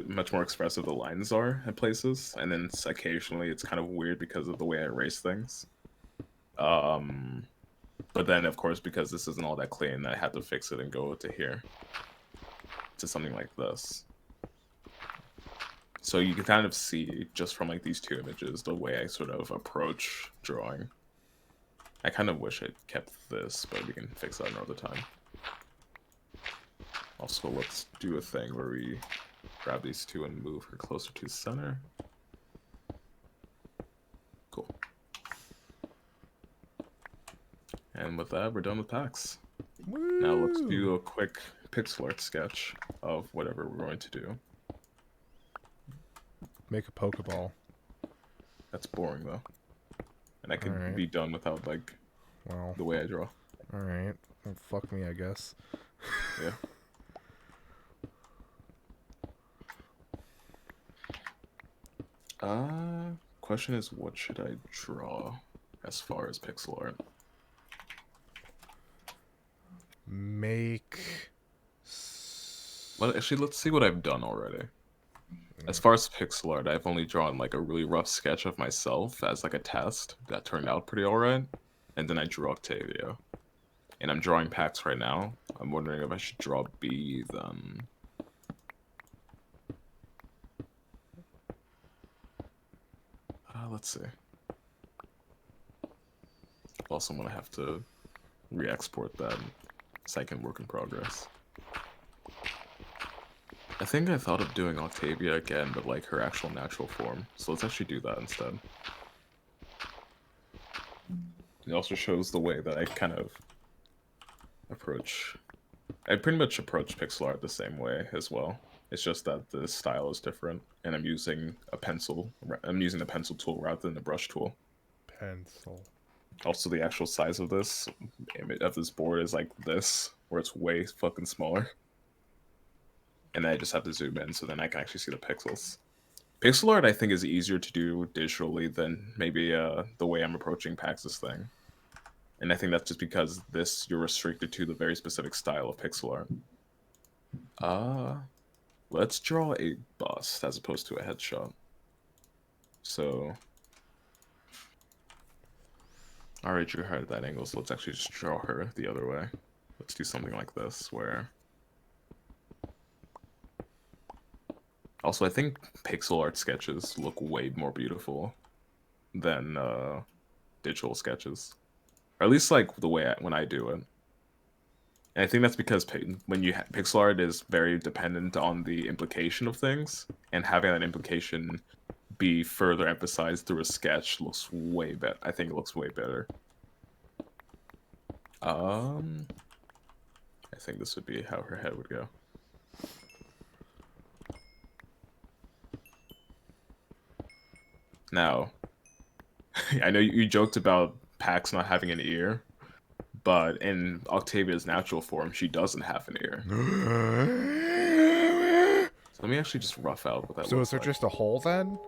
much more expressive the lines are at places, and then occasionally it's kind of weird because of the way I erase things. But then of course because this isn't all that clean, I had to fix it and go to here, to something like this. So you can kind of see just from like these two images the way I sort of approach drawing. I kind of wish I kept this, but we can fix that another time. Also, let's do a thing where we grab these two and move her closer to center. Cool. And with that, we're done with packs. Woo! Now let's do a quick pixel art sketch of whatever we're going to do. Make a Pokeball. That's boring though. And I could Alright. be done without like Well, the way I draw. alright. Well, fuck me, I guess. Yeah. Question is, what should I draw as far as pixel art? Make... Well, actually, let's see what I've done already. As far as pixel art, I've only drawn like a really rough sketch of myself as like a test that turned out pretty alright. And then I drew Octavia. And I'm drawing Pax right now. I'm wondering if I should draw B then. Let's see. Also, I'm gonna have to re-export that so I can work in progress. I think I thought of doing Octavia again, but like her actual natural form. So let's actually do that instead. It also shows the way that I kind of approach... I pretty much approach pixel art the same way as well. It's just that the style is different, and I'm using a pencil. I'm using the pencil tool rather than the brush tool. Pencil. Also, the actual size of this board is like this, where it's way fucking smaller. And then I just have to zoom in, so then I can actually see the pixels. Pixel art, I think, is easier to do digitally than maybe the way I'm approaching Pax's thing. And I think that's just because you're restricted to the very specific style of pixel art. Let's draw a bust as opposed to a headshot. So, I already drew her at that angle, so let's actually just draw her the other way. Let's do something like this, where Also, I think pixel art sketches look way more beautiful than digital sketches, or at least like the way when I do it. And I think that's because when you pixel art is very dependent on the implication of things, and having that implication be further emphasized through a sketch looks way better. I think it looks way better. I think this would be how her head would go. Now, I know you joked about Pax not having an ear, but in Octavia's natural form, she doesn't have an ear. So let me actually just rough out what that So looks is there like. just a hole then?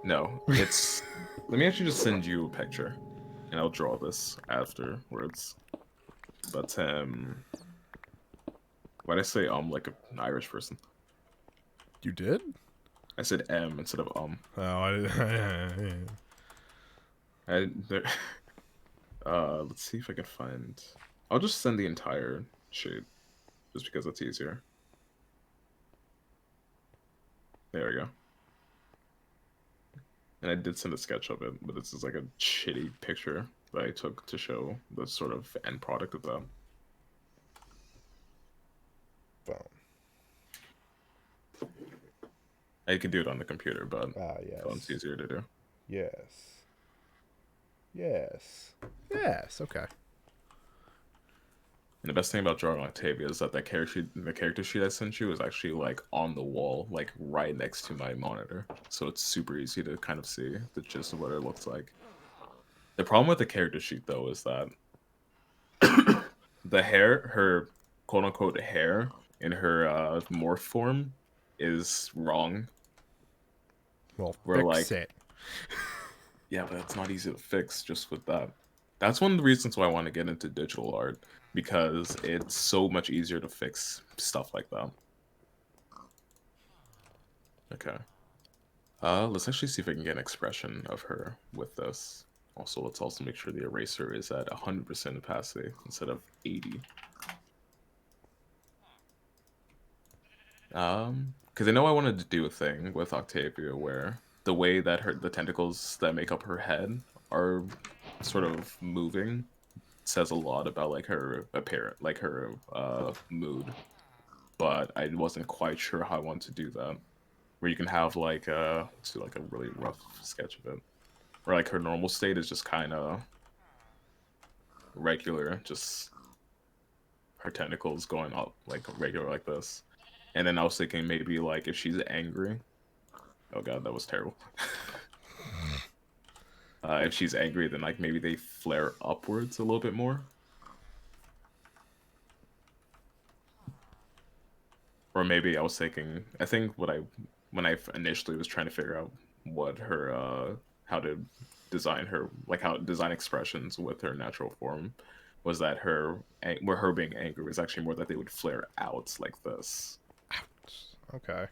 No, it's... Let me actually just send you a picture, and I'll draw this afterwards. But, why'd I say like an Irish person? You did? I said instead of Oh, I didn't. there, let's see if I can find... I'll just send the entire sheet, just because it's easier. There we go. And I did send a sketch of it, but this is like a shitty picture that I took to show the sort of end product of that. Boom. I could do it on the computer, but Yes. phone's easier to do. Yes. Yes. Yes. Okay. And the best thing about drawing Octavia is that the character sheet I sent you is actually like on the wall, like right next to my monitor. So it's super easy to kind of see the gist of what it looks like. The problem with the character sheet though is that the hair, her quote unquote hair in her morph form is wrong. Well, We're fix like, it. yeah, but it's not easy to fix just with that. That's one of the reasons why I want to get into digital art, because it's so much easier to fix stuff like that. Okay. Let's actually see if I can get an expression of her with this. Also, let's also make sure the eraser is at 100% opacity instead of 80. Because I know I wanted to do a thing with Octavia where the way that the tentacles that make up her head are sort of moving says a lot about like her appearance, like her mood. But I wasn't quite sure how I want to do that. Where you can have like let's do like a really rough sketch of it. Where like her normal state is just kind of regular, just her tentacles going up like regular like this. And then I was thinking maybe like if she's angry. Oh god, that was terrible. If she's angry, then like maybe they flare upwards a little bit more. Or maybe I was thinking, I think when I initially was trying to figure out what her how to design her, like how to design expressions with her natural form, was that where her being angry was actually more that they would flare out like this. Okay.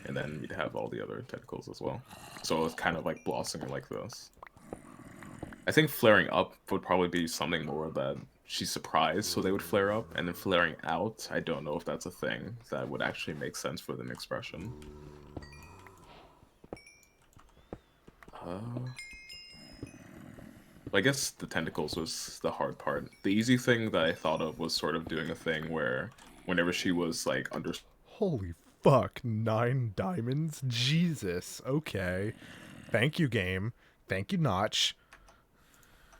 And then we'd have all the other tentacles as well. So it's kind of like blossoming like this. I think flaring up would probably be something more that she's surprised, so they would flare up, and then flaring out, I don't know if that's a thing that would actually make sense for an expression. I guess the tentacles was the hard part. The easy thing that I thought of was sort of doing a thing where whenever she was like under... Holy fuck. 9 diamonds? Jesus. Okay. Thank you, game. Thank you, Notch.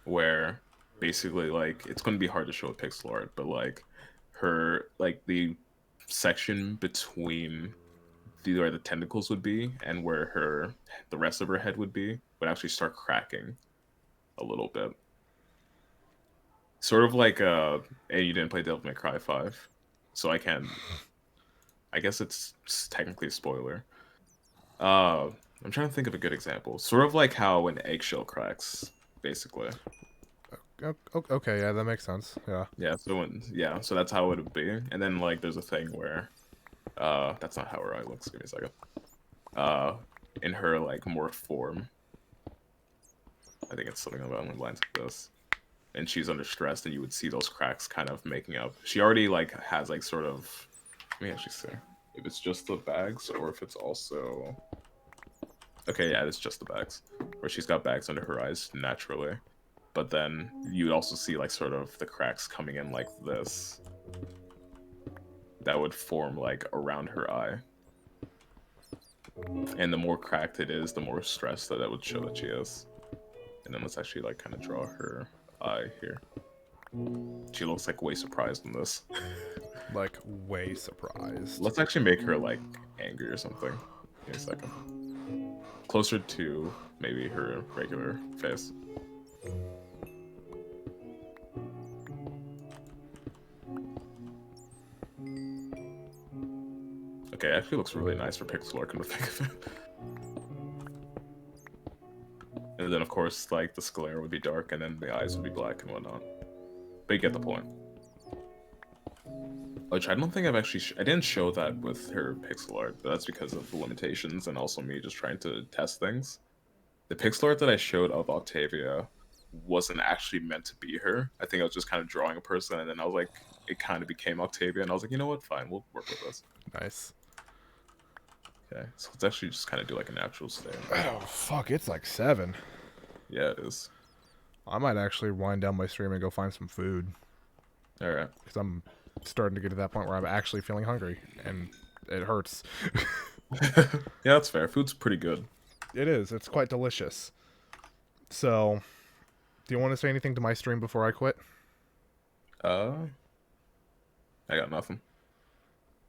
Where basically like it's going to be hard to show with pixel art, but like her like the section between where the tentacles would be and where the rest of her head would be would actually start cracking a little bit. Sort of like and you didn't play Devil May Cry 5, so I guess it's technically a spoiler. I'm trying to think of a good example. Sort of like how an eggshell cracks, basically. Okay, yeah, that makes sense. Yeah. So that's how it would be. And then like there's a thing where that's not how her eye looks. Give me a second. In her like morph form, I think it's something along the lines like this. And she's under stress, and you would see those cracks kind of making up. She already like has like sort of Let me actually see if it's just the bags or if it's also. Okay, yeah, it's just the bags. Where she's got bags under her eyes naturally, but then you'd also see like sort of the cracks coming in like this. That would form like around her eye. And the more cracked it is, the more stressed that would show that she is. And then let's actually like kind of draw her eye here. She looks like way surprised in this. Like, way surprised. Let's actually make her like angry or something. Give me a second. Closer to maybe her regular face. Okay, it actually looks really nice for pixel art, come to think of it. And then, of course, like, the sclera would be dark, and then the eyes would be black and whatnot. But you get the point. Which I don't think I've actually... I didn't show that with her pixel art, but that's because of the limitations and also me just trying to test things. The pixel art that I showed of Octavia wasn't actually meant to be her. I think I was just kind of drawing a person, and then I was like... It kind of became Octavia, and I was like, you know what? Fine, we'll work with this. Nice. Okay, so let's actually just kind of do like a natural state. Oh, fuck, it's like 7. Yeah, it is. I might actually wind down my stream and go find some food. Alright. Because I'm starting to get to that point where I'm actually feeling hungry. And it hurts. Yeah, that's fair. Food's pretty good. It is. It's quite delicious. So, do you want to say anything to my stream before I quit? I got nothing.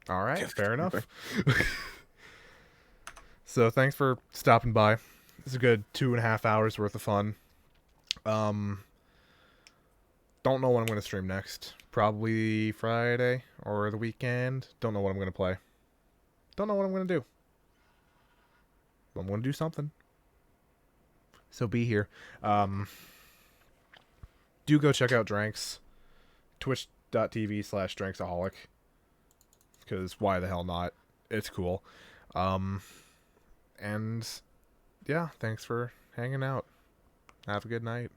Alright, fair enough. So, thanks for stopping by. It's a good 2.5 hours worth of fun. Don't know when I'm going to stream next. Probably Friday or the weekend. Don't know what I'm going to play. Don't know what I'm going to do. But I'm going to do something. So be here. Do go check out Dranks. Twitch.tv/Dranksaholic. Because why the hell not? It's cool. And yeah, thanks for hanging out. Have a good night.